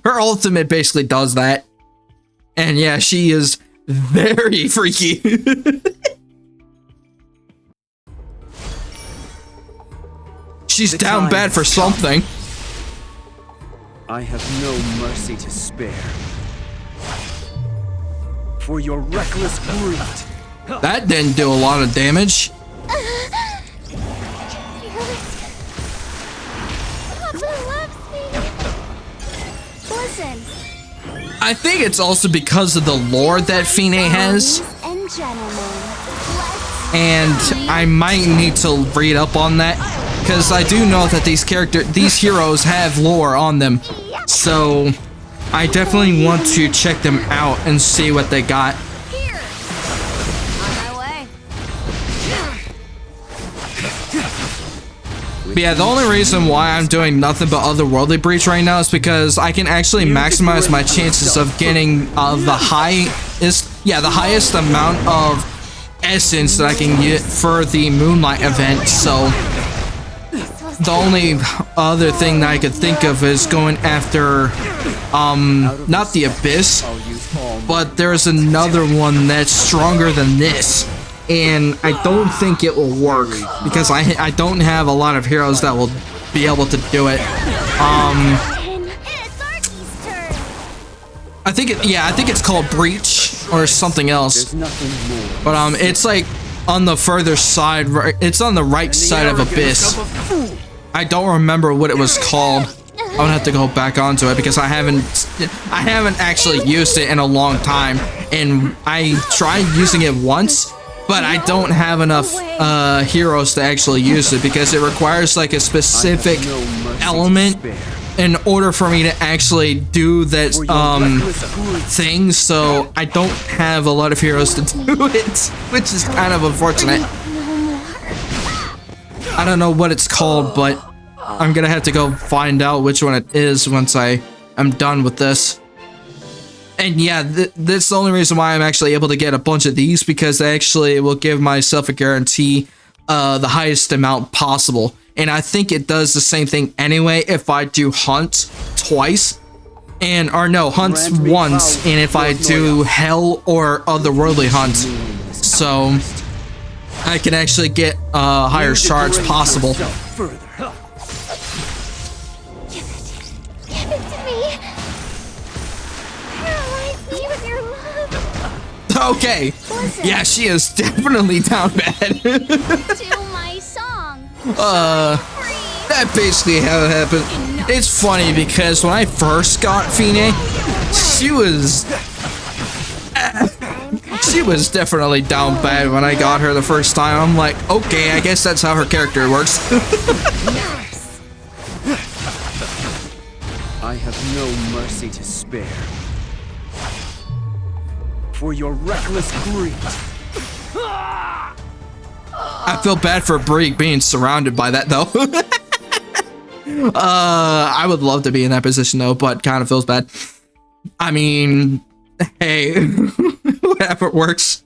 Her ultimate basically does that. And yeah, she is very freaky. She's down bad for something. I have no mercy to spare. For your reckless greed. That didn't do a lot of damage. Papa loves me. Listen, I think it's also because of the lore that Fine has. ladies and gentlemen, let's And I might need to read up on that, because I do know that these heroes have lore on them. So I definitely want to check them out and see what they got. here. On my way. But yeah, the only reason why I'm doing nothing but Otherworldly Breach right now is because I can actually maximize my chances of getting the highest amount of essence that I can get for the Moonlight event. So the only other thing that I could think of is going after not the Abyss, but there's another one that's stronger than this. And I don't think it will work because I don't have a lot of heroes that will be able to do it. It's Arky's turn. I think it's called Breach or something else. But it's like on the further side, it's on the right side of Abyss. I don't remember what it was called. I would have to go back onto it because I haven't actually used it in a long time, and I tried using it once. But I don't have enough heroes to actually use it because it requires like a specific element in order for me to actually do that thing. So I don't have a lot of heroes to do it, which is kind of unfortunate. I don't know what it's called, but I'm gonna have to go find out which one it is once I am done with this. And yeah, that's the only reason why I'm actually able to get a bunch of these, because I actually will give myself a guarantee the highest amount possible. And I think it does the same thing anyway if I do Hunt twice. Hunt once, and if I do Hell or Otherworldly Hunt. So I can actually get higher shards possible. Give it to me. Paralyze me with your love. Okay. Yeah, she is definitely down bad. To my song. That basically how it happened. It's funny because when I first got Fine, she was definitely down bad when I got her the first time. I'm like, okay, I guess that's how her character works. I have no mercy to spare. For your reckless greed. I feel bad for Brie being surrounded by that though. I would love to be in that position though, but kind of feels bad. I mean, hey, whatever works.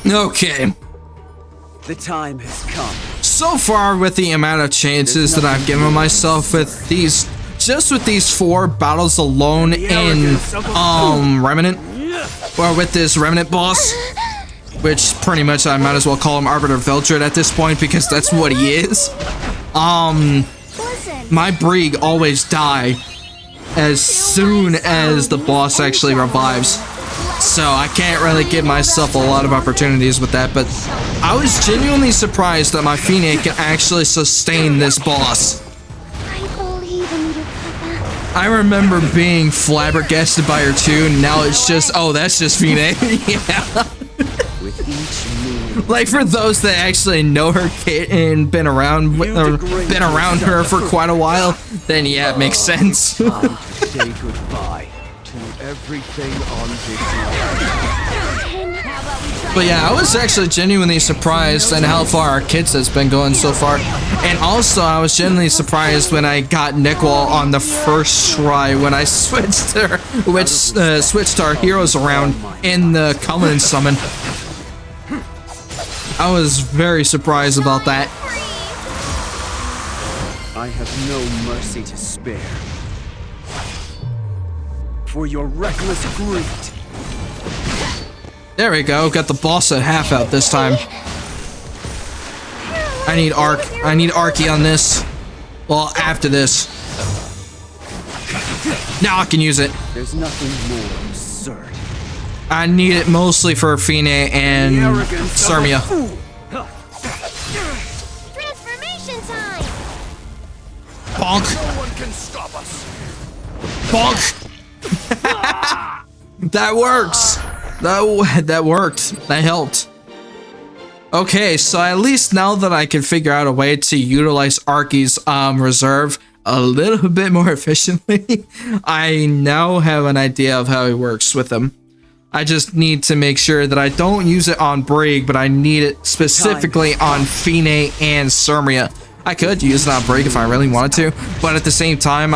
Okay. The time has come. So far, with the amount of chances that I've given myself with these, just with these 4 battles alone in Remnant, or with this Remnant boss, which pretty much I might as well call him Arbiter Vildred at this point because that's what he is. My Brig always die as soon as the boss actually revives. So I can't really give myself a lot of opportunities with that, but I was genuinely surprised that my Fine can actually sustain this boss. I believe in you, Papa. I remember being flabbergasted by her too, and now it's just, oh, that's just Fine. Yeah. With each move, Like, for those that actually know her kit and been around her for quite a while, then yeah, it makes sense. time to say goodbye to everything on this world. But yeah, I was actually genuinely surprised at how far our kids has been going so far. And also, I was genuinely surprised when I got Nickwall on the first try when I switched our heroes around in the Covenant Summon. I was very surprised about that. I have no mercy to spare. For your reckless greed. There we go, got the boss at half out this time. I need Arky on this. Well, after this. Now I can use it. There's nothing more absurd. I need it mostly for Fine and Sermia. Transformation time! Bonk. No one can stop us. Bonk. That works. That worked. That helped. Okay, so at least now that I can figure out a way to utilize Arky's reserve a little bit more efficiently, I now have an idea of how it works with him. I just need to make sure that I don't use it on Brig, but I need it specifically on Fine and Surmia. I could use it on Brig if I really wanted to, but at the same time,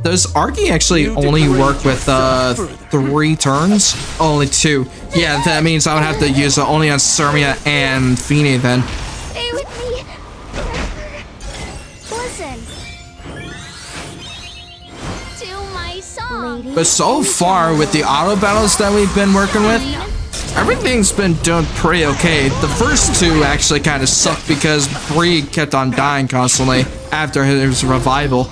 does Arky actually only work with 3 turns? Only 2. Yeah, that means I would have to use it only on Surmia and Fine then. Stay with me. Listen to my song. But so far, with the auto battles that we've been working with, everything's been doing pretty okay. The first 2 actually kind of sucked because Brig kept on dying constantly after his revival.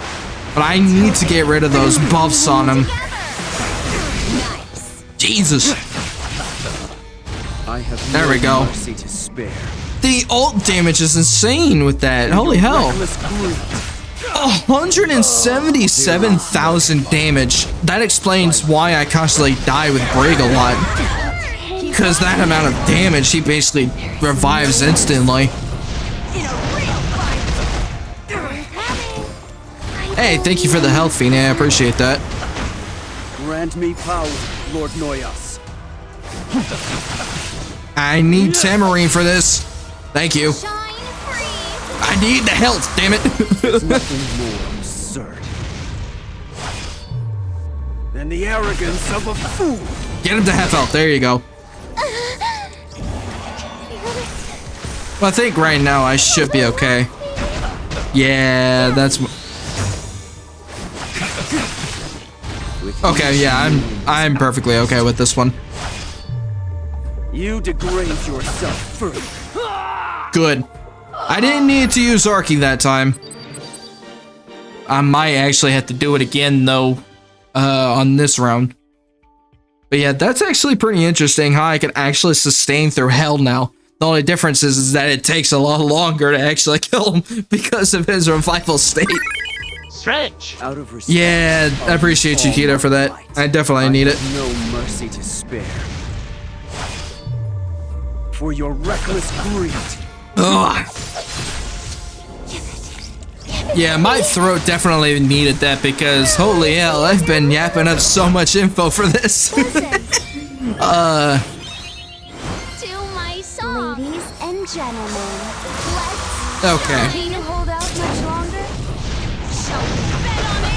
But I need to get rid of those buffs on him. Jesus. I have There we go. mercy to spare. The ult damage is insane with that. Holy hell. Reckless greed. 177,000 damage. That explains why I constantly die with Brig a lot. Because that amount of damage, he basically revives instantly. Hey, thank you for the health, Fine. I appreciate that. Grant me power, Lord Noyas. I need Tamarine for this. Thank you. Shine free. I need the health, damn it. There's nothing more absurd than the arrogance of a fool. Get him to half health. There you go. Well, I think right now I should be okay. Yeah, that's... Okay, yeah, I'm perfectly okay with this one. You degrade yourself further. Good. I didn't need to use Arky that time. I might actually have to do it again though, on this round. But yeah, that's actually pretty interesting how I can actually sustain through hell now. The only difference is that it takes a lot longer to actually kill him because of his revival state. Stretch. Out of respect, Yeah, I appreciate you, Keto, for that. I definitely need it. No mercy to spare. For your reckless greed. Ugh. Yeah, my throat definitely needed that because holy hell, I've been yapping up so much info for this. To my song. Ladies and gentlemen, let's Okay. Can you hold out much longer? Show bet on it.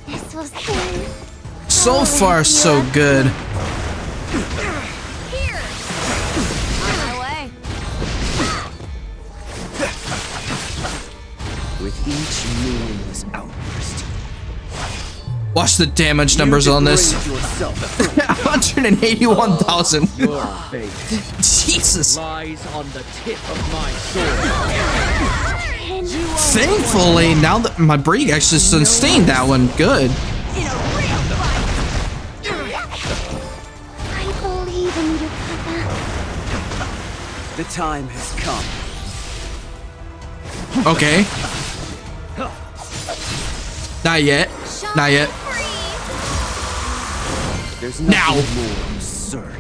This was fun. So far, so good. Here. On my way. With each meaningless outburst. Watch the damage numbers on this. Degrade yourself. 181,000. Your fate Jesus. lies on the tip of my sword. Thankfully, now that my Brig actually sustained that one, good. I believe in you, Papa. The time has come. Okay. Not yet. Not yet. There's Now. nothing more absurd.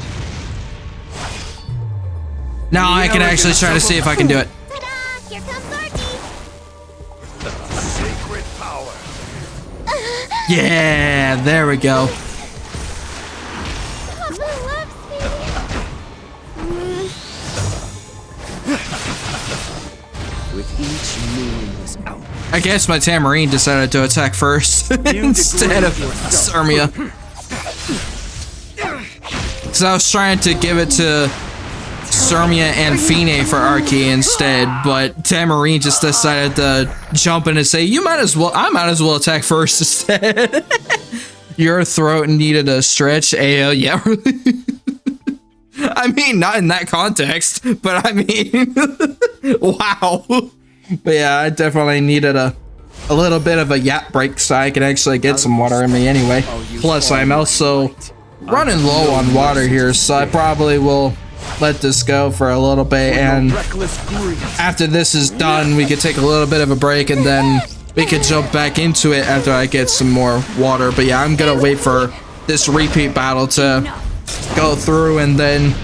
Now I can actually try to see if I can do it. Ta-da! Here comes Arky. Sacred power. Yeah, there we go. Papa loves me. With each meaningless outburst. I guess my Tamarine decided to attack first instead of Surmia. Because I was trying to give it to Surmia and Fine for Arky instead, but Tamarine just decided to jump in and say, I might as well attack first instead. Your throat needed a stretch, AO, yeah. I mean, not in that context, but I mean, wow. But yeah, I definitely needed a little bit of a yap break so I can actually get some water in me anyway. Plus, I'm also running low on water here, so I probably will let this go for a little bit, and after this is done, we could take a little bit of a break, and then we could jump back into it after I get some more water. But yeah, I'm gonna wait for this repeat battle to go through, and then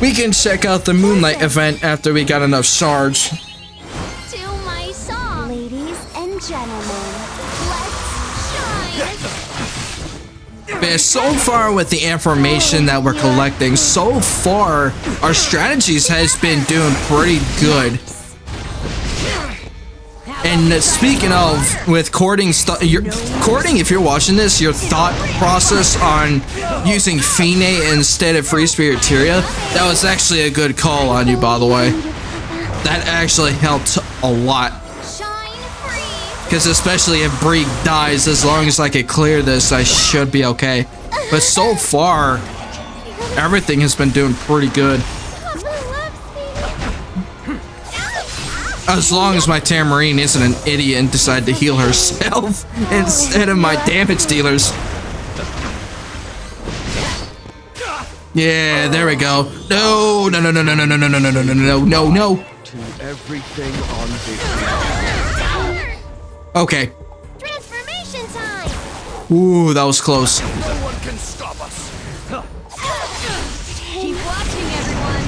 we can check out the Moonlight event after we got enough shards. To my song. Ladies and gentlemen, let's shine. But so far with the information that we're collecting, so far our strategies has been doing pretty good. And speaking of, with courting, if you're watching this, your thought process on using Fine instead of Free Spiriteria, that was actually a good call on you, by the way. That actually helped a lot. Shine free. Because especially if Brieg dies, as long as I can clear this, I should be okay. But so far, everything has been doing pretty good. As long as my Tamarine isn't an idiot and decide to heal herself instead of my damage dealers. Yeah, there we go. No, no, no, no, no, no, no, no, no, no, no, no, no, no, no. To everything on this. Okay. Transformation time. Ooh, that was close. No one can stop us. Keep watching, everyone.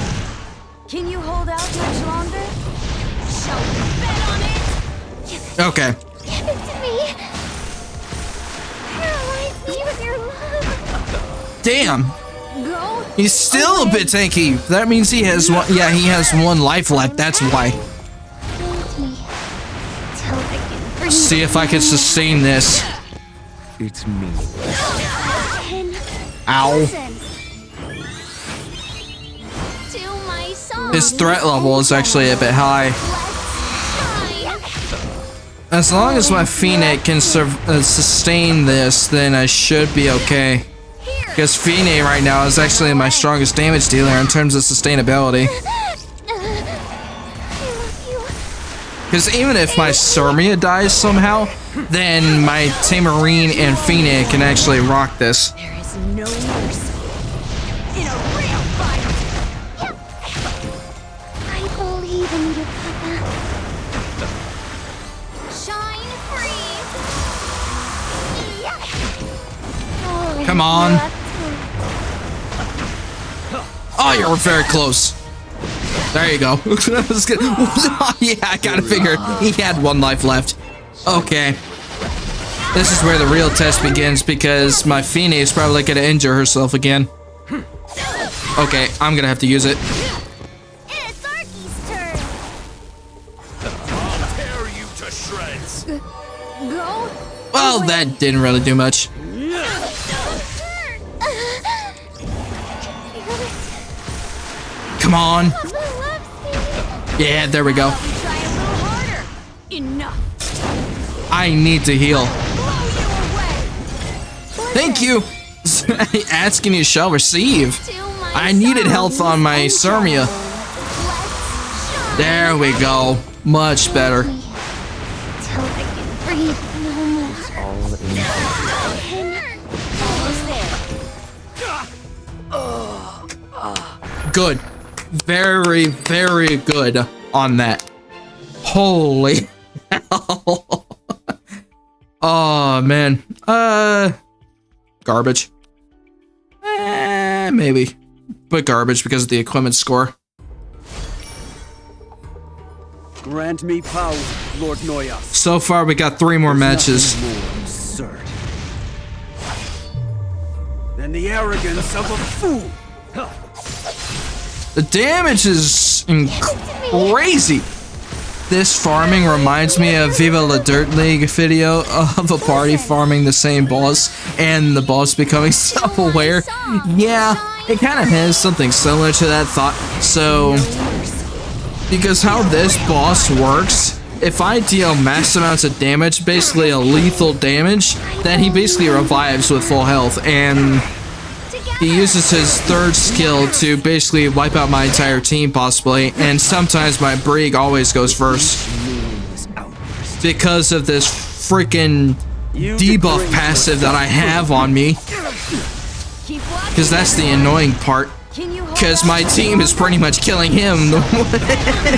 Can you hold out much longer? Bet on it. Okay. Give it to me. Paralyze me with your love. Damn. Go. He's still a bit tanky. That means he has one. Yeah, he has one life left. That's why. Hold me till I can breathe. See if I can sustain this. It's me. 10 Ow. seconds. To my song. His threat level is actually a bit high. Let's shine. As long as my Fine can sustain this, then I should be okay. Because Fine right now is actually my strongest damage dealer in terms of sustainability. I love you. Because even if my Surmia dies somehow, then my Tamarine and Fine can actually rock this. There is no mercy in a real fight. I believe in you, Papa. Shine free. Oh, Come on. left Oh, you're very close. There you go. That was good. Yeah, I kind of figured he had one life left. Okay. This is where the real test begins because my Fine is probably going to injure herself again. Okay, I'm going to have to use it. It's Arky's turn. I'll tear you to shreds. Go. Well, that didn't really do much. Come on. Yeah, there we go. Try a little harder. Enough. I need to heal. Blow you away. Thank you. Asking you shall receive. To my I needed health on my Surmia. Let's shine. There we go. Much better. Till I can breathe no more. All in Almost there. Good. Very, very good on that. Holy hell. Oh, man. Garbage. Maybe. But garbage because of the equipment score. Grant me power, Lord Noyas. So far, we got 3 more matches. Nothing more absurd than the arrogance of a fool. The damage is crazy. This farming reminds me of Viva La Dirt League video of a party farming the same boss and the boss becoming self-aware. Yeah, it kind of has something similar to that thought. So, because how this boss works, if I deal mass amounts of damage, basically a lethal damage, then he basically revives with full health, and he uses his 3rd skill to basically wipe out my entire team, possibly, and sometimes my Brieg always goes first. Because of this freaking debuff passive that I have on me. Because that's the annoying part. because my team is pretty much killing him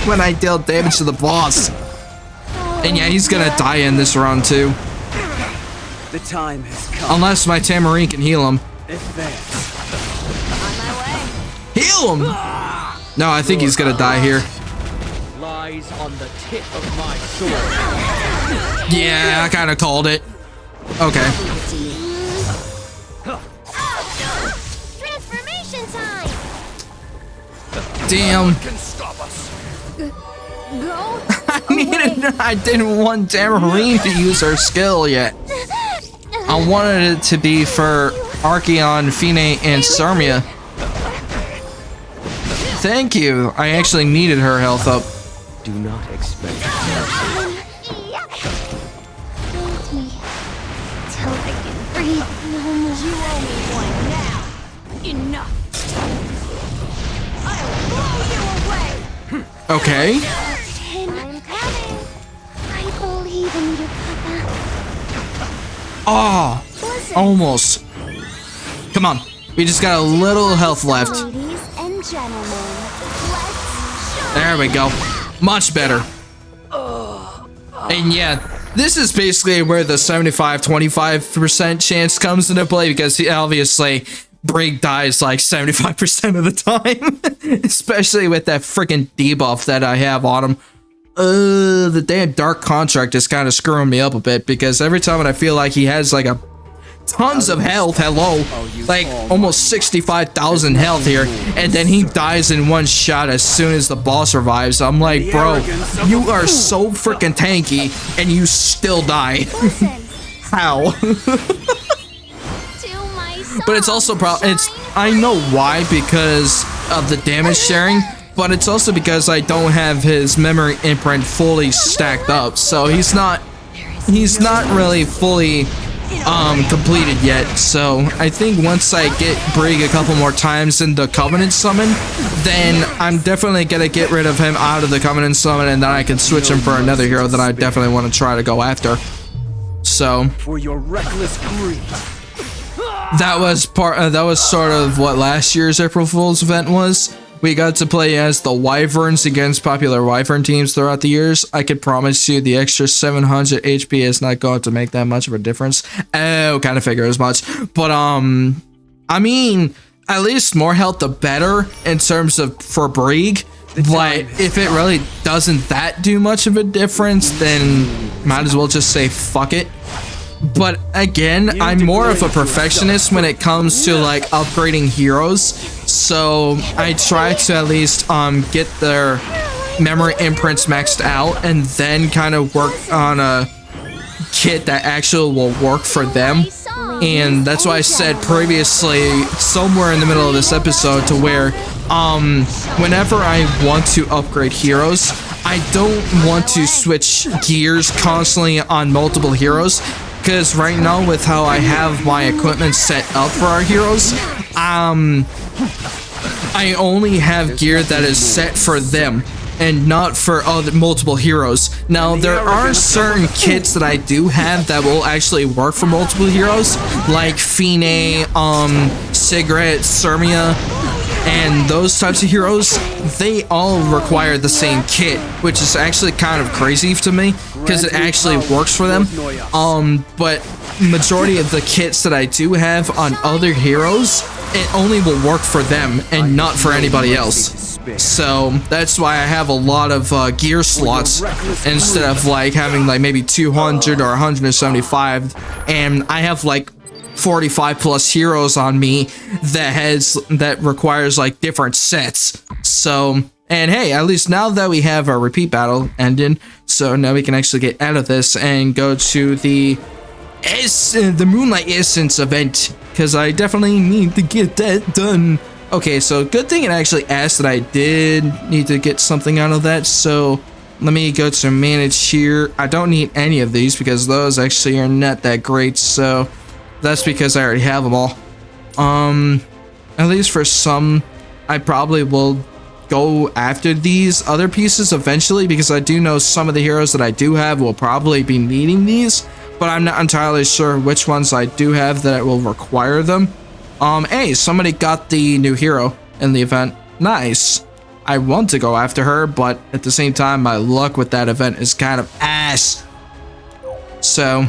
when I deal damage to the boss. And yeah, he's gonna die in this round too. The time has come. Unless my Tamarine can heal him. Advance. On my way. Heal him! No, I think he's gonna die here. Lies on the tip of my sword. Yeah, I kinda called it. Okay. Transformation time. Damn. Can stop us. Go. I didn't want Tamarine to use her skill yet. I wanted it to be for Archeon, Fine, and Sarmia. Thank you. I actually needed her health up. Do not expect. Hold me till I can breathe no more. You owe me one now. Enough. I'll blow you away. Okay. I'm coming. I believe in you, Papa. Oh, almost. Come on. We just got a little health left. Ladies and gentlemen, let's There we go. Much better. And yeah, this is basically where the 75-25% chance comes into play, because obviously Brig dies like 75% of the time. Especially with that freaking debuff that I have on him. The damn Dark Contract is kind of screwing me up a bit, because every time when I feel like he has like a tons of health, like almost 65,000 health here, and then he dies in one shot as soon as the boss revives. I'm like, bro, you are so freaking tanky and you still die. How? do my song. But it's also I know why, because of the damage sharing, but it's also because I don't have his memory imprint fully stacked up, so he's not really fully completed yet. So I think once I get Brig a couple more times in the Covenant summon, then I'm definitely gonna get rid of him out of the Covenant summon, and then I can switch him for another hero that I definitely want to try to go after. So For your reckless greed. that was sort of what last year's April Fool's event was. We got to play as the Wyverns against popular Wyvern teams throughout the years. I could promise you the extra 700 HP is not going to make that much of a difference. Oh, kind of figure as much. But, I mean, at least more health the better in terms of for Brig. But if it really doesn't do much of a difference, then might as well just say fuck it. But again, I'm more of a perfectionist when it comes to like upgrading heroes, so I try to at least get their memory imprints maxed out, and then kind of work on a kit that actually will work for them. And that's why I said previously, somewhere in the middle of this episode, to where whenever I want to upgrade heroes, I don't want to switch gears constantly on multiple heroes. Because right now, with how I have my equipment set up for our heroes, I only have gear that is set for them and not for other multiple heroes. Now, there are certain kits that I do have that will actually work for multiple heroes, like Fine, Sigrid, Sermia, and those types of heroes. They all require the same kit, which is actually kind of crazy to me, because it actually works for them. But majority of the kits that I do have on other heroes, it only will work for them and not for anybody else. So that's why I have a lot of gear slots instead of like having like maybe 200 or 175, and I have like 45 plus heroes on me that requires like different sets. So, and hey, at least now that we have our repeat battle ended, so now we can actually get out of this and go to the Moonlight Essence event, because I definitely need to get that done. Okay, so good thing it actually asked that I did need to get something out of that, so let me go to manage here. I don't need any of these because those actually are not that great, so that's because I already have them all. At least for some, I probably will go after these other pieces eventually, because I do know some of the heroes that I do have will probably be needing these, but I'm not entirely sure which ones I do have that will require them. Hey, somebody got the new hero, in the event. Nice. I want to go after her, but at the same time, my luck with that event is kind of ass. So,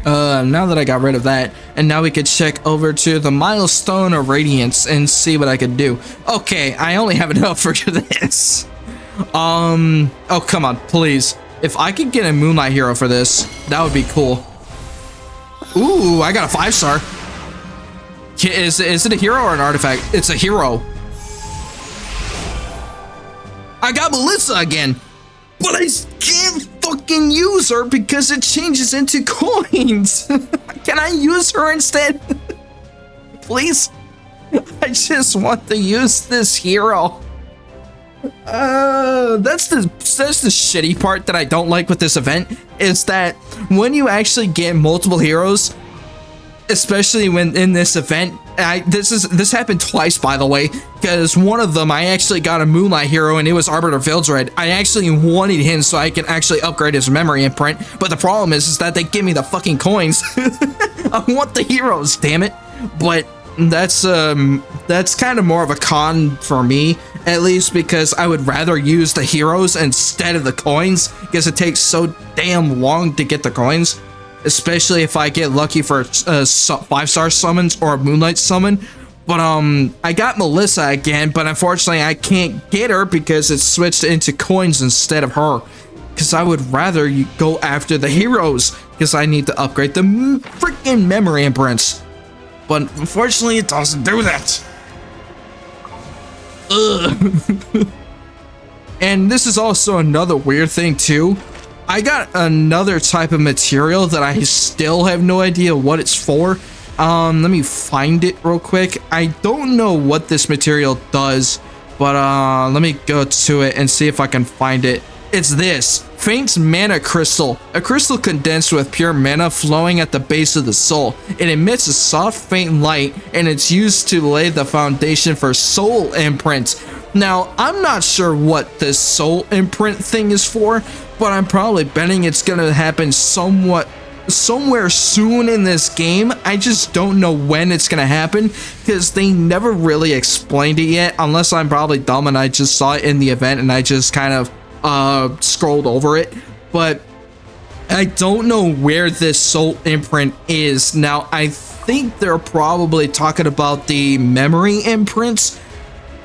now that I got rid of that, and now we could check over to the milestone of radiance and see what I could do. Okay, I only have enough for this. Oh, come on, please. If I could get a Moonlight hero for this, that would be cool. Ooh, I got a 5-star. Is it a hero or an artifact? It's a hero. I got Melissa again, but I can't fucking use her because it changes into coins. Can I use her instead? Please? I just want to use this hero. That's the shitty part that I don't like with this event, is that when you actually get multiple heroes, especially when in this event, this happened twice, by the way, because one of them I actually got a Moonlight hero and it was Arbiter Vildred. I actually wanted him so I can actually upgrade his memory imprint, but the problem is that they give me the fucking coins. I want the heroes, damn it. But that's kind of more of a con for me, at least, because I would rather use the heroes instead of the coins, because it takes so damn long to get the coins. Especially if I get lucky for 5-star summons or a Moonlight summon. But I got Melissa again, but unfortunately I can't get her because it's switched into coins instead of her. Because I would rather you go after the heroes, because I need to upgrade the freaking memory imprints. But unfortunately it doesn't do that. Ugh. And this is also another weird thing too. I got another type of material that I still have no idea what it's for. Let me find it real quick. I don't know what this material does, but let me go to it and see if I can find it. It's this faint mana crystal, a crystal condensed with pure mana flowing at the base of the soul. It emits a soft faint light, and it's used to lay the foundation for soul imprints. Now, I'm not sure what this soul imprint thing is for, but I'm probably betting it's gonna happen somewhere soon in this game. I just don't know when it's gonna happen, because they never really explained it yet, unless I'm probably dumb and I just saw it in the event and I just kind of scrolled over it. But I don't know where this soul imprint is. Now, I think they're probably talking about the memory imprints.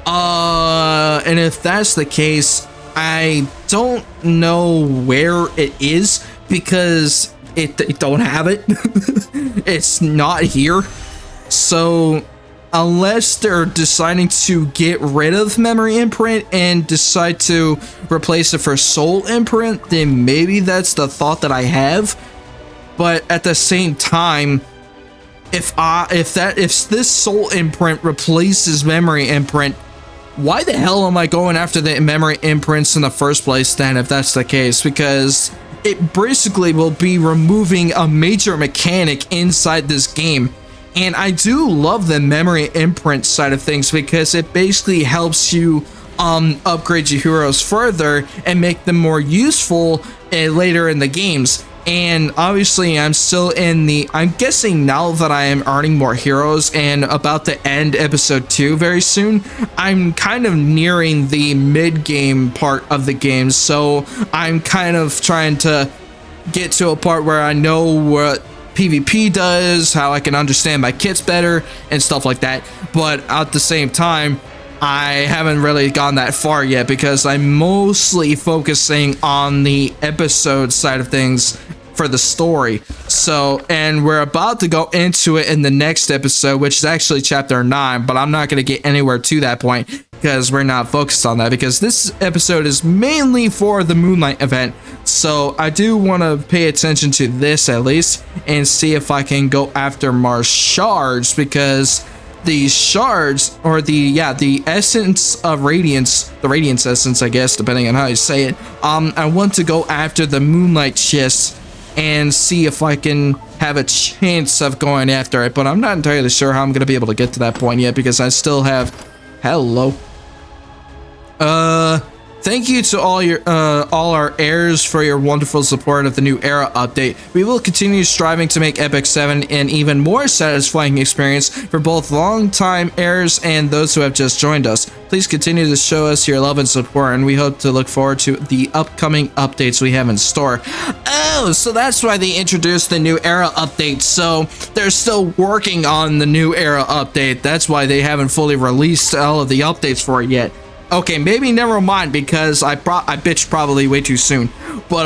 And if that's the case, I don't know where it is, because it don't have it. It's not here. So unless they're deciding to get rid of memory imprint and decide to replace it for soul imprint, then maybe that's the thought that I have. But at the same time, if this soul imprint replaces memory imprint, why the hell am I going after the memory imprints in the first place then, if that's the case? Because it basically will be removing a major mechanic inside this game. And I do love the memory imprint side of things, because it basically helps you upgrade your heroes further and make them more useful later in the games. And obviously I'm guessing now that I am earning more heroes and about to end episode 2 very soon, I'm kind of nearing the mid-game part of the game. So I'm kind of trying to get to a part where I know what PvP does, how I can understand my kits better and stuff like that. But at the same time, I haven't really gone that far yet, because I'm mostly focusing on the episode side of things for the story. So, and we're about to go into it in the next episode, which is actually chapter 9, but I'm not going to get anywhere to that point because we're not focused on that, because this episode is mainly for the Moonlight event. So I do want to pay attention to this at least and see if I can go after more shards, because the shards, or the essence of radiance, the radiance essence, I guess, depending on how you say it, I want to go after the Moonlight chest and see if I can have a chance of going after it. But I'm not entirely sure how I'm gonna be able to get to that point yet, because I still have Thank you to all our heirs for your wonderful support of the new era update. We will continue striving to make epicseven an even more satisfying experience for both long-time heirs and those who have just joined us. Please continue to show us your love and support, and we hope to look forward to the upcoming updates we have in store. Oh, so that's why they introduced the new era update. So they're still working on the new era update. That's why they haven't fully released all of the updates for it yet. Okay, maybe never mind, because I bitched probably way too soon. But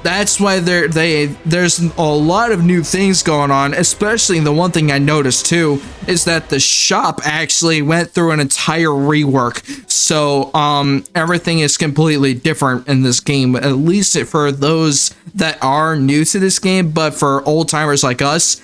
that's why there's a lot of new things going on. Especially the one thing I noticed too is that the shop actually went through an entire rework. So everything is completely different in this game, at least for those that are new to this game. But for old timers like us,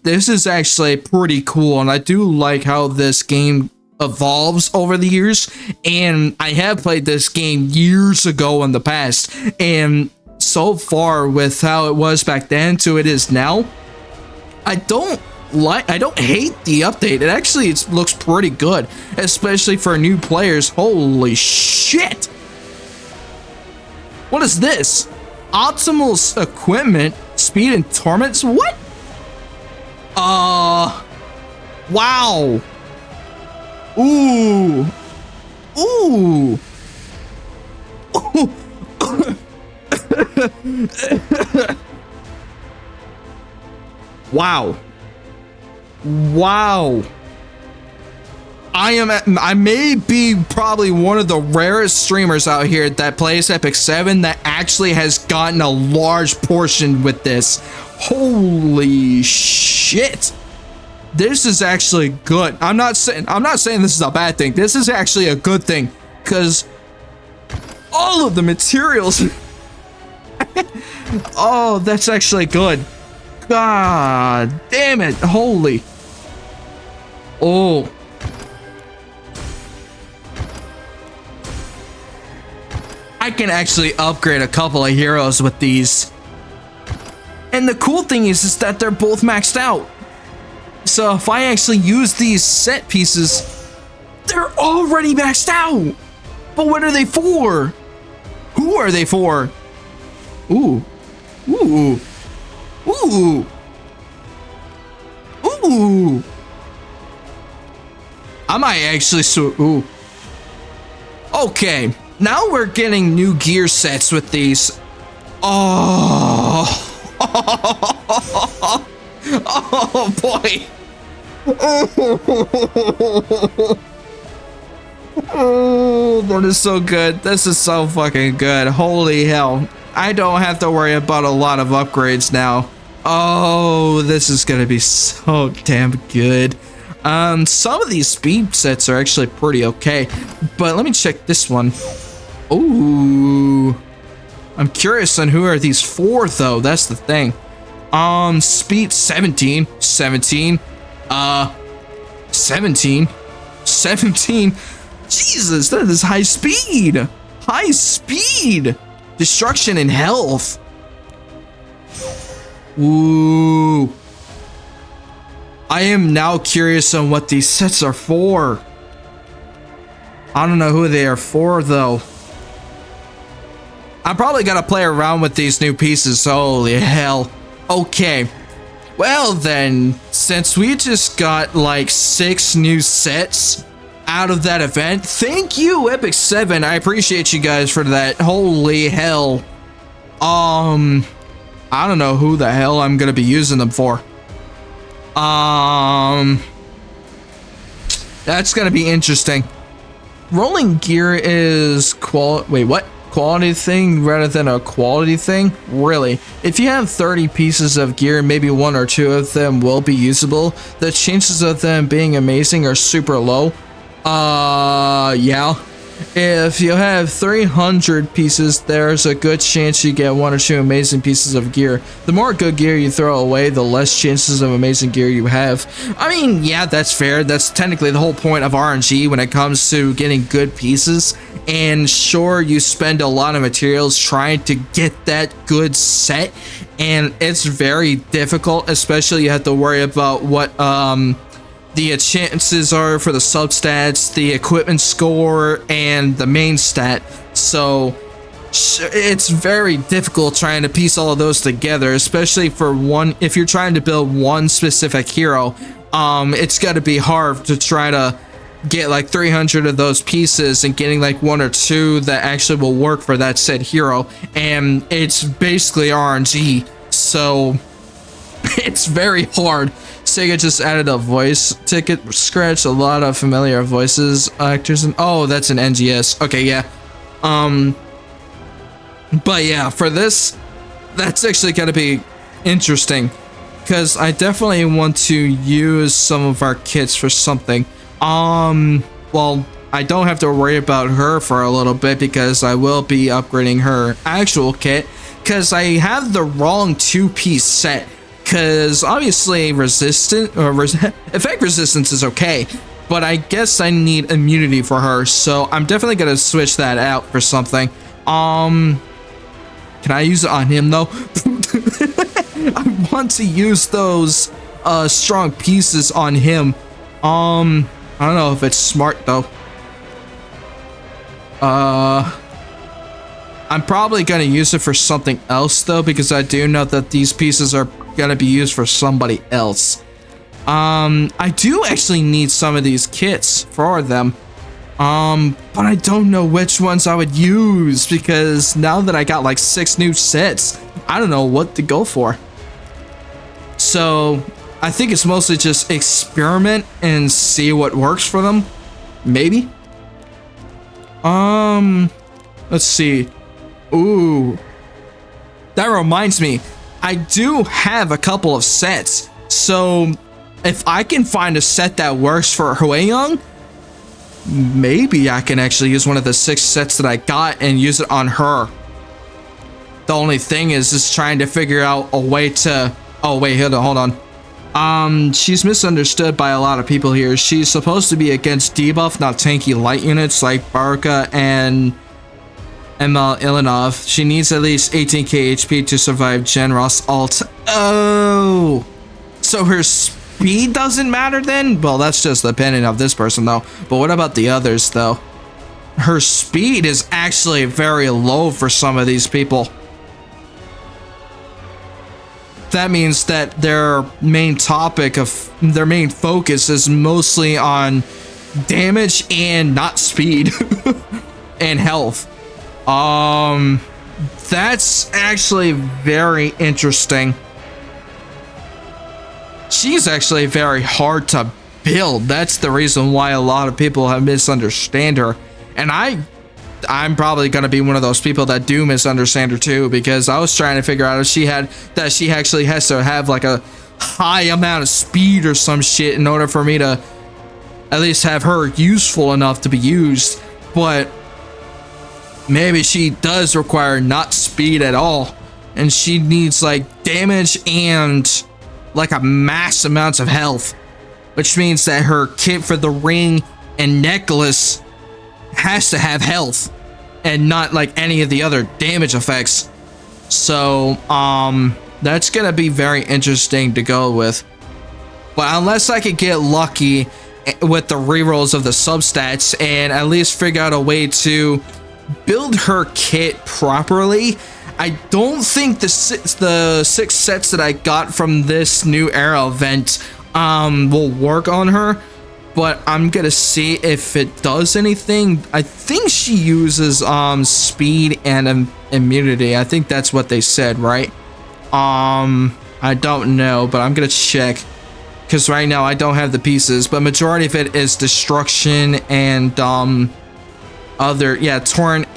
this is actually pretty cool, and I do like how this game evolves over the years. And I have played this game years ago in the past, and so far with how it was back then to it is now, I don't hate the update. It actually looks pretty good, especially for new players. Holy shit, what is this? Optimal equipment, speed and torments. What? Wow. Ooh. Ooh. Wow. Wow. I may be probably one of the rarest streamers out here that plays epicseven that actually has gotten a large portion with this. Holy shit. This is actually good. I'm not saying this is a bad thing. This is actually a good thing, because all of the materials oh, that's actually good. God damn it. Holy. Oh. I can actually upgrade a couple of heroes with these. And the cool thing is that they're both maxed out. So if I actually use these set pieces, they're already maxed out. But what are they for? Who are they for? Ooh. Ooh. Ooh. Ooh. I might actually ooh. Okay. Now we're getting new gear sets with these. Oh. Oh boy. Oh, that is so good. This is so fucking good. Holy hell. I don't have to worry about a lot of upgrades now. Oh, this is gonna be so damn good. Some of these speed sets are actually pretty okay, but let me check this one. Ooh. I'm curious on who are these for though, that's the thing. Speed 17. 17. 17. Jesus, that is high speed. High speed. Destruction and health. Ooh. I am now curious on what these sets are for. I don't know who they are for though. I'm probably gonna play around with these new pieces. Holy hell. Okay. Well then, since we just got like 6 new sets out of that event, thank you epicseven. I appreciate you guys for that. Holy hell. I don't know who the hell I'm gonna be using them for. That's gonna be interesting. Rolling gear is wait, what? Quality thing rather than a quality thing? Really? If you have 30 pieces of gear, maybe 1 or 2 of them will be usable. The chances of them being amazing are super low. Yeah. If you have 300 pieces, there's a good chance you get 1 or 2 amazing pieces of gear. The more good gear you throw away, the less chances of amazing gear you have. I mean, yeah, that's fair. That's technically the whole point of RNG when it comes to getting good pieces. And sure, you spend a lot of materials trying to get that good set, and it's very difficult, especially you have to worry about what the chances are for the substats, the equipment score, and the main stat. So it's very difficult trying to piece all of those together, especially for one, if you're trying to build one specific hero. It's got to be hard to try to get like 300 of those pieces and getting like 1 or 2 that actually will work for that said hero, and it's basically RNG, so it's very hard. Sega just added a voice ticket scratch, a lot of familiar voices, actors, and oh, that's an NGS. Okay, yeah. But yeah, for this, that's actually gonna be interesting, because I definitely want to use some of our kits for something. Well, I don't have to worry about her for a little bit because I will be upgrading her actual kit, because I have the wrong 2-piece set. Because obviously effect resistance is okay, but I guess I need immunity for her, so I'm definitely gonna switch that out for something. Can I use it on him though? I want to use those strong pieces on him. I don't know if it's smart though. I'm probably gonna use it for something else though, because I do know that these pieces are gonna be used for somebody else. I do actually need some of these kits for them. But I don't know which ones I would use, because now that I got like 6 new sets, I don't know what to go for. So I think it's mostly just experiment and see what works for them. Maybe. Let's see. Ooh. That reminds me, I do have a couple of sets. So if I can find a set that works for Hueyang, maybe I can actually use one of the 6 sets that I got and use it on her. The only thing is trying to figure out a way to... Oh, wait, hold on. She's misunderstood by a lot of people here. She's supposed to be against debuff, not tanky light units like Baruka and Ilinov. She needs at least 18k HP to survive Genros ult. Oh! So her speed doesn't matter then? Well, that's just the opinion of this person though. But what about the others though? Her speed is actually very low for some of these people. That means that their main topic of their main focus is mostly on damage and not speed and health. That's actually very interesting. She's actually very hard to build. That's the reason why a lot of people have misunderstand her. And I'm probably going to be one of those people that do misunderstand her too, because I was trying to figure out if she actually has to have like a high amount of speed or some shit in order for me to at least have her useful enough to be used. But maybe she does require not speed at all, and she needs like damage and like a mass amounts of health, which means that her kit for the ring and necklace has to have health and not like any of the other damage effects. So that's gonna be very interesting to go with. But unless I could get lucky with the rerolls of the substats and at least figure out a way to build her kit properly, I don't think the 6 sets that I got from this new era event will work on her. But I'm gonna see if it does anything. I think she uses speed and immunity. I think that's what they said, right? I don't know, but I'm gonna check, because right now I don't have the pieces, but majority of it is destruction and torrent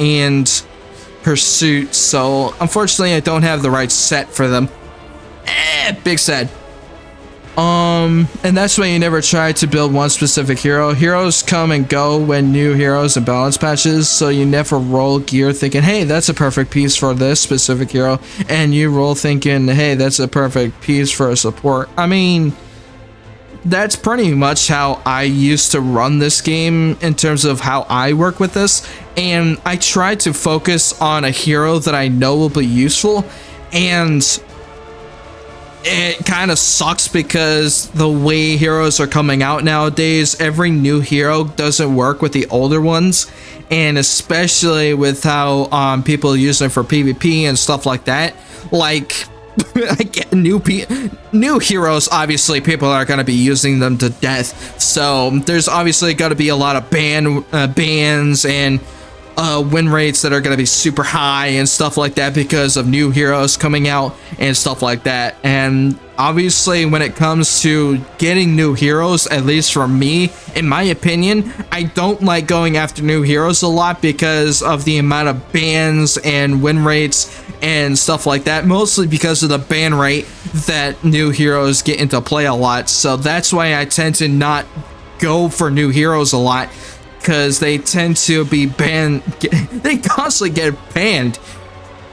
and pursuit. So unfortunately I don't have the right set for them. Big sad. And that's why you never try to build one specific hero. Heroes come and go when new heroes and balance patches, so you never roll gear thinking, hey, that's a perfect piece for this specific hero, and you roll thinking, hey, that's a perfect piece for a support. I mean, that's pretty much how I used to run this game in terms of how I work with this, and I try to focus on a hero that I know will be useful, and it kind of sucks because the way heroes are coming out nowadays, every new hero doesn't work with the older ones, and especially with how people use them for PvP and stuff like that. Like, I get new heroes, obviously people are going to be using them to death, so there's obviously going to be a lot of bans and win rates that are going to be super high and stuff like that because of new heroes coming out and stuff like that. And obviously when it comes to getting new heroes, at least for me, in my opinion, I don't like going after new heroes a lot because of the amount of bans and win rates and stuff like that, mostly because of the ban rate that new heroes get into play a lot. So that's why I tend to not go for new heroes a lot, because they tend to be banned. They constantly get banned.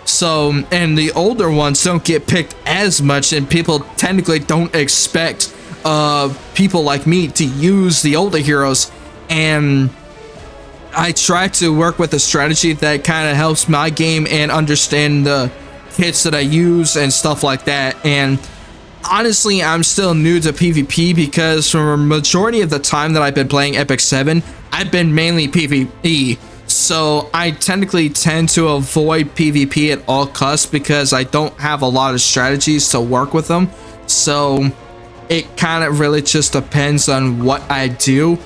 So, and the older ones don't get picked as much, and people technically don't expect people like me to use the older heroes. And I try to work with a strategy that kind of helps my game and understand the kits that I use and stuff like that. And honestly, I'm still new to PvP because for a majority of the time that I've been playing epicseven, I've been mainly PvE. So I technically tend to avoid PvP at all costs because I don't have a lot of strategies to work with them. So it kind of really just depends on what I do.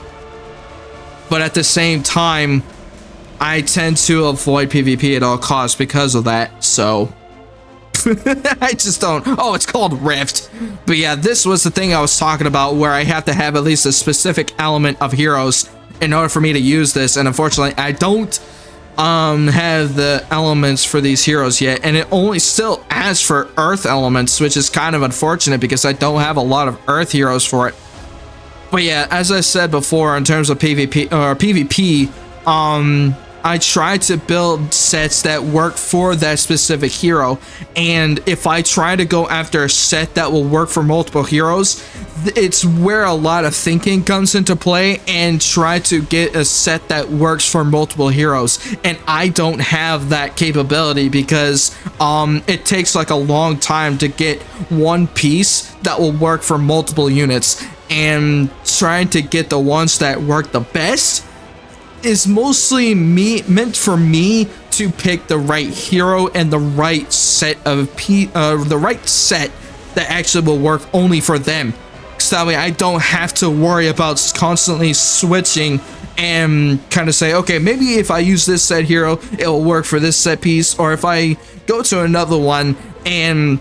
But at the same time, I tend to avoid PvP at all costs because of that. So I just don't. Oh, it's called Rift. But yeah, this was the thing I was talking about, where I have to have at least a specific element of heroes in order for me to use this, and unfortunately I don't have the elements for these heroes yet, and it only still asks for earth elements, which is kind of unfortunate because I don't have a lot of earth heroes for it. But yeah, as I said before, in terms of PvP, I try to build sets that work for that specific hero, and if I try to go after a set that will work for multiple heroes, it's where a lot of thinking comes into play, and try to get a set that works for multiple heroes. And I don't have that capability because it takes like a long time to get one piece that will work for multiple units, and trying to get the ones that work the best is mostly meant for me to pick the right hero and the right set of the right set that actually will work only for them. So that way I don't have to worry about constantly switching and kind of say, okay, maybe if I use this set hero, it will work for this set piece, or if I go to another one and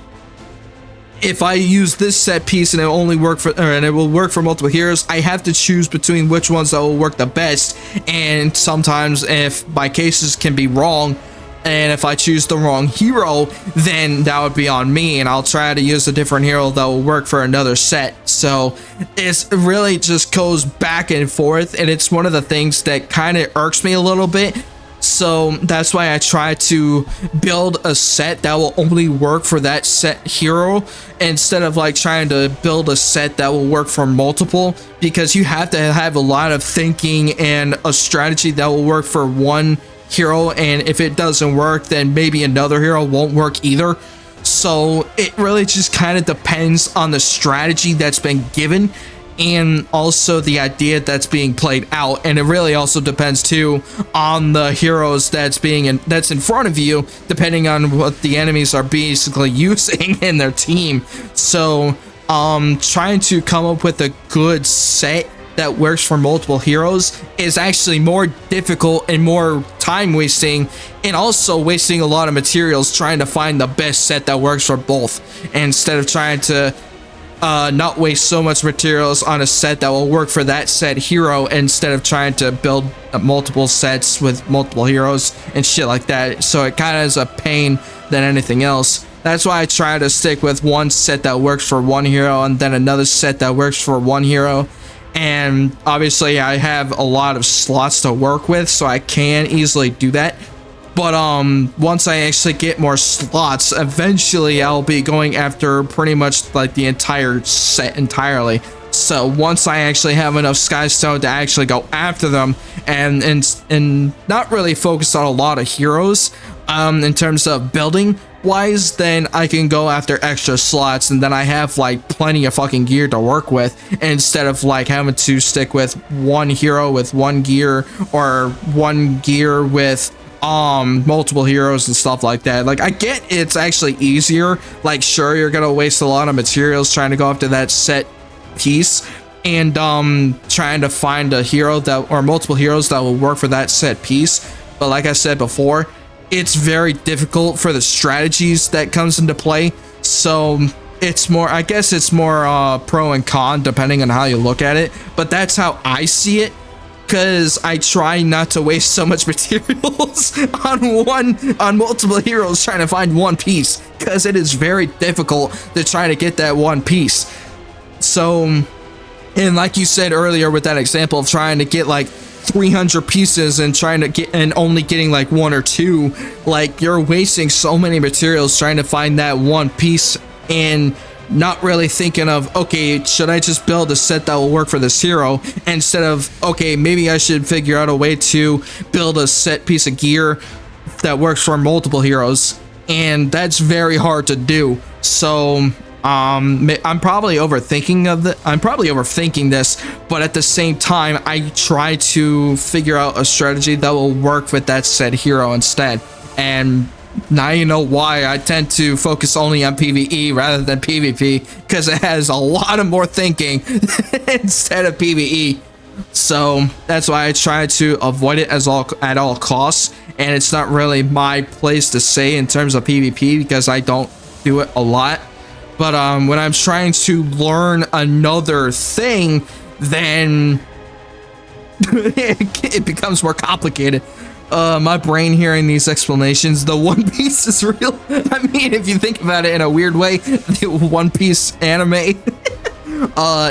if I use this set piece and it only work for, and it will work for multiple heroes, I have to choose between which ones that will work the best. And sometimes if my cases can be wrong, and if I choose the wrong hero, then that would be on me, and I'll try to use a different hero that will work for another set. So it really just goes back and forth, and it's one of the things that kind of irks me a little bit. So that's why I try to build a set that will only work for that set hero, instead of like trying to build a set that will work for multiple, because you have to have a lot of thinking and a strategy that will work for one hero, and if it doesn't work, then maybe another hero won't work either. So it really just kind of depends on the strategy that's been given, and also the idea that's being played out. And it really also depends too on the heroes that's in front of you, depending on what the enemies are basically using in their team. So trying to come up with a good set that works for multiple heroes is actually more difficult and more time wasting, and also wasting a lot of materials trying to find the best set that works for both, instead of trying to not waste so much materials on a set that will work for that said hero, instead of trying to build multiple sets with multiple heroes and shit like that. So it kind of is a pain than anything else. That's why I try to stick with one set that works for one hero, and then another set that works for one hero. And obviously I have a lot of slots to work with, so I can easily do that. But once I actually get more slots, eventually I'll be going after pretty much like the entire set entirely. So once I actually have enough Skystone to actually go after them, and not really focus on a lot of heroes in terms of building, wise, then I can go after extra slots, and then I have like plenty of fucking gear to work with, instead of like having to stick with one hero with one gear, or one gear with multiple heroes and stuff like that. Like, I get it's actually easier. Like, sure, you're gonna waste a lot of materials trying to go after that set piece, and trying to find a hero that, or multiple heroes that will work for that set piece. But like I said before, it's very difficult for the strategies that comes into play. So it's more, I guess it's more pro and con depending on how you look at it. But that's how I see it, because I try not to waste so much materials on multiple heroes trying to find one piece, because it is very difficult to try to get that one piece. So, and like you said earlier with that example of trying to get like 300 pieces and trying to get, and only getting like one or two, like, you're wasting so many materials trying to find that one piece, and not really thinking of, okay, should I just build a set that will work for this hero, instead of, okay, maybe I should figure out a way to build a set piece of gear that works for multiple heroes, and that's very hard to do. So I'm probably overthinking this, but at the same time, I try to figure out a strategy that will work with that said hero instead. And now you know why I tend to focus only on PvE rather than PvP, because it has a lot of more thinking instead of PvE. So that's why I try to avoid it at all costs, and it's not really my place to say in terms of PvP, because I don't do it a lot. But when I'm trying to learn another thing, then it becomes more complicated. My brain hearing these explanations, the One Piece is real. I mean, if you think about it in a weird way, the One Piece anime.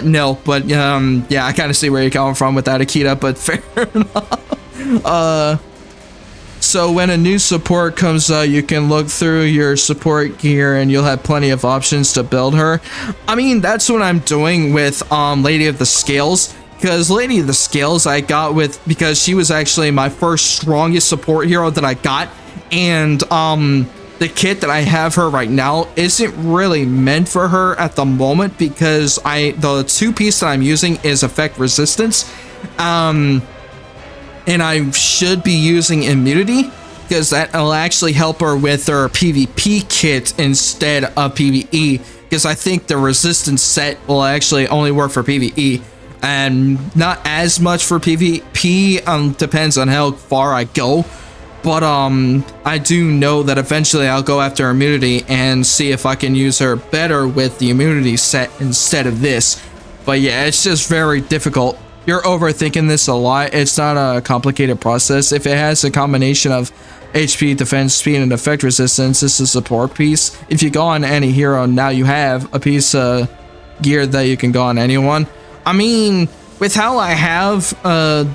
No, but yeah, I kind of see where you're coming from with that, Akita, but fair enough. So when a new support comes out, you can look through your support gear and you'll have plenty of options to build her. I mean, that's what I'm doing with Lady of the Scales, because Lady of the Scales I got with, because she was actually my first strongest support hero that I got, and the kit that I have her right now isn't really meant for her at the moment, because the two piece that I'm using is effect resistance, and I should be using immunity, because that'll actually help her with her PvP kit instead of PvE, because I think the resistance set will actually only work for PvE and not as much for PvP. Depends on how far I go, but I do know that eventually I'll go after immunity and see if I can use her better with the immunity set instead of this. But yeah, it's just very difficult. You're overthinking this a lot. It's not a complicated process. If it has a combination of HP, defense, speed, and effect resistance, it's a support piece. If you go on any hero, now you have a piece of gear that you can go on anyone. I mean, with how I have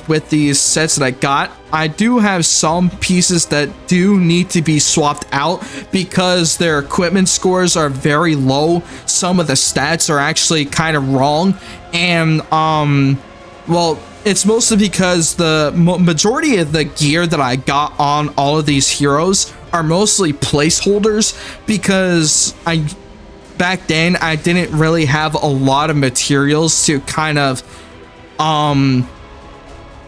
with these sets that I got, I do have some pieces that do need to be swapped out because their equipment scores are very low. Some of the stats are actually kind of wrong, and well, it's mostly because the majority of the gear that I got on all of these heroes are mostly placeholders, because back then I didn't really have a lot of materials to kind of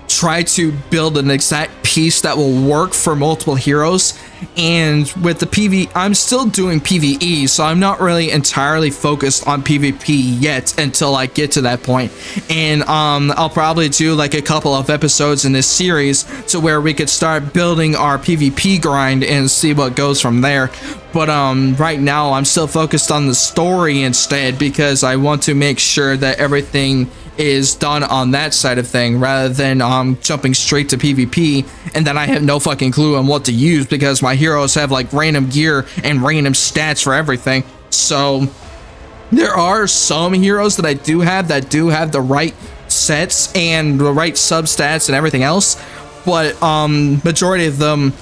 try to build an exact piece that will work for multiple heroes. And with the PvE, I'm still doing PvE, so I'm not really entirely focused on PvP yet until I get to that point. And I'll probably do like a couple of episodes in this series to where we could start building our PvP grind and see what goes from there. But right now I'm still focused on the story instead, because I want to make sure that everything is done on that side of thing, rather than jumping straight to PvP and then I have no fucking clue on what to use, because my heroes have like random gear and random stats for everything. So there are some heroes that I do have the right sets and the right substats and everything else, but majority of them,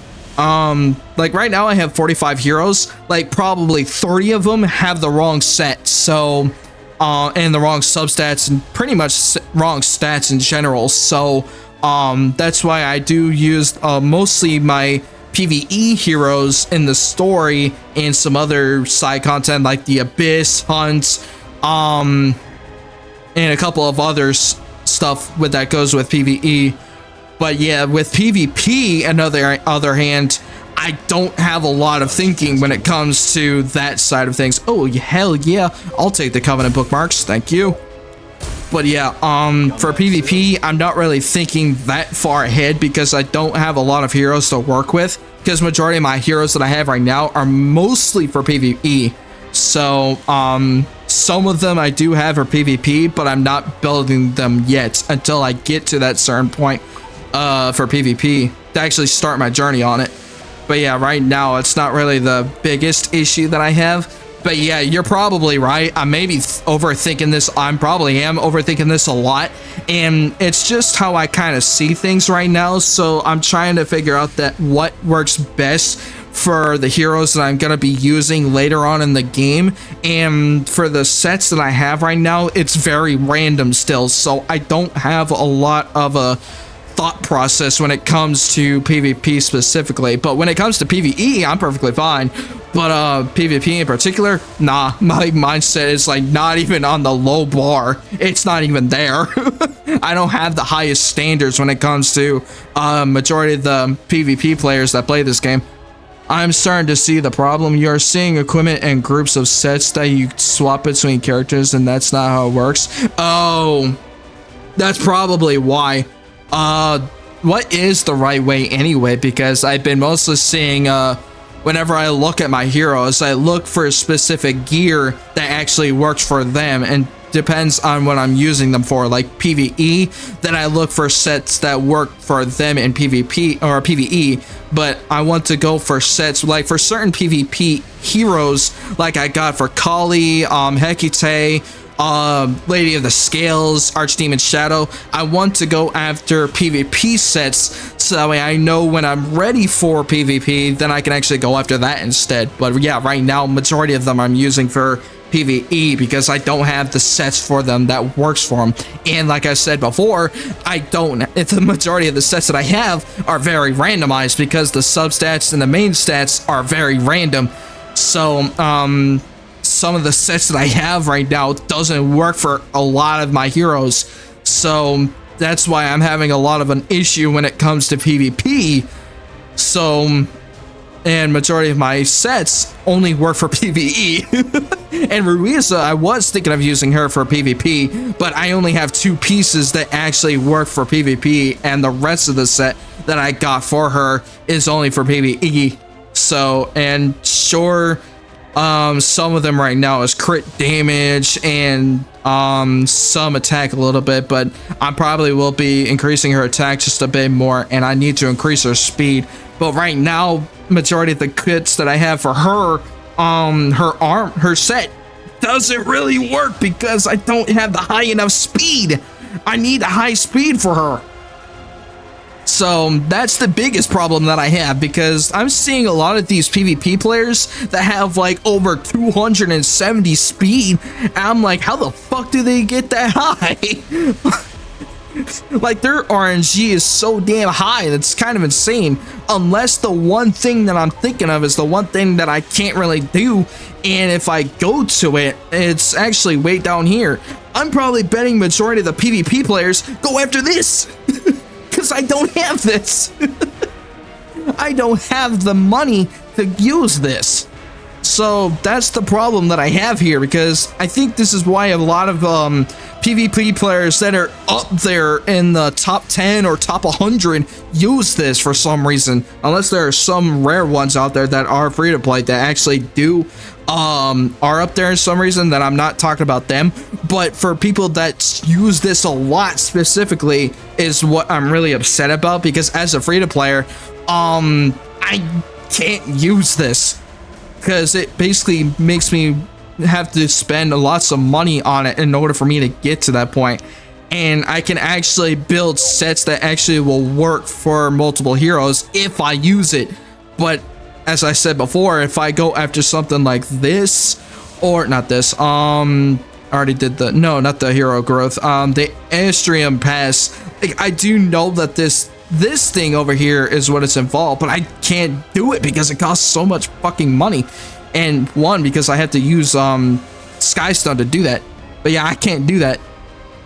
like right now I have 45 heroes, like probably 30 of them have the wrong set, so and the wrong substats and pretty much wrong stats in general. So that's why I do use mostly my PvE heroes in the story and some other side content like the Abyss hunts, and a couple of other stuff with that goes with PvE. But yeah, with PvP, on the other hand, I don't have a lot of thinking when it comes to that side of things. Oh, hell yeah, I'll take the Covenant bookmarks, thank you. But yeah, for PvP, I'm not really thinking that far ahead because I don't have a lot of heroes to work with, because majority of my heroes that I have right now are mostly for PvE. So, some of them I do have for PvP, but I'm not building them yet until I get to that certain point for PvP to actually start my journey on it. But yeah, right now it's not really the biggest issue that I have. But yeah, you're probably right. I may be overthinking this. I probably am overthinking this a lot. And it's just how I kind of see things right now. So I'm trying to figure out that what works best for the heroes that I'm going to be using later on in the game. And for the sets that I have right now, it's very random still. So I don't have a lot of a thought process when it comes to PvP specifically. But when it comes to PvE, I'm perfectly fine. But PvP in particular, nah, my mindset is like not even on the low bar. It's not even there. I don't have the highest standards when it comes to majority of the PvP players that play this game. I'm starting to see the problem. You're seeing equipment and groups of sets that you swap between characters, and that's not how it works. Oh, that's probably why. What is the right way anyway? Because I've been mostly seeing, whenever I look at my heroes, I look for specific gear that actually works for them, and depends on what I'm using them for. Like PvE, then I look for sets that work for them in PvP or PvE, but I want to go for sets like for certain PvP heroes, like I got for Kali, Hecate, Lady of the Scales, Archdemon Shadow. I want to go after PvP sets so that way I know when I'm ready for PvP, then I can actually go after that instead. But yeah, right now majority of them I'm using for PvE because I don't have the sets for them that works for them. And like I said before, the majority of the sets that I have are very randomized because the substats and the main stats are very random. So some of the sets that I have right now doesn't work for a lot of my heroes. So that's why I'm having a lot of an issue when it comes to PvP. So, and majority of my sets only work for PvE. And Ruiza, I was thinking of using her for PvP, but I only have 2 pieces that actually work for PvP, and the rest of the set that I got for her is only for PvE. So, and sure, some of them right now is crit damage and some attack a little bit, but I probably will be increasing her attack just a bit more, and I need to increase her speed. But right now, majority of the kits that I have for her, her set doesn't really work because I don't have the high enough speed. I need a high speed for her. So that's the biggest problem that I have, because I'm seeing a lot of these PvP players that have like over 270 speed, and I'm like, how the fuck do they get that high? Like, their RNG is so damn high, that's kind of insane. Unless the one thing that I'm thinking of is the one thing that I can't really do, and if I go to it, it's actually way down here. I'm probably betting majority of the PvP players go after this. Because I don't have this. I don't have the money to use this. So that's the problem that I have here, because I think this is why a lot of PvP players that are up there in the top 10 or top 100 use this for some reason. Unless there are some rare ones out there that are free to play that actually do are up there in some reason that I'm not talking about them. But for people that use this a lot specifically is what I'm really upset about, because as a free to player, I can't use this because it basically makes me have to spend lots of money on it in order for me to get to that point. And I can actually build sets that actually will work for multiple heroes if I use it. But as I said before, if I go after something like this, or not this, I already did the, no, not the hero growth, the Astrium Pass, like, I do know that this this thing over here is what it's involved, but I can't do it because it costs so much fucking money. And one, because I have to use Sky Stone to do that. But yeah, I can't do that.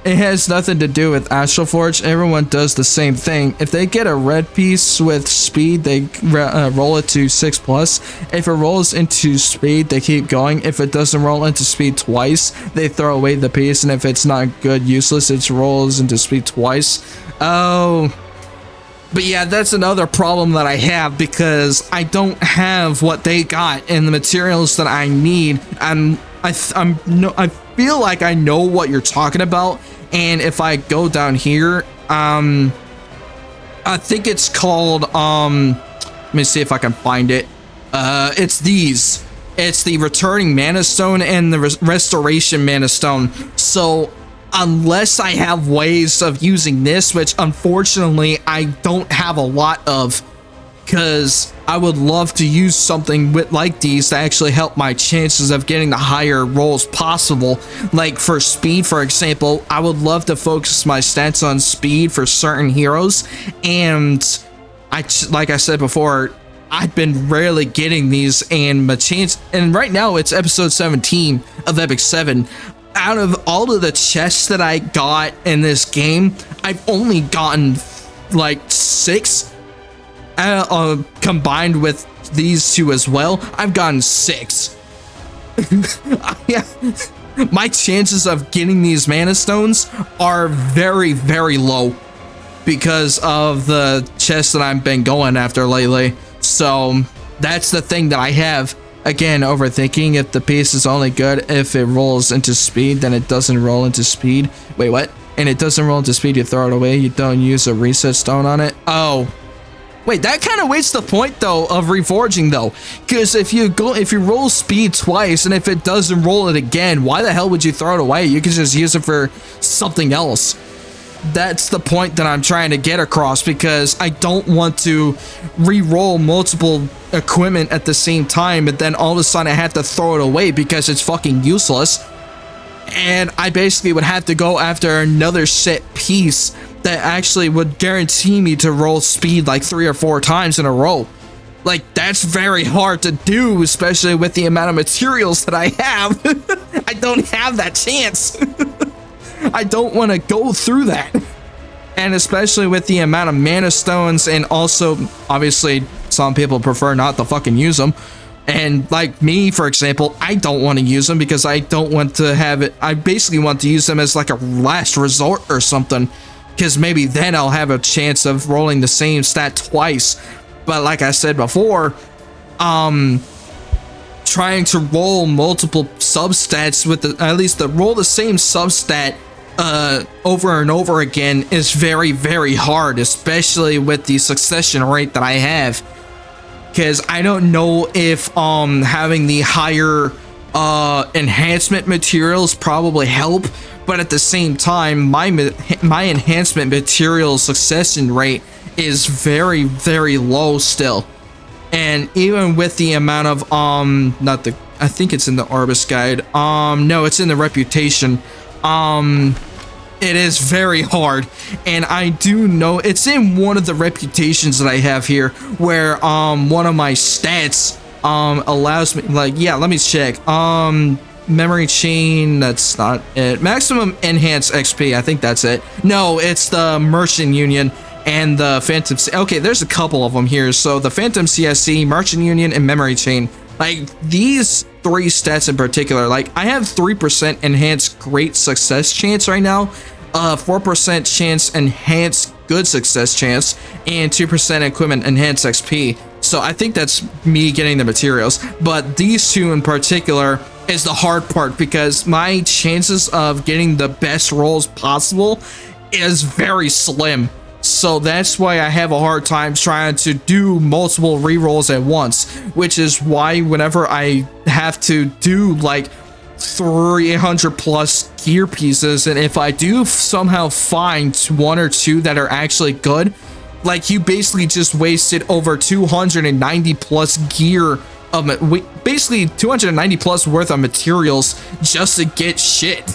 It has nothing to do with Astral Forge. Everyone does the same thing. If they get a red piece with speed, they roll it to 6+. If it rolls into speed, they keep going. If it doesn't roll into speed twice, they throw away the piece. And if it's not good, useless, it rolls into speed twice. Oh. But yeah, that's another problem that I have because I don't have what they got and the materials that I need. I feel like I know what you're talking about, and if I go down here, I think it's called let me see if I can find it. It's these. It's the Returning Mana Stone and the Restoration Mana Stone. So unless I have ways of using this, which unfortunately I don't have a lot of, because I would love to use something like these to actually help my chances of getting the higher rolls possible. Like for speed, for example, I would love to focus my stats on speed for certain heroes, and like I said before, I've been rarely getting these, and my chance, and right now it's episode 17 of Epic7. Out of all of the chests that I got in this game, I've only gotten like 6. Combined with these two as well, I've gotten 6. My chances of getting these mana stones are very, very low because of the chests that I've been going after lately. So that's the thing that I have. Again, overthinking. If the piece is only good if it rolls into speed, then it doesn't roll into speed. Wait, what? And it doesn't roll into speed, you throw it away. You don't use a reset stone on it. Oh. Wait, that kind of wastes the point though of reforging though, because if you roll speed twice and if it doesn't roll it again, why the hell would you throw it away? You could just use it for something else. That's the point that I'm trying to get across, because I don't want to re-roll multiple equipment at the same time, but then all of a sudden I have to throw it away because it's fucking useless. And I basically would have to go after another set piece that actually would guarantee me to roll speed like 3 or 4 times in a row. Like, that's very hard to do, especially with the amount of materials that I have. I don't have that chance. I don't want to go through that. And especially with the amount of mana stones, and also, obviously, some people prefer not to fucking use them. And like me, for example, I don't want to use them because I don't want to have it. I basically want to use them as like a last resort or something, because maybe then I'll have a chance of rolling the same stat twice. But like I said before, trying to roll multiple substats with at least roll the same substat over and over again is very, very hard, especially with the succession rate that I have. Because I don't know if having the higher enhancement materials probably help, but at the same time, my enhancement material succession rate is very, very low still. And even with the amount of I think it's in the Orbis guide. No, it's in the reputation. It is very hard, and I do know it's in one of the reputations that I have here, where one of my stats allows me, like, yeah, let me check. Memory chain, that's not it. Maximum enhanced XP, I think that's it. No, it's the Merchant Union and the Phantom okay, there's a couple of them here. So the Phantom CSC, Merchant Union, and Memory Chain. Like, these 3 stats in particular, like, I have 3% enhanced great success chance right now, 4% chance enhanced good success chance, and 2% equipment enhanced XP. So I think that's me getting the materials. But these 2 in particular is the hard part, because my chances of getting the best rolls possible is very slim. So that's why I have a hard time trying to do multiple rerolls at once, which is why whenever I have to do like 300 plus gear pieces, and if I do somehow find 1 or 2 that are actually good, like, you basically just wasted over 290 plus gear basically 290 plus worth of materials just to get shit.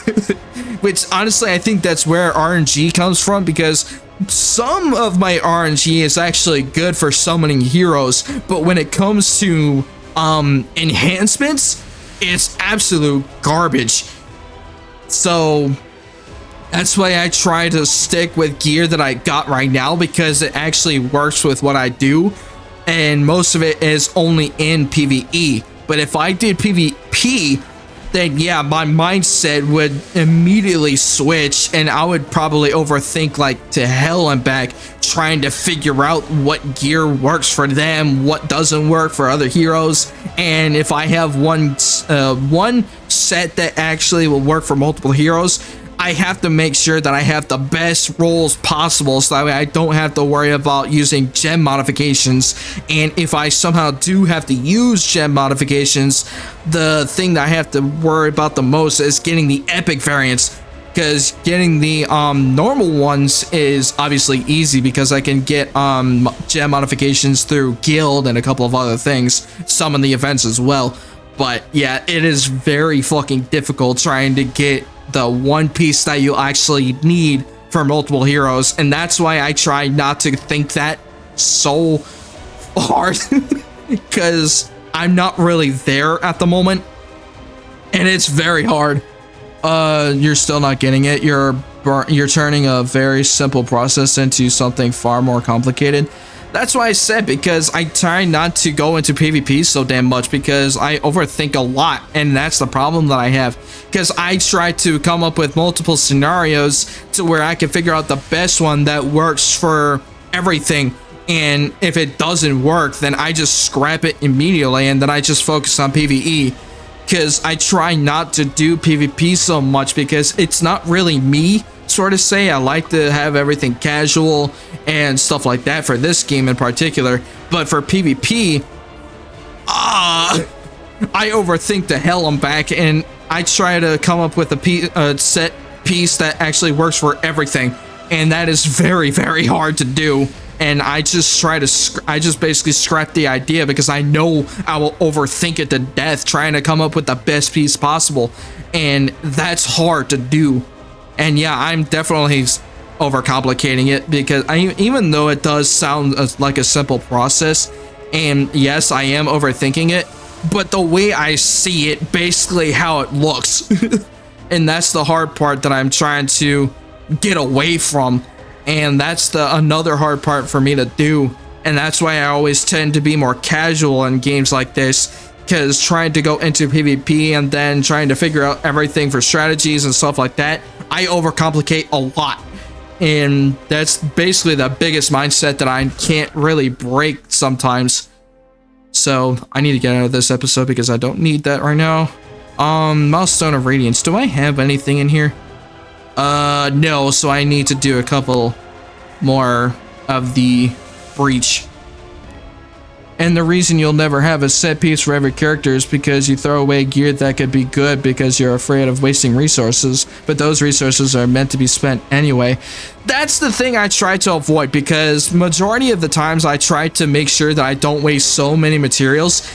Which honestly, I think that's where RNG comes from, because some of my RNG is actually good for summoning heroes, but when it comes to enhancements, it's absolute garbage. So that's why I try to stick with gear that I got right now, because it actually works with what I do, and most of it is only in PvE. But if I did PvP, then yeah, my mindset would immediately switch, and I would probably overthink like to hell and back, trying to figure out what gear works for them, what doesn't work for other heroes, and if I have one set that actually will work for multiple heroes, I have to make sure that I have the best rolls possible, so that way I don't have to worry about using gem modifications. And if I somehow do have to use gem modifications, the thing that I have to worry about the most is getting the epic variants, because getting the normal ones is obviously easy, because I can get gem modifications through guild and a couple of other things, some in the events as well. But yeah, it is very fucking difficult trying to get the one piece that you actually need for multiple heroes, and that's why I try not to think that so hard, because I'm not really there at the moment, and it's very hard. You're still not getting it. You're turning a very simple process into something far more complicated. That's why I said, because I try not to go into PvP so damn much, because I overthink a lot, and that's the problem that I have, because I try to come up with multiple scenarios to where I can figure out the best one that works for everything, and if it doesn't work, then I just scrap it immediately, and then I just focus on PvE, because I try not to do PvP so much, because it's not really me, sort of say. I like to have everything casual and stuff like that for this game in particular, but for PvP, I overthink the hell I'm back, and I try to come up with a set piece that actually works for everything, and that is very, very hard to do. And I just basically scrap the idea, because I know I will overthink it to death trying to come up with the best piece possible, and that's hard to do. And yeah, I'm definitely overcomplicating it, because even though it does sound like a simple process, and yes, I am overthinking it, but the way I see it, basically how it looks, and that's the hard part that I'm trying to get away from, and that's another hard part for me to do, and that's why I always tend to be more casual in games like this, because trying to go into PvP and then trying to figure out everything for strategies and stuff like that, I overcomplicate a lot, and that's basically the biggest mindset that I can't really break sometimes. So I need to get out of this episode, because I don't need that right now. Milestone of Radiance, do I have anything in here? No, so I need to do a couple more of the Breach. And the reason you'll never have a set piece for every character is because you throw away gear that could be good because you're afraid of wasting resources, but those resources are meant to be spent anyway. That's the thing I try to avoid, because majority of the times I try to make sure that I don't waste so many materials.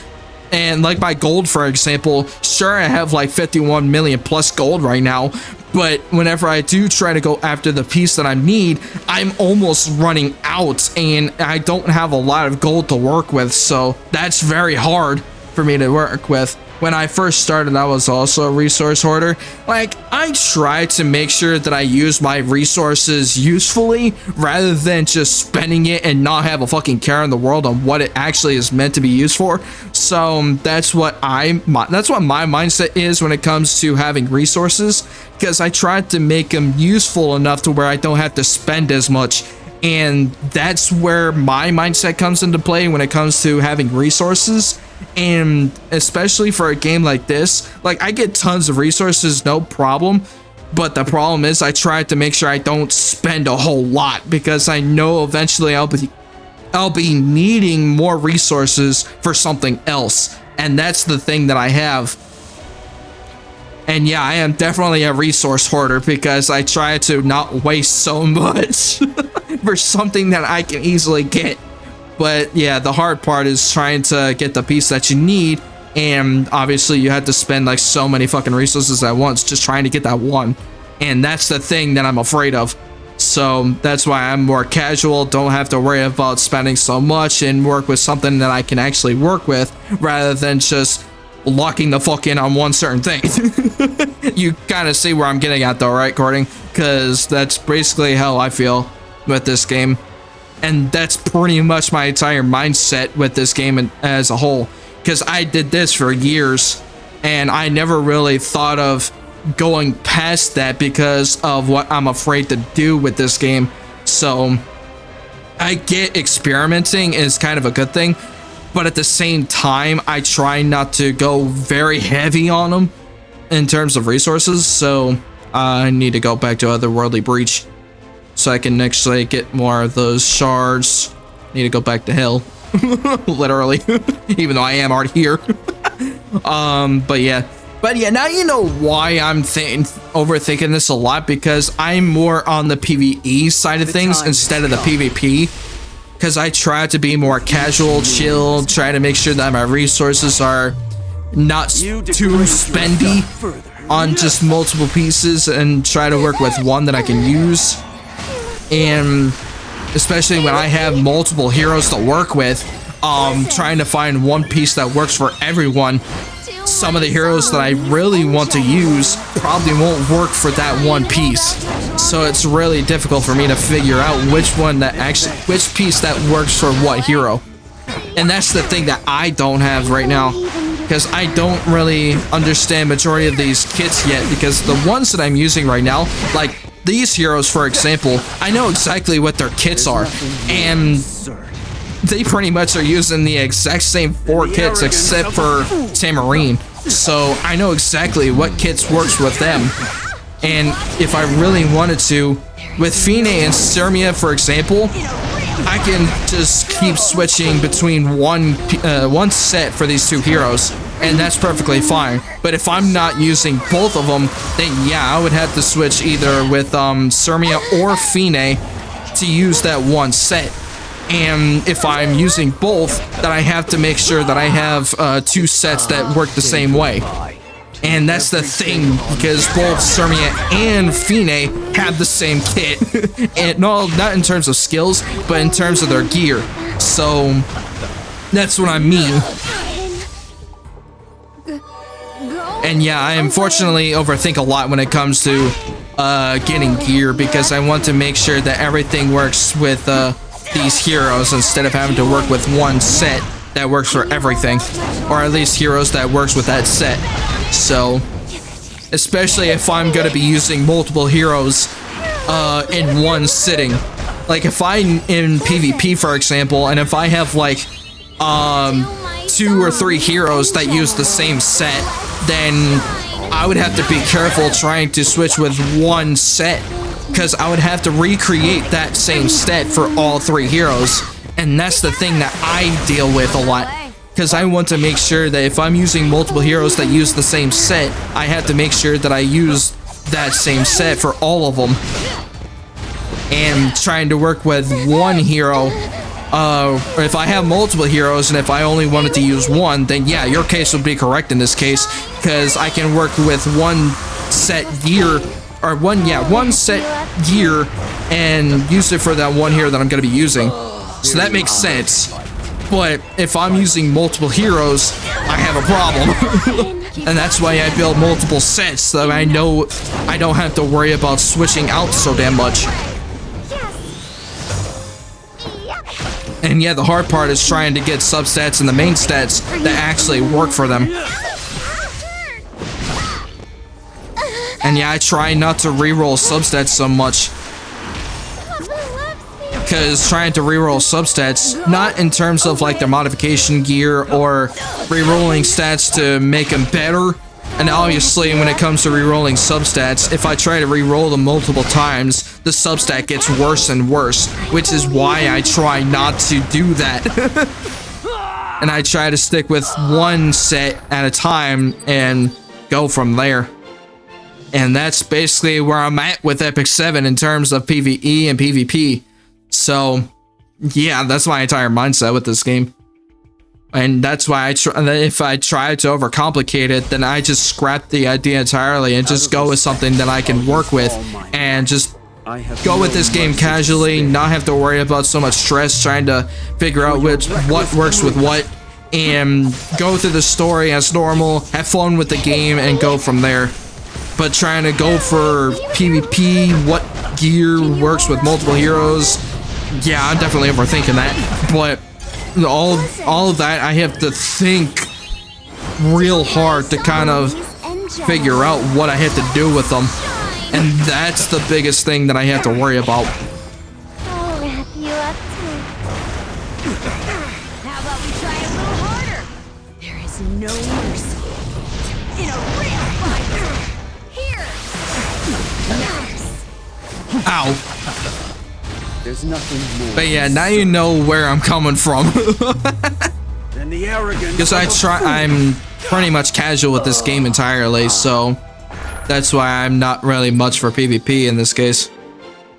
And like my gold, for example, sure, I have like 51 million plus gold right now, but whenever I do try to go after the piece that I need, I'm almost running out, and I don't have a lot of gold to work with, so that's very hard for me to work with. When I first started, I was also a resource hoarder. Like, I try to make sure that I use my resources usefully, rather than just spending it and not have a fucking care in the world on what it actually is meant to be used for. So that's what my mindset is when it comes to having resources, because I try to make them useful enough to where I don't have to spend as much. And that's where my mindset comes into play when it comes to having resources. And especially for a game like this, like, I get tons of resources, no problem, but the problem is I try to make sure I don't spend a whole lot, because I know eventually I'll be needing more resources for something else, and that's the thing that I have. And yeah, I am definitely a resource hoarder, because I try to not waste so much for something that I can easily get. But yeah, the hard part is trying to get the piece that you need, and obviously you have to spend like so many fucking resources at once just trying to get that one. And that's the thing that I'm afraid of. So that's why I'm more casual, don't have to worry about spending so much, and work with something that I can actually work with rather than just locking the fuck in on one certain thing. You kind of see where I'm getting at though, right, Gordon? Because that's basically how I feel with this game. And that's pretty much my entire mindset with this game as a whole. Because I did this for years, and I never really thought of going past that because of what I'm afraid to do with this game. So I get experimenting is kind of a good thing, but at the same time I try not to go very heavy on them in terms of resources. So I need to go back to Otherworldly Breach so I can actually get more of those shards. Need to go back to hell. Literally. Even though I am already here. But yeah, now you know why I'm overthinking this a lot, because I'm more on the PvE side of things instead of the PvP. Because I try to be more casual, chill, try to make sure that my resources are not too spendy on just multiple pieces, and try to work with one that I can use. And especially when I have multiple heroes to work with, trying to find one piece that works for everyone. Some of the heroes that I really want to use probably won't work for that one piece. So it's really difficult for me to figure out which piece that works for what hero. And that's the thing that I don't have right now, because I don't really understand majority of these kits yet, because the ones that I'm using right now, like these heroes for example, I know exactly what their kits are, and they pretty much are using the exact same 4 kits except for Tamarine. So I know exactly what kits works with them. And if I really wanted to, with Fine and Sturmia for example, I can just keep switching between one set for these 2 heroes, and that's perfectly fine. But if I'm not using both of them, then yeah, I would have to switch either with Sturmia or Fine to use that one set. And if I'm using both, then I have to make sure that I have 2 sets that work the same way. And that's the thing, because both Sturmia and Fine have the same kit. And no, not in terms of skills, but in terms of their gear. So that's what I mean. And yeah, I unfortunately overthink a lot when it comes to getting gear, because I want to make sure that everything works with these heroes instead of having to work with one set that works for everything, or at least heroes that works with that set. So especially if I'm going to be using multiple heroes in one sitting, like if I'm in PvP for example, and if I have like 2 or 3 heroes that use the same set, then I would have to be careful trying to switch with one set, because I would have to recreate that same set for all 3 heroes. And that's the thing that I deal with a lot, because I want to make sure that if I'm using multiple heroes that use the same set, I have to make sure that I use that same set for all of them. And trying to work with one hero, if I have multiple heroes and if I only wanted to use one, then yeah, your case would be correct in this case, because I can work with one set gear, or one set gear, and use it for that one hero that I'm going to be using. So that makes sense. But if I'm using multiple heroes, I have a problem. And that's why I build multiple sets, so I know I don't have to worry about switching out so damn much. And yeah, the hard part is trying to get substats and the main stats that actually work for them. And yeah, I try not to reroll substats so much, because trying to reroll substats, not in terms of like their modification gear or rerolling stats to make them better. And obviously when it comes to rerolling substats, if I try to reroll them multiple times, the substat gets worse and worse, which is why I try not to do that. And I try to stick with one set at a time and go from there. And that's basically where I'm at with epicseven in terms of PvE and PvP. So yeah, that's my entire mindset with this game. And that's why if I try to overcomplicate it, then I just scrap the idea entirely and just go with something that I can work with and just go with this game casually, not have to worry about so much stress trying to figure out what works with what, and go through the story as normal, have fun with the game, and go from there. But trying to go for PvP, what gear works with multiple heroes, yeah, I'm definitely overthinking that. But all of that, I have to think real hard to kind of figure out what I have to do with them. And that's the biggest thing that I have to worry about. I'll wrap you up too. How about we try a little harder? There is no mercy in a real fight. Here. Nice. Ow. There's nothing more. But yeah, now you know where I'm coming from. Than the arrogance. Because I'm pretty much casual with this game entirely, so that's why I'm not really much for PvP in this case.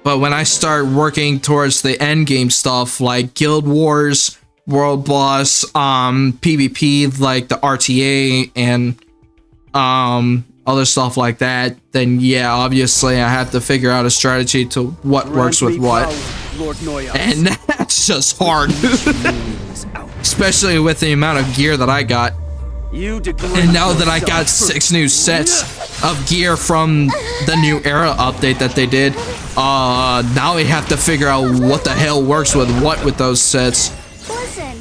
But when I start working towards the end game stuff like Guild Wars, World Boss, PvP like the RTA and other stuff like that, then yeah, obviously I have to figure out a strategy to what works with what. And that's just hard. Especially with the amount of gear that I got. And now that I got 6 new sets of gear from the new era update that they did, now we have to figure out what the hell works with what with those sets. Listen.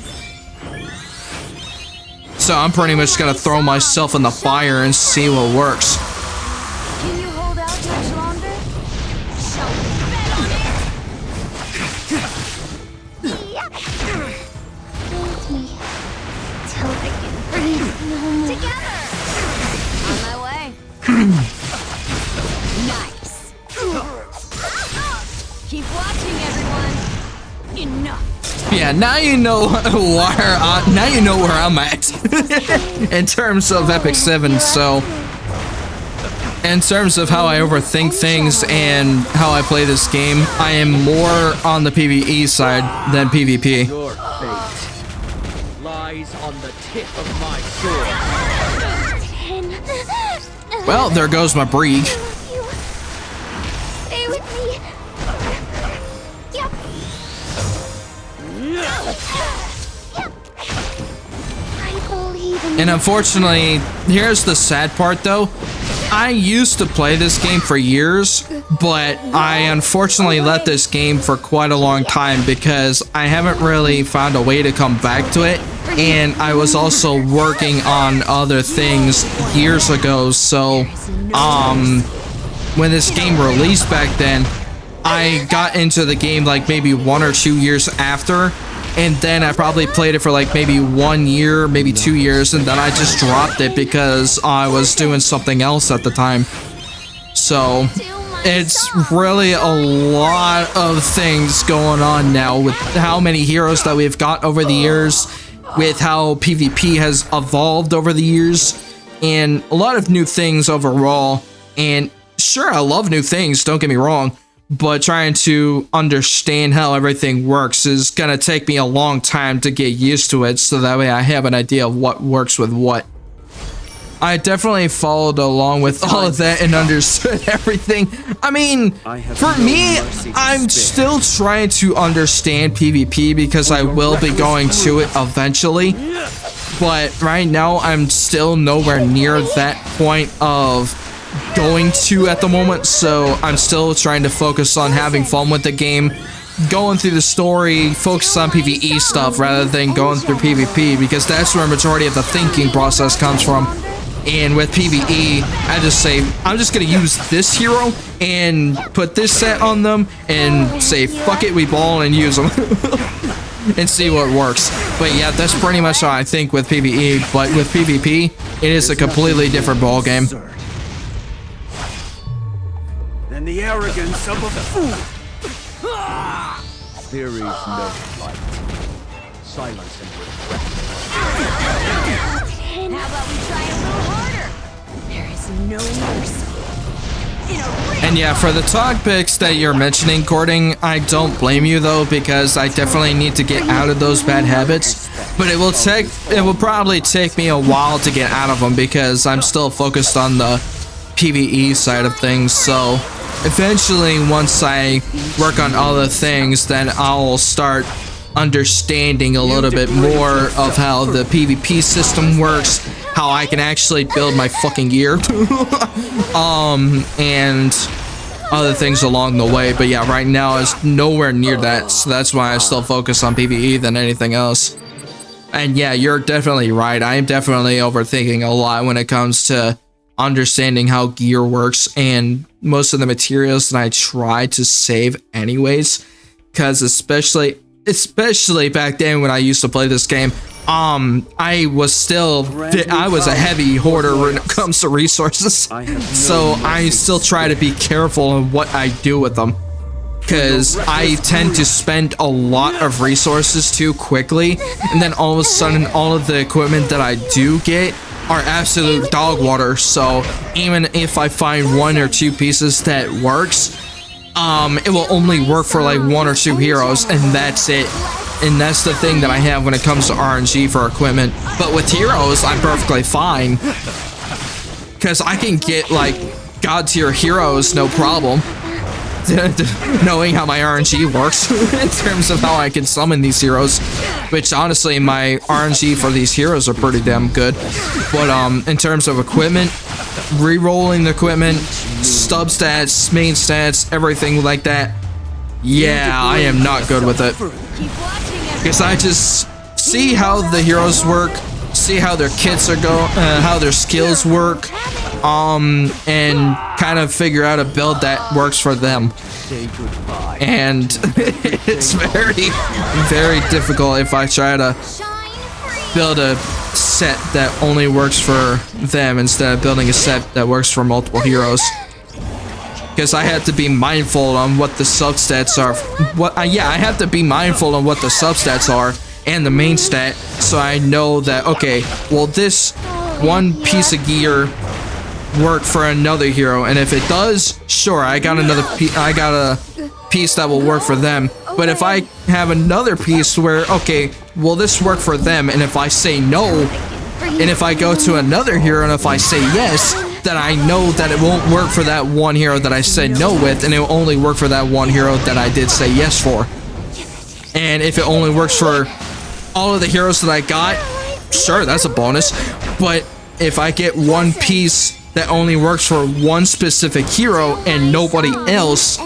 So I'm pretty much gonna throw myself in the fire and see what works. Can you hold out much longer? Shall we bet on it? Yep. Hold me till I can breathe no more. Together. On my way. Nice. Keep watching, everyone. Enough. Yeah, now you know where I'm at in terms of epicseven. So in terms of how I overthink things and how I play this game, I am more on the PvE side than PvP. Your fate lies on the tip of my sword. Well, there goes my Brieg. Stay with me. Yep. I believe in And unfortunately, here's the sad part though. I used to play this game for years, but I unfortunately let this game for quite a long time because I haven't really found a way to come back to it. And I was also working on other things years ago, so when this game released back then, I got into the game like maybe 1 or 2 years after, and then I probably played it for like maybe 1 year, maybe 2 years, and then I just dropped it because I was doing something else at the time. So it's really a lot of things going on now with how many heroes that we've got over the years, with how PvP has evolved over the years, and a lot of new things overall. And sure, I love new things, don't get me wrong, but trying to understand how everything works is gonna take me a long time to get used to it, so that way I have an idea of what works with what. I definitely followed along with all of that and understood everything. I mean, for me, I'm still trying to understand PvP because I will be going to it eventually. But right now, I'm still nowhere near that point of going to at the moment, so I'm still trying to focus on having fun with the game, going through the story, focus on PvE stuff rather than going through PvP, because that's where a majority of the thinking process comes from. And with PvE, I just say, I'm just gonna use this hero and put this set on them and say, fuck it, we ball and use them. And see what works. But yeah, that's pretty much how I think with PvE, but with PvP, it is a completely different ball game. Than the arrogance of a fool. There is no fight. Silence and regret. How about we try a little harder? There is no mercy And yeah, for the topics that you're mentioning, Gordon, I don't blame you though, because I definitely need to get out of those bad habits. But it will probably take me a while to get out of them because I'm still focused on the PvE side of things. So eventually, once I work on other things, then I'll start understanding a little bit more of how the PvP system works, how I can actually build my fucking gear, and other things along the way. But yeah, right now it's nowhere near that, so that's why I still focus on PvE than anything else. And yeah, you're definitely right. I'm definitely overthinking a lot when it comes to understanding how gear works, and most of the materials that I try to save anyways, because especially back then when I used to play this game, I was a heavy hoarder when it comes to resources. So I still try to be careful on what I do with them, because I tend to spend a lot of resources too quickly, and then all of a sudden all of the equipment that I do get are absolute dog water. So even if I find 1 or 2 pieces that works, it will only work for like 1 or 2 heroes, and that's it. And that's the thing that I have when it comes to RNG for equipment. But with heroes, I'm perfectly fine, because I can get like god tier heroes no problem, knowing how my RNG works in terms of how I can summon these heroes, which honestly my RNG for these heroes are pretty damn good. But in terms of equipment, re-rolling the equipment, stub stats, main stats, everything like that, yeah, I am not good with it, because I just see how the heroes work, see how their kits are how their skills work, and kind of figure out a build that works for them. And it's very, very difficult if I try to build a set that only works for them instead of building a set that works for multiple heroes, because I have to be mindful on what the substats are. I have to be mindful on what the substats are and the main stat, so I know that, okay, well, this one piece of gear work for another hero, and if it does, sure, I got a piece that will work for them. But if I have another piece where, okay, will this work for them, and if I say no, and if I go to another hero and if I say yes, then I know that it won't work for that one hero that I said no with, and it will only work for that one hero that I did say yes for. And if it only works for all of the heroes that I got, sure, that's a bonus. But if I get one piece that only works for one specific hero and nobody else,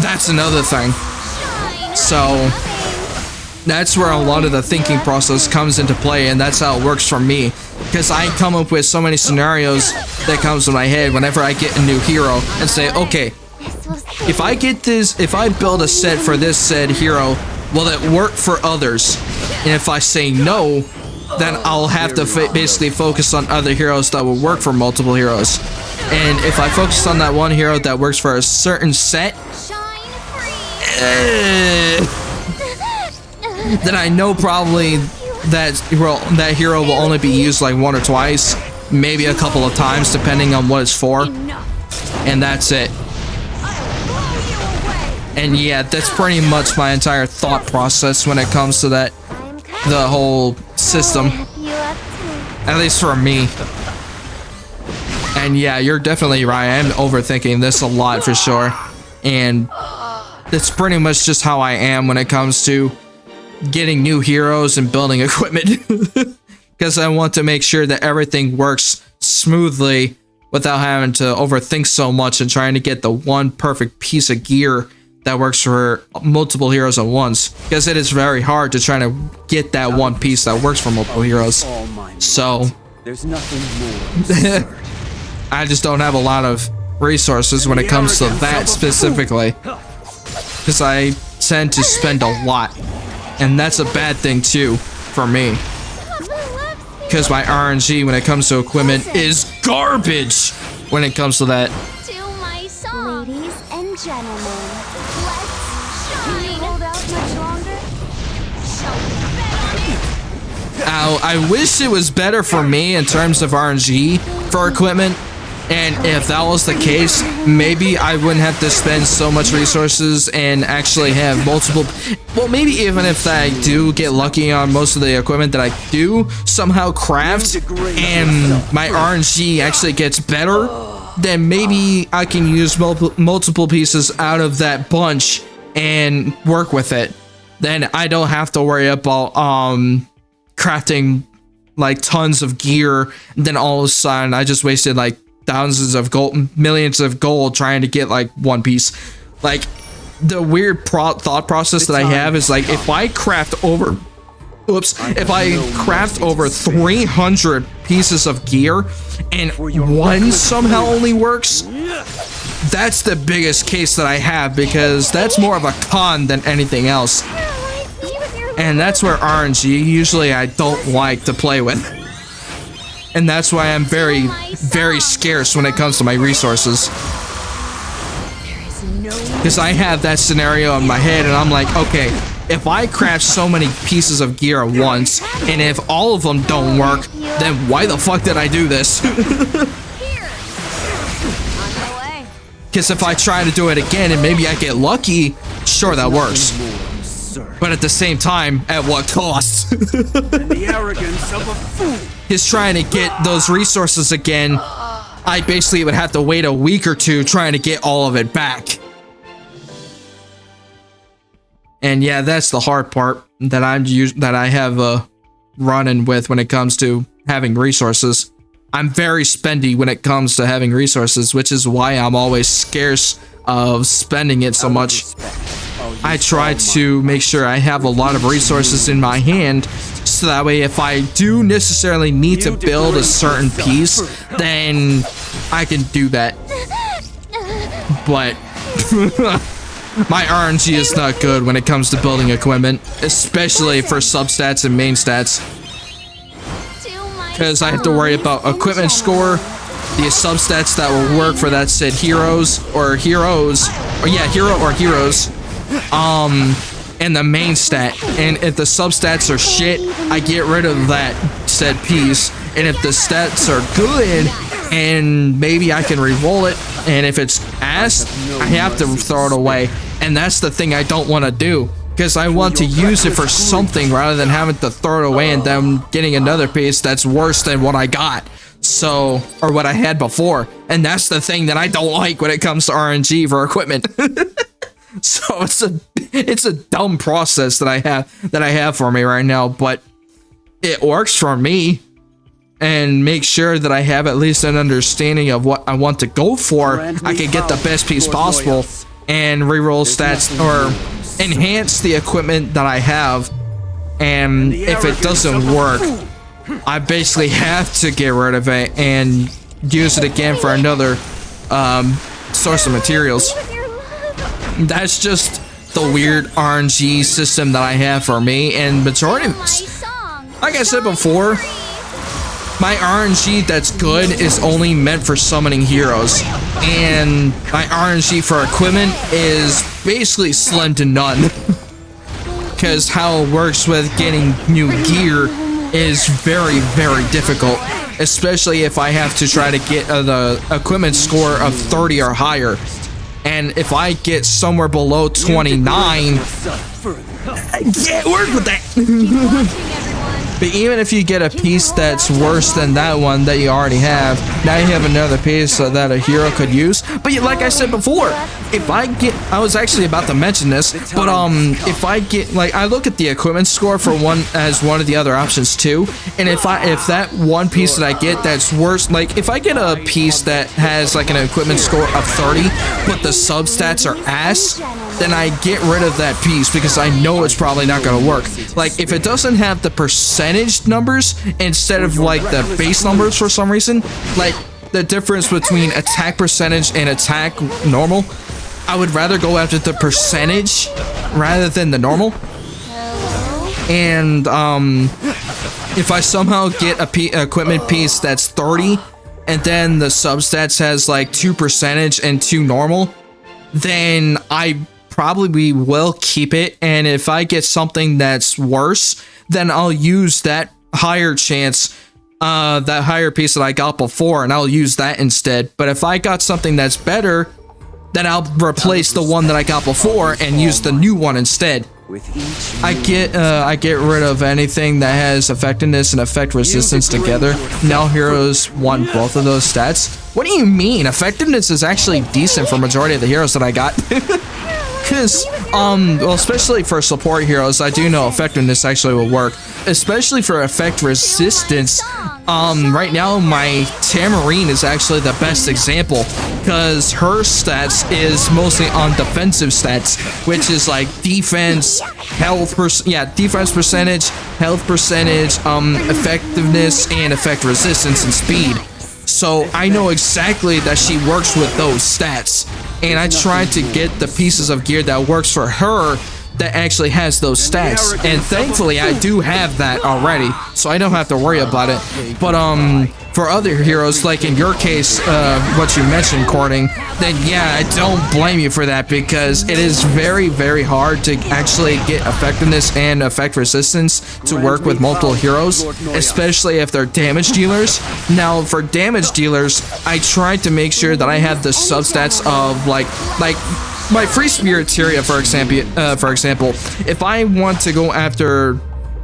that's another thing. So that's where a lot of the thinking process comes into play, and that's how it works for me, because I come up with so many scenarios that comes in my head whenever I get a new hero and say, okay, if I build a set for this said hero, will it work for others? And if I say no, then I'll have to basically focus on other heroes that will work for multiple heroes. And if I focus on that one hero that works for a certain set, then I know probably that hero will only be used like 1 or twice, maybe a couple of times, depending on what it's for, and that's it. And yeah, that's pretty much my entire thought process when it comes to the whole system, at least for me. And yeah, you're definitely right, I'm overthinking this a lot for sure, and that's pretty much just how I am when it comes to getting new heroes and building equipment, because I want to make sure that everything works smoothly without having to overthink so much and trying to get the one perfect piece of gear that works for multiple heroes at once, because it is very hard to try to get that one piece that works for multiple heroes. So there's nothing more. I just don't have a lot of resources when it comes to that specifically, because I tend to spend a lot, and that's a bad thing too for me, because my RNG when it comes to equipment is garbage when it comes to that. Ladies and gentlemen, let's shine. Hold out much longer? I wish it was better for me in terms of RNG for equipment, And if that was the case, maybe I wouldn't have to spend so much resources and actually have multiple. Well, maybe even if I do get lucky on most of the equipment that I do somehow craft and my RNG actually gets better, then maybe I can use multiple pieces out of that bunch and work with it. Then I don't have to worry about crafting like tons of gear. And then all of a sudden I just wasted like thousands of gold, millions of gold trying to get like one piece. Like the weird thought process that I have is like if I craft over 300 pieces of gear and one somehow only works, that's the biggest case that I have, because that's more of a con than anything else. And that's where RNG usually I don't like to play with. And that's why I'm very, very scarce when it comes to my resources. Because I have that scenario in my head and I'm like, okay, if I craft so many pieces of gear at once, and if all of them don't work, then why the fuck did I do this? Because if I try to do it again and maybe I get lucky, sure, that works. But at the same time, at what cost? The arrogance of a fool. Is trying to get those resources again, I basically would have to wait a week or two trying to get all of it back. And yeah, that's the hard part that I have running with when it comes to having resources. I'm very spendy when it comes to having resources, which is why I'm always scarce of spending it so much. I try to make sure I have a lot of resources in my hand, so that way if I do necessarily need to build a certain piece, then I can do that. But my RNG is not good when it comes to building equipment, especially for substats and main stats. Because I have to worry about equipment score, the substats that will work for that said hero or heroes, and the main stat. And if the substats are shit, I get rid of that said piece. And if the stats are good, and maybe I can re-roll it, and if it's ass, I have to throw it away. And that's the thing I don't want to do, because I want to use it for something rather than having to throw it away and then getting another piece that's worse than what I got. So, or what I had before. And that's the thing that I don't like when it comes to RNG for equipment. So it's a dumb process that I have for me right now, but it works for me, and make sure that I have at least an understanding of what I want to go for. I can get the best piece possible and reroll stats or enhance the equipment that I have. And if it doesn't work, I basically have to get rid of it and use it again for another source of materials. That's just the weird RNG system that I have for me, and majority of, like I said before, my RNG that's good is only meant for summoning heroes, and my RNG for equipment is basically slim to none. Because how it works with getting new gear is very, very difficult, especially if I have to try to get the equipment score of 30 or higher. And if I get somewhere below 29, I can't work with that. But even if you get a piece that's worse than that one that you already have, now you have another piece that a hero could use. But like I said before, if I get, I was actually about to mention this, but if I get, like, I look at the equipment score for one as one of the other options too, and if that one piece that I get that's worse, like if I get a piece that has like an equipment score of 30, but the substats are ass, then I get rid of that piece because I know it's probably not going to work. Like if it doesn't have the percentage numbers instead of like the base numbers for some reason, like the difference between attack percentage and attack normal, I would rather go after the percentage rather than the normal. And if I somehow get a equipment piece that's 30 and then the substats has like 2 percentage and 2 normal, then I probably will keep it. And if I get something that's worse, then I'll use that higher chance that higher piece that I got before, and I'll use that instead. But if I got something that's better, then I'll replace the one that I got before and use the new one instead. I get rid of anything that has effectiveness and effect resistance together. Now heroes want both of those stats. What do you mean? Effectiveness is actually decent for majority of the heroes that I got. Because, well, especially for support heroes, I do know effectiveness actually will work. Especially for effect resistance, right now my Tamarine is actually the best example. Because her stats is mostly on defensive stats, which is like defense, health, defense percentage, health percentage, effectiveness, and effect resistance and speed. So I know exactly that she works with those stats, and I try to get the pieces of gear that works for her that actually has those stats, and thankfully I do have that already, so I don't have to worry about it. But for other heroes, like in your case, what you mentioned, Courting, then yeah, I don't blame you for that, because it is very, very hard to actually get effectiveness and effect resistance to work with multiple heroes, especially if they're damage dealers. Now, for damage dealers, I tried to make sure that I have the substats of like my free spiriteria, for example, if I want to go after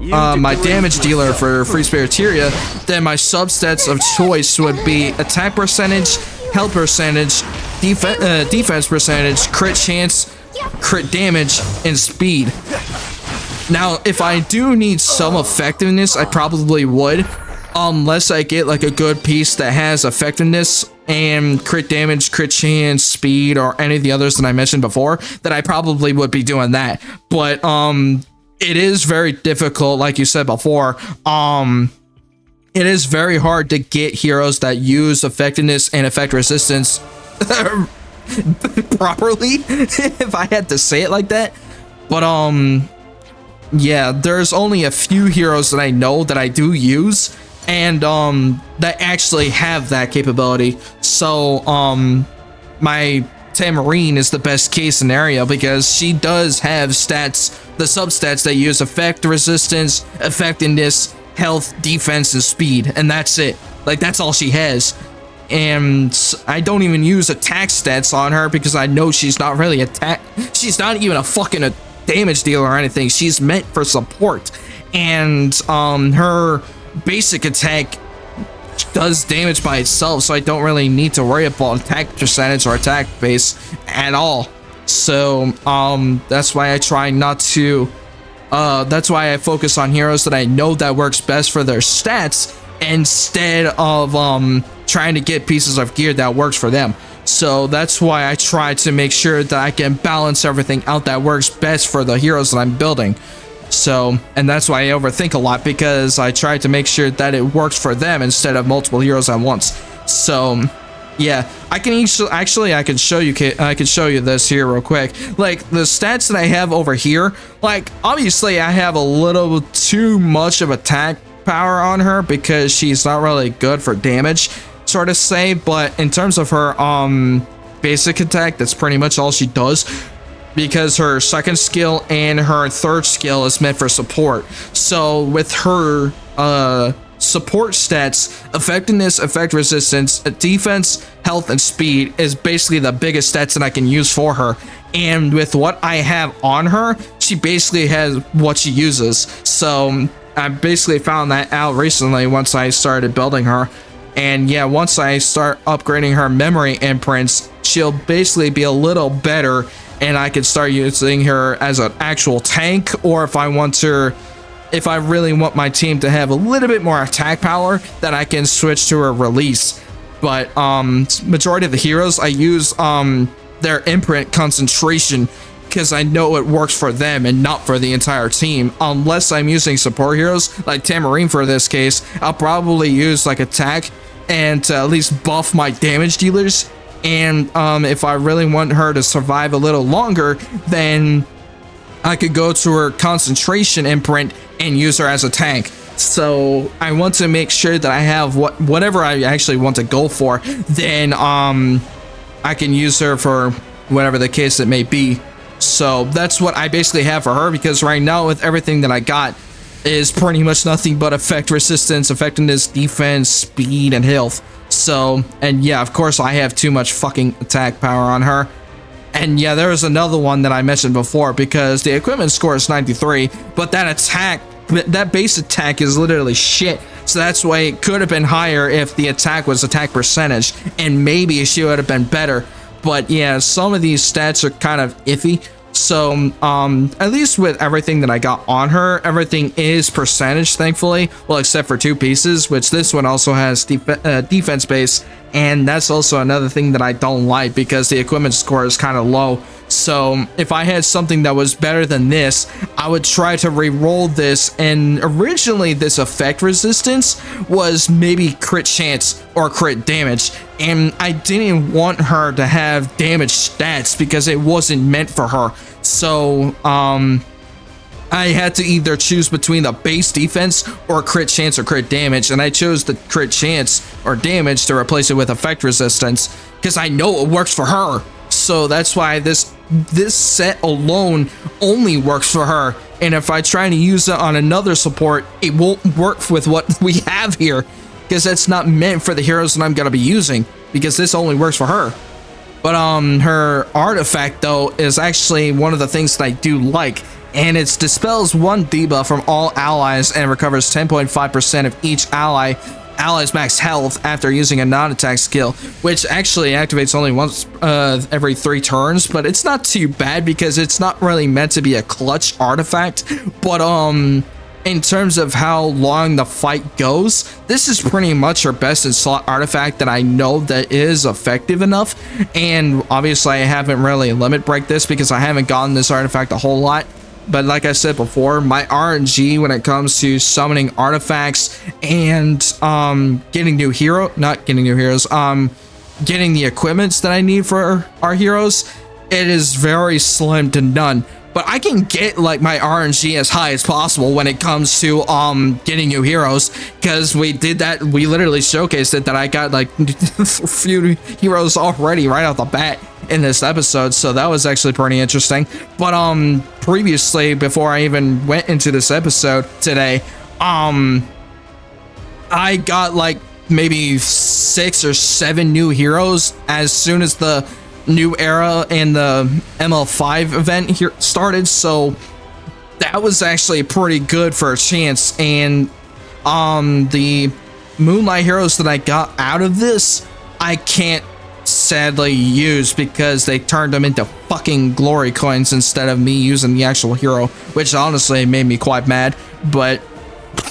my damage dealer for free spiriteria, then my substats of choice would be attack percentage, health percentage, defense percentage, crit chance, crit damage, and speed. Now, if I do need some effectiveness, I probably would, unless I get like a good piece that has effectiveness and crit damage, crit chance, speed, or any of the others that I mentioned before, that I probably would be doing that. But it is very difficult, like you said before. It is very hard to get heroes that use effectiveness and effect resistance properly, if I had to say it like that. But yeah, there's only a few heroes that I know that I do use, and that actually have that capability. So my Tamarine is the best case scenario, because she does have stats, the substats that use effect resistance, effectiveness, health, defense, and speed, and that's it. Like, that's all she has. And I don't even use attack stats on her, because I know she's not really she's not even a fucking damage dealer or anything. She's meant for support, and her basic attack does damage by itself, so I don't really need to worry about attack percentage or attack base at all. So that's why I try not to that's why I focus on heroes that I know that works best for their stats, instead of trying to get pieces of gear that works for them. So that's why I try to make sure that I can balance everything out that works best for the heroes that I'm building. So, and that's why I overthink a lot, because I try to make sure that it works for them instead of multiple heroes at once. So yeah, I can actually I can show you this here real quick. Like, the stats that I have over here, like, obviously I have a little too much of attack power on her, because she's not really good for damage, sort of say. But in terms of her basic attack, that's pretty much all she does, because her second skill and her third skill is meant for support. So with her support stats, effectiveness, effect resistance, defense, health, and speed is basically the biggest stats that I can use for her. And with what I have on her, she basically has what she uses. So I basically found that out recently once I started building her. And yeah, once I start upgrading her memory imprints, she'll basically be a little better, and I can start using her as an actual tank, or if I really want my team to have a little bit more attack power, then I can switch to a release. But majority of the heroes, I use their imprint concentration, because I know it works for them and not for the entire team. Unless I'm using support heroes like Tamarine for this case, I'll probably use like attack and to at least buff my damage dealers. And if I really want her to survive a little longer, then I could go to her concentration imprint and use her as a tank. So I want to make sure that I have whatever I actually want to go for, then I can use her for whatever the case it may be. So that's what I basically have for her, because right now with everything that I got, is pretty much nothing but effect resistance, effectiveness, defense, speed, and health. So, and yeah, of course I have too much fucking attack power on her. And yeah, there was another one that I mentioned before, because the equipment score is 93, but that base attack is literally shit. So that's why it could have been higher if the attack was attack percentage, and maybe she would have been better. But yeah, some of these stats are kind of iffy. So at least with everything that I got on her, everything is percentage, thankfully. Well, except for 2 pieces, which this one also has defense base, and that's also another thing that I don't like, because the equipment score is kind of low. So if I had something that was better than this, I would try to re-roll this. And originally this effect resistance was maybe crit chance or crit damage, and I didn't want her to have damage stats because it wasn't meant for her. So I had to either choose between the base defense or crit chance or crit damage, and I chose the crit chance or damage to replace it with effect resistance, because I know it works for her. So that's why this set alone only works for her, and if I try to use it on another support, it won't work with what we have here, because it's not meant for the heroes that I'm gonna be using, because this only works for her. But her artifact though is actually one of the things that I do like, and it dispels 1 debuff from all allies and recovers 10.5% of each ally's max health after using a non-attack skill, which actually activates only once every 3 turns, but it's not too bad because it's not really meant to be a clutch artifact. But in terms of how long the fight goes, this is pretty much her best in slot artifact that I know that is effective enough. And obviously I haven't really limit break this because I haven't gotten this artifact a whole lot. But like I said before, my RNG when it comes to summoning artifacts and getting the equipments that I need for our heroes, it is very slim to none. But I can get like my RNG as high as possible when it comes to getting new heroes, because we did that. We literally showcased it that I got like a few heroes already right off the bat in this episode, so that was actually pretty interesting. But previously, before I even went into this episode today, I got like maybe 6 or 7 new heroes as soon as the new era and the ML5 event here started, so that was actually pretty good for a chance. And the Moonlight heroes that I got out of this, I can't sadly use because they turned them into fucking glory coins instead of me using the actual hero, which honestly made me quite mad, but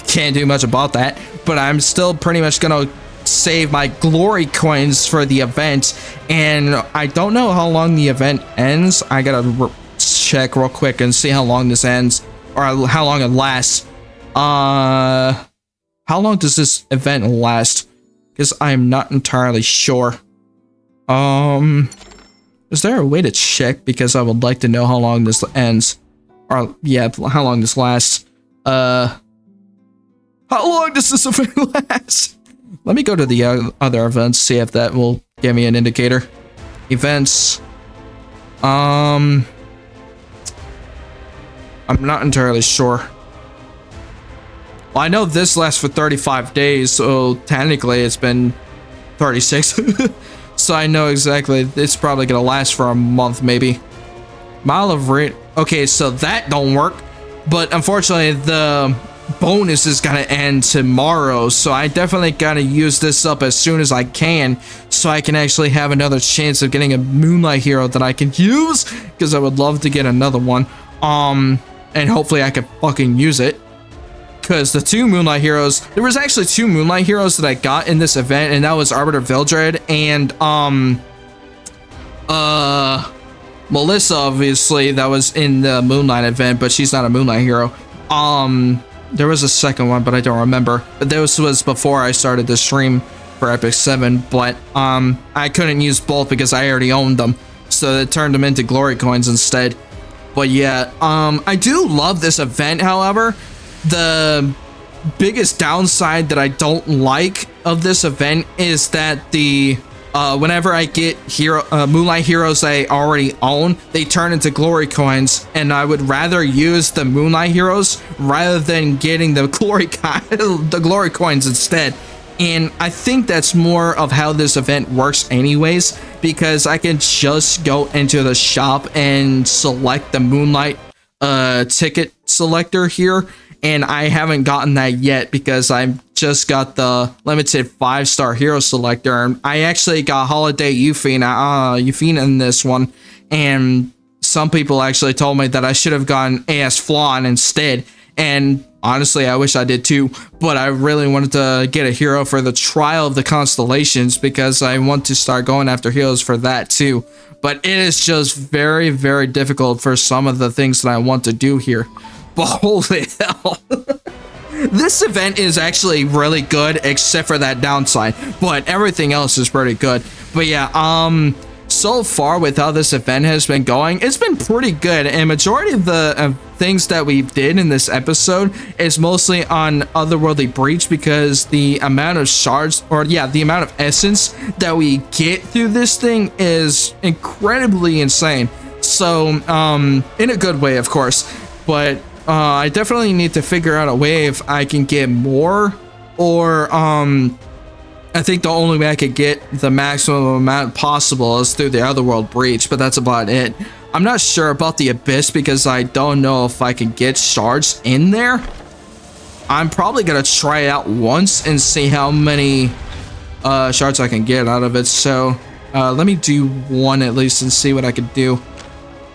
can't do much about that. But I'm still pretty much gonna save my glory coins for the event, and I don't know how long the event ends. I gotta check real quick and see how long this ends, or how long it lasts. How long does this event last? Because I'm not entirely sure. Is there a way to check? Because I would like to know how long this ends, or yeah, how long this lasts. How long does this event last? Let me go to the other events, see if that will give me an indicator. Events. I'm not entirely sure. Well, I know this lasts for 35 days, so technically it's been 36. So I know exactly it's probably gonna last for a month, maybe. Mile of Rate. Okay, so that don't work. But unfortunately, the bonus is gonna end tomorrow, so I definitely gotta use this up as soon as I can, so I can actually have another chance of getting a Moonlight hero that I can use, because I would love to get another one. And hopefully I can fucking use it. Because the 2 Moonlight heroes, there was actually 2 Moonlight heroes that I got in this event, and that was Arbiter Vildred and Melissa, obviously, that was in the Moonlight event, but she's not a Moonlight hero. There was a second one, but I don't remember. But this was before I started the stream for epicseven, but I couldn't use both because I already owned them, so it turned them into glory coins instead. But yeah, I do love this event. However, the biggest downside that I don't like of this event is that the whenever I get Moonlight heroes I already own, they turn into glory coins, and I would rather use the Moonlight heroes rather than getting the glory coins instead. And I think that's more of how this event works anyways, because I can just go into the shop and select the Moonlight ticket selector here, and I haven't gotten that yet because I've just got the limited 5-star hero selector. And I actually got Holiday Euphina in this one, and some people actually told me that I should have gone AS Flan instead, and honestly I wish I did too, but I really wanted to get a hero for the Trial of the Constellations because I want to start going after heroes for that too. But it is just very, very difficult for some of the things that I want to do here. But holy hell. This event is actually really good except for that downside, but everything else is pretty good. But yeah, so far with how this event has been going, it's been pretty good, and majority of the things that we did in this episode is mostly on Otherworldly Breach, because the amount of shards, or yeah, the amount of essence that we get through this thing is incredibly insane. So in a good way, of course, but I definitely need to figure out a way if I can get more, or I think the only way I could get the maximum amount possible is through the Otherworld Breach, but that's about it. I'm not sure about the Abyss because I don't know if I can get shards in there. I'm probably gonna try it out once and see how many shards I can get out of it. So let me do one at least and see what I could do.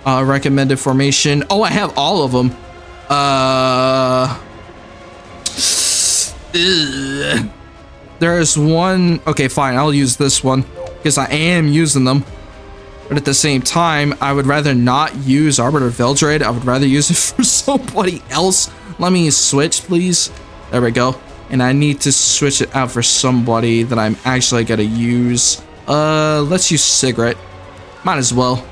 Recommended formation. Oh, I have all of them. There's one. Okay, fine. I'll use this one because I am using them. But at the same time, I would rather not use Arbiter Veldrade. I would rather use it for somebody else. Let me switch, please. There we go. And I need to switch it out for somebody that I'm actually gonna use. Let's use Cigarette. Might as well.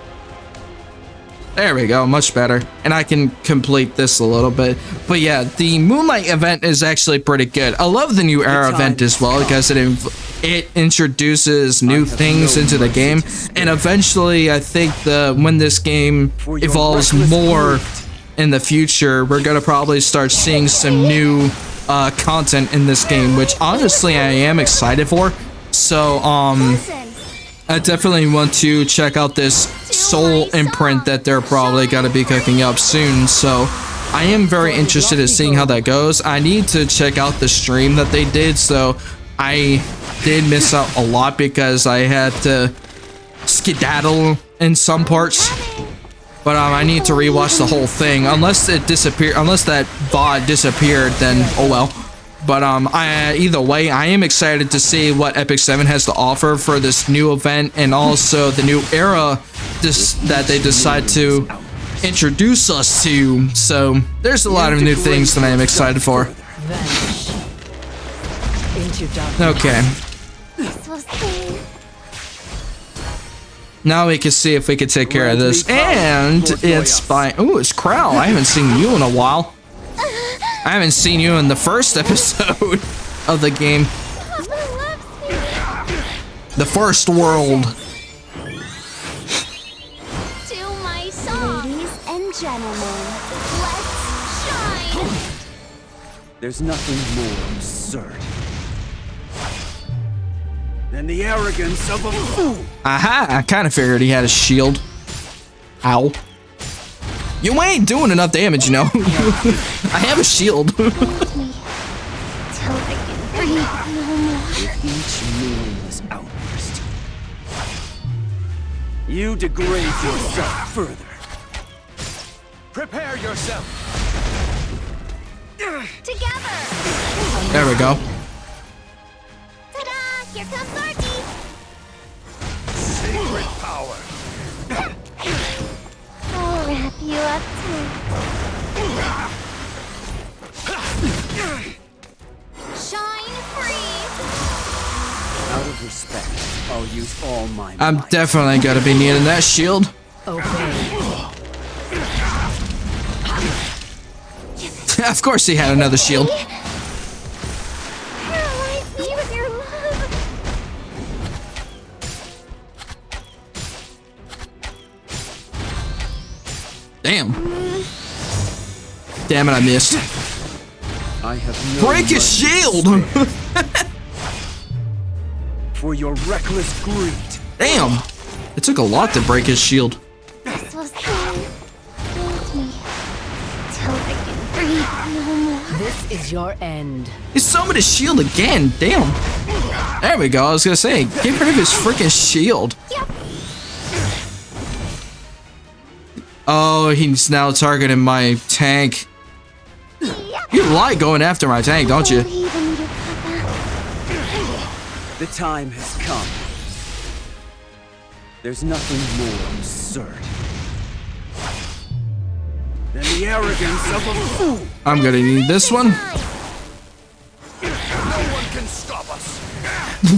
There we go, much better. And I can complete this a little bit. But yeah, the Moonlight event is actually pretty good. I love the new Era event as well because it introduces new things into the game. And eventually, I think when this game evolves more in the future, we're gonna probably start seeing some new content in this game, which honestly I am excited for. So I definitely want to check out this Soul imprint that they're probably gonna be cooking up soon. So I am very interested in seeing how that goes. I need to check out the stream that they did. So I did miss out a lot because I had to skedaddle in some parts. But I need to rewatch the whole thing. Unless it disappeared, unless that VOD disappeared, then oh well. But either way, I am excited to see what epicseven has to offer for this new event, and also the new era that they decide to introduce us to. So there's a lot of new things that I am excited for. Okay. Now we can see if we can take care of this. And it's by... Ooh, it's Crow. I haven't seen you in a while. I haven't seen you in the first episode of the game. The first world. To my song. Ladies and gentlemen, let's shine. There's nothing more absurd than the arrogance of a fool. Aha! I kind of figured he had a shield. Ow. You ain't doing enough damage, you know. I have a shield. Till I can breathe no more. With each meaningless outburst, you degrade yourself further. Prepare yourself. Together. There we go. Ta-da! Here comes Archie. Sacred power. I'll wrap you up too. Shine free. Out of respect, I'll use all my I'm might. definitely gonna be needing that shield. Of course he had another shield. Paralyze me with your love. Damn. Damn it, I missed. I have no Break his mercy shield! for your reckless greed. Damn. It took a lot to break his shield. This was fun. Hold me till I can breathe no more. This is your end. He summoned his shield again. Damn. There we go. I was gonna say, get rid of his freaking shield. Yep. Oh, he's now targeting my tank. You like going after my tank, don't you? The time has come. There's nothing more absurd than the arrogance of a fool. I'm gonna need this one. No one can stop us.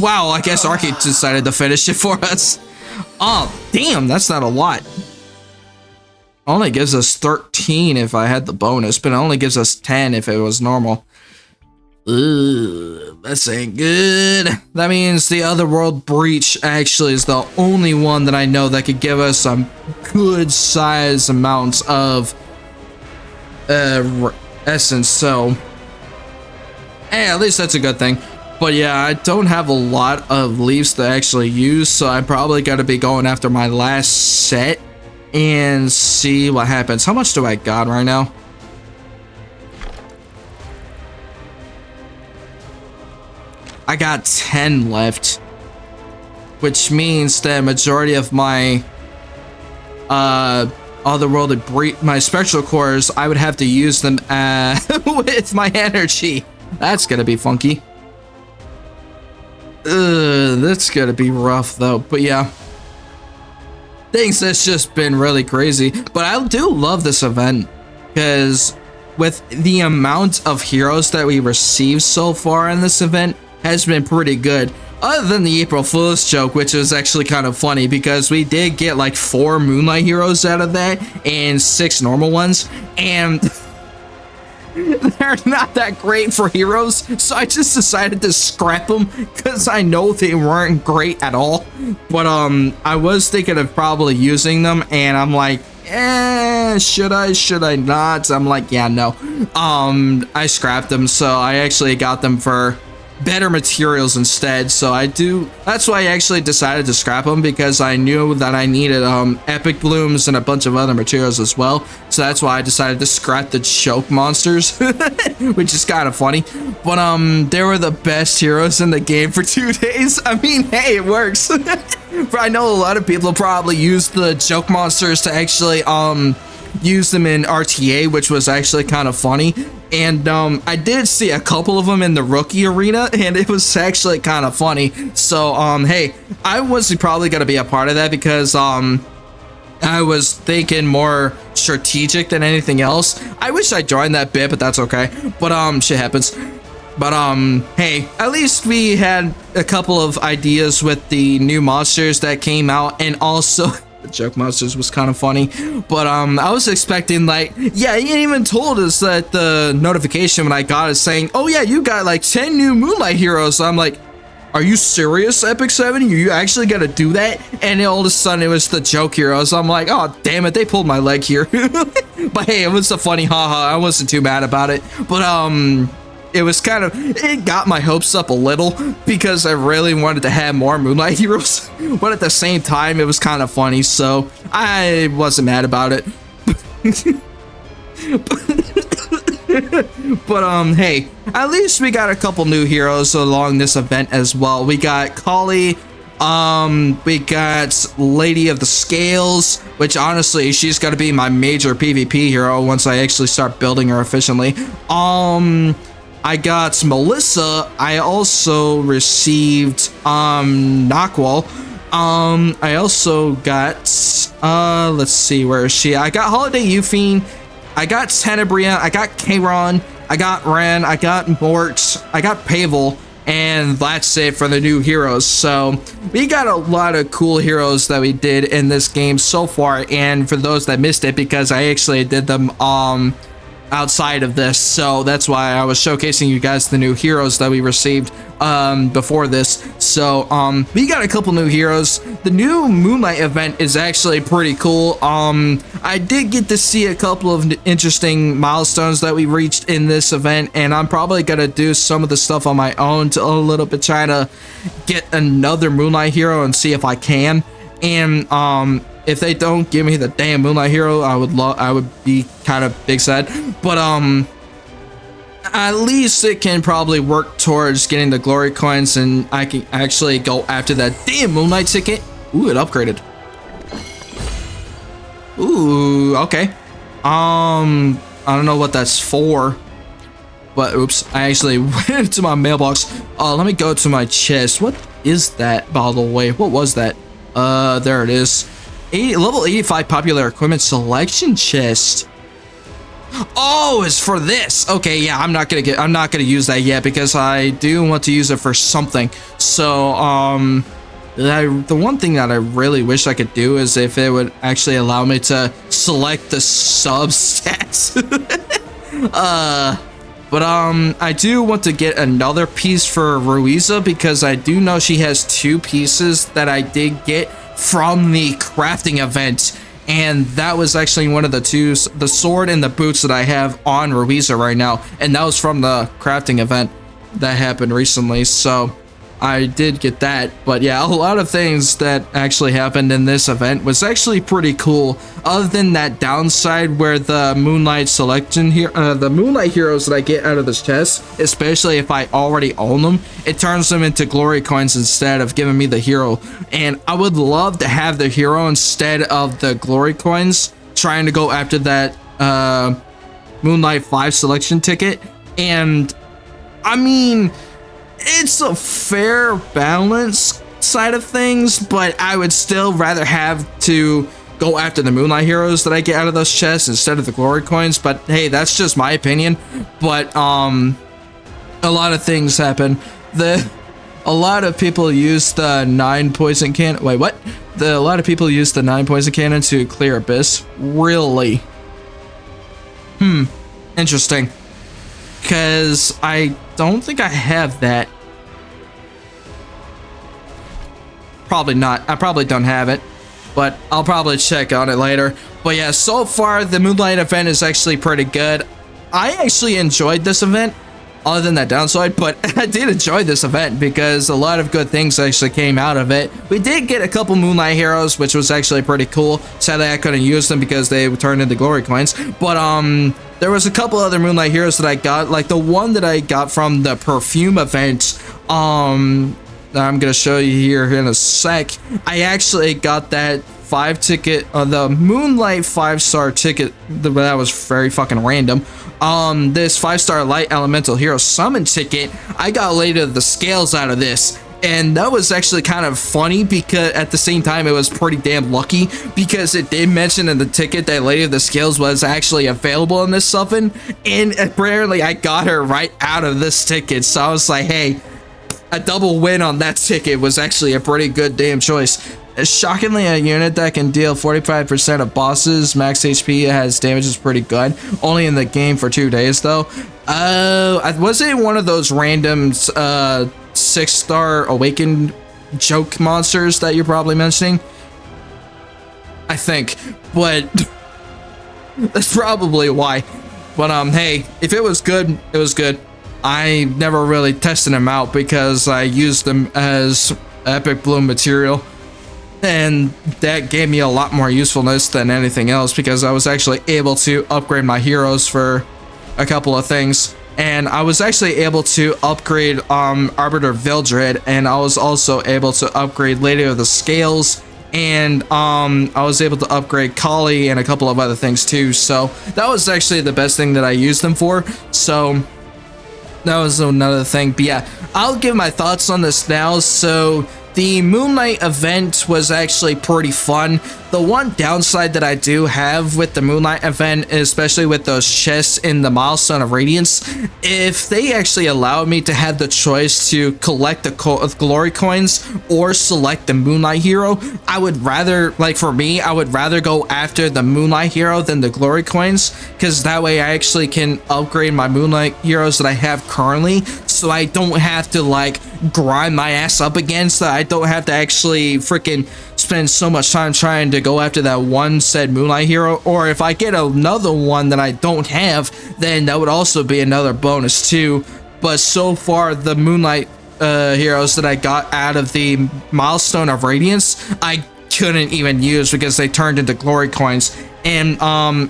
Wow, I guess Arky decided to finish it for us. Oh, damn, that's not a lot. Only gives us 13 if I had the bonus, but it only gives us 10 if it was normal. Ugh, this ain't good. That means the Otherworld Breach actually is the only one that I know that could give us some good size amounts of essence, so hey, at least that's a good thing. But yeah, I don't have a lot of leaves to actually use, so I probably gotta be going after my last set and see what happens. How much do I got right now? I got 10 left, which means that majority of my Otherworldly Breach, my spectral cores, I would have to use them with my energy. That's gonna be funky. That's gonna be rough though, but yeah. Things that's just been really crazy, but I do love this event because with the amount of heroes that we received so far in this event has been pretty good, other than the April Fool's joke, which was actually kind of funny because we did get like 4 Moonlight heroes out of that and 6 normal ones, and they're not that great for heroes, so I just decided to scrap them because I know they weren't great at all. But I was thinking of probably using them, and I'm like, should I not? I'm like, yeah, no. I scrapped them, so I actually got them for better materials instead, so that's why I actually decided to scrap them, because I knew that I needed epic blooms and a bunch of other materials as well, so that's why I decided to scrap the choke monsters, which is kind of funny. But they were the best heroes in the game for 2 days. I mean, hey, it works. But I know a lot of people probably use the choke monsters to actually use them in RTA, which was actually kind of funny. And I did see a couple of them in the rookie arena, and it was actually kind of funny. So hey, I was probably gonna be a part of that because I was thinking more strategic than anything else. I wish I joined that bit, but that's okay. But shit happens. But hey, at least we had a couple of ideas with the new monsters that came out, and also the joke monsters was kind of funny. But I was expecting, like, yeah, he even told us that the notification when I got it saying, oh yeah, you got like 10 new Moonlight heroes. So I'm like, are you serious, epicseven? You actually gonna do that? And all of a sudden it was the joke heroes. I'm like, oh damn it, they pulled my leg here. But hey, it was a funny haha. I wasn't too mad about it. But it was kind of, it got my hopes up a little because I really wanted to have more Moonlight heroes, but at the same time it was kind of funny, so I wasn't mad about it. But hey, at least we got a couple new heroes along this event as well. We got Kali, we got Lady of the Scales, which honestly she's gonna be my major PvP hero once I actually start building her efficiently. I got Melissa. I also received Knockwall. I also got let's see, where is she? I got Holiday Euphine, I got Tenebria, I got Kayron, I got Ren, I got Mort, I got Pavel, and that's it for the new heroes. So we got a lot of cool heroes that we did in this game so far, and for those that missed it, because I actually did them outside of this, so that's why I was showcasing you guys the new heroes that we received before this. So we got a couple new heroes. The new Moonlight event is actually pretty cool. I did get to see a couple of interesting milestones that we reached in this event, and I'm probably gonna do some of the stuff on my own to a little bit try to get another Moonlight hero and see if I can. And if they don't give me the damn Moonlight hero, I would be kind of big sad. But at least it can probably work towards getting the glory coins, and I can actually go after that damn Moonlight ticket. Ooh, it upgraded. Ooh, okay. I don't know what that's for, but oops, I actually went to my mailbox. Let me go to my chest. What is that, by the way? What was that? There it is. Level 85 popular equipment selection chest. Oh, it's for this. Okay, yeah, I'm not gonna use that yet because I do want to use it for something. So the one thing that I really wish I could do is if it would actually allow me to select the sub stats. But I do want to get another piece for Ruiza because I do know she has 2 pieces that I did get from the crafting event, and that was actually one of the 2, the sword and the boots that I have on Ruiza right now, and that was from the crafting event that happened recently. So I did get that. But yeah, a lot of things that actually happened in this event was actually pretty cool, other than that downside where the Moonlight selection here, the Moonlight heroes that I get out of this chest, especially if I already own them, it turns them into glory coins instead of giving me the hero. And I would love to have the hero instead of the glory coins, trying to go after that Moonlight 5 selection ticket. And I mean, it's a fair balance side of things, but I would still rather have to go after the Moonlight heroes that I get out of those chests instead of the glory coins. But hey, that's just my opinion. But a lot of things happen. A lot of people use the 9 poison cannon. Wait, what? A lot of people use the 9 poison cannon to clear Abyss. Really? Interesting. Because I don't think I have that. Probably not. I probably don't have it, but I'll probably check on it later. But yeah, so far the Moonlight event is actually pretty good. I actually enjoyed this event, other than that downside, but I did enjoy this event because a lot of good things actually came out of it. We did get a couple Moonlight heroes, which was actually pretty cool. Sadly, I couldn't use them because they turned into glory coins. But there was a couple other Moonlight heroes that I got, like the one that I got from the perfume event. I'm gonna show you here in a sec. I actually got that 5 ticket, the Moonlight 5-star ticket. That was very fucking random. This 5-star light elemental hero summon ticket, I got later the scales out of this. And that was actually kind of funny because at the same time it was pretty damn lucky because it did mention in the ticket that Lady of the Scales was actually available in this summon, and apparently I got her right out of this ticket. So I was like, hey, a double win on that ticket was actually a pretty good damn choice. Shockingly, a unit that can deal 45% of bosses max HP has damage is pretty good. Only in the game for 2 days though. Was it one of those random 6-star awakened joke monsters that you're probably mentioning? I think, but that's probably why. But hey, if it was good, it was good. I never really tested them out because I used them as epic bloom material, and that gave me a lot more usefulness than anything else because I was actually able to upgrade my heroes for a couple of things. And I was actually able to upgrade Arbiter Vildred, and I was also able to upgrade Lady of the Scales, and I was able to upgrade Kali and a couple of other things too. So that was actually the best thing that I used them for. So that was another thing. But yeah, I'll give my thoughts on this now. So the Moonlight event was actually pretty fun. The one downside that I do have with the Moonlight event, especially with those chests in the Milestone of Radiance, if they actually allowed me to have the choice to collect the glory coins or select the Moonlight hero, I would rather, like for me, I would rather go after the Moonlight hero than the glory coins, because that way I actually can upgrade my Moonlight heroes that I have currently, so I don't have to like grind my ass up again, so I don't have to actually freaking spend so much time trying to go after that one said Moonlight hero. Or if I get another one that I don't have, then that would also be another bonus too. But so far, the Moonlight heroes that I got out of the Milestone of Radiance, I couldn't even use because they turned into glory coins. And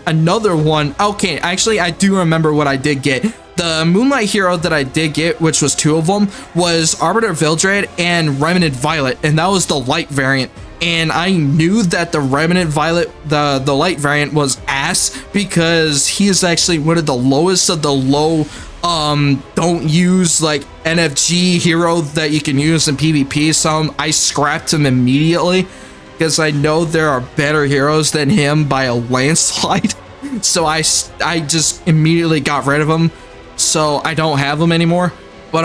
another one, okay, actually I do remember what I did get. The Moonlight hero that I did get, which was 2 of them, was Arbiter Vildred and Remnant Violet, and that was the light variant. And I knew that the Remnant Violet, the light variant, was ass because he is actually one of the lowest of the low don't use like NFG hero that you can use in PvP, so I scrapped him immediately because I know there are better heroes than him by a landslide. So I just immediately got rid of him, so I don't have him anymore. But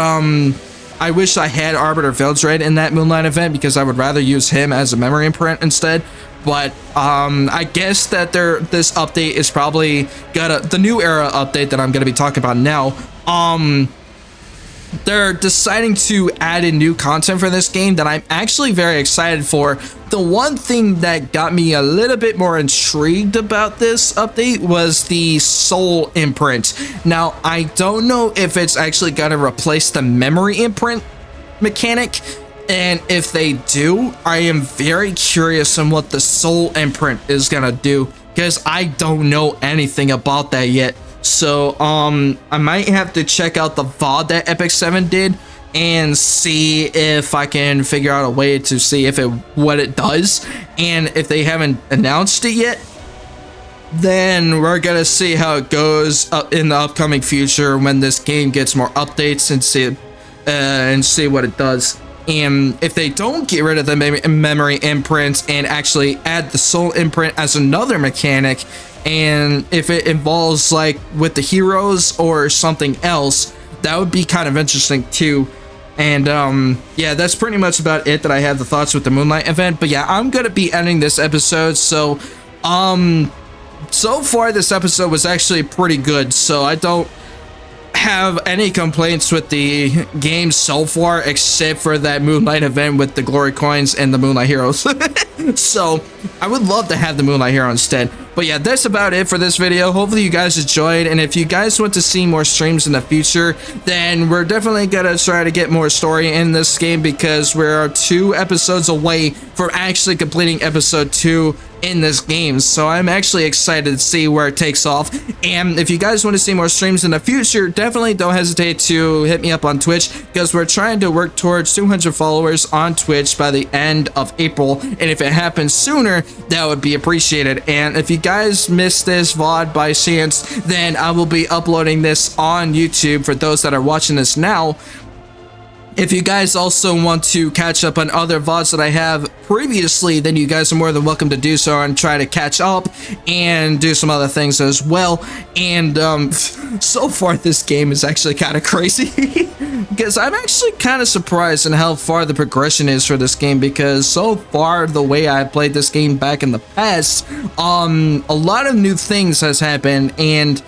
I wish I had Arbiter Vildred in that Moonlight event because I would rather use him as a memory imprint instead. But I guess that this update is probably the new era update that I'm gonna be talking about now. They're deciding to add in new content for this game that I'm actually very excited for. The one thing that got me a little bit more intrigued about this update was the soul imprint. Now, I don't know if it's actually going to replace the memory imprint mechanic, and if they do, I am very curious on what the soul imprint is going to do, because I don't know anything about that yet. So I might have to check out the VOD that epicseven did and see if I can figure out a way to see if what it does. And if they haven't announced it yet, then we're gonna see how it goes up in the upcoming future when this game gets more updates and see what it does. And if they don't get rid of the memory imprint and actually add the soul imprint as another mechanic, and if it involves like with the heroes or something else, that would be kind of interesting too. And yeah, that's pretty much about it that I have the thoughts with the Moonlight event. But yeah, I'm gonna be ending this episode. So so far this episode was actually pretty good, so I don't have any complaints with the game so far, except for that Moonlight event with the glory coins and the Moonlight heroes. So I would love to have the Moonlight hero instead. But yeah, that's about it for this video. Hopefully you guys enjoyed, and if you guys want to see more streams in the future, then we're definitely gonna try to get more story in this game, because we're 2 episodes away from actually completing episode 2 in this game. So I'm actually excited to see where it takes off. And if you guys want to see more streams in the future, definitely don't hesitate to hit me up on Twitch, because we're trying to work towards 200 followers on Twitch by the end of April, and if it happens sooner, that would be appreciated. And if you guys missed this VOD by chance, then I will be uploading this on YouTube for those that are watching this now. If you guys also want to catch up on other VODs that I have previously, then you guys are more than welcome to do so and try to catch up and do some other things as well. And so far this game is actually kind of crazy because I'm actually kind of surprised in how far the progression is for this game, because so far the way I played this game back in the past, a lot of new things has happened, and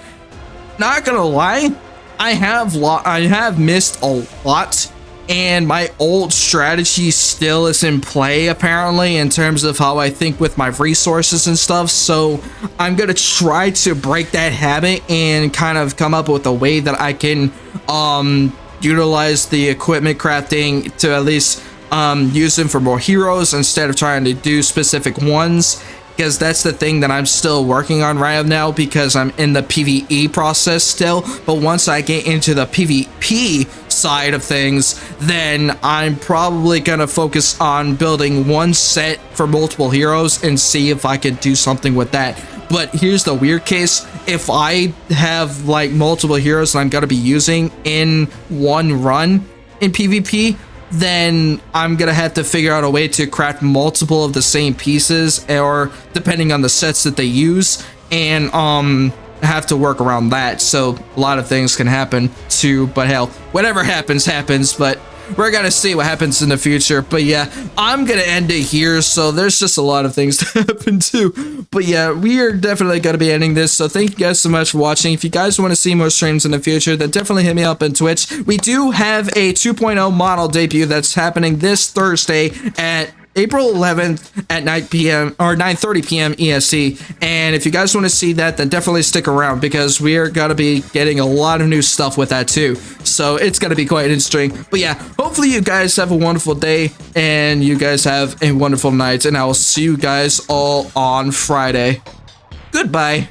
not gonna lie, I have missed a lot. And my old strategy still is in play, apparently, in terms of how I think with my resources and stuff. So I'm going to try to break that habit and kind of come up with a way that I can utilize the equipment crafting to at least use them for more heroes instead of trying to do specific ones. Because that's the thing that I'm still working on right now, because I'm in the PvE process still. But once I get into the PvP side of things, then I'm probably gonna focus on building one set for multiple heroes and see if I can do something with that. But here's the weird case: if I have like multiple heroes that I'm gonna be using in one run in PvP, then I'm gonna have to figure out a way to craft multiple of the same pieces, or depending on the sets that they use, and have to work around that. So a lot of things can happen too, but hell, whatever happens, but we're gonna see what happens in the future. But yeah, I'm gonna end it here. So there's just a lot of things to happen too. But yeah, we are definitely gonna be ending this. So thank you guys so much for watching. If you guys want to see more streams in the future, then definitely hit me up on Twitch. We do have a 2.0 model debut that's happening this Thursday at April 11th at 9 p.m. or 9:30 p.m. EST. And if you guys want to see that, then definitely stick around, because we are going to be getting a lot of new stuff with that too. So it's going to be quite interesting. But yeah, hopefully you guys have a wonderful day and you guys have a wonderful night. And I will see you guys all on Friday. Goodbye.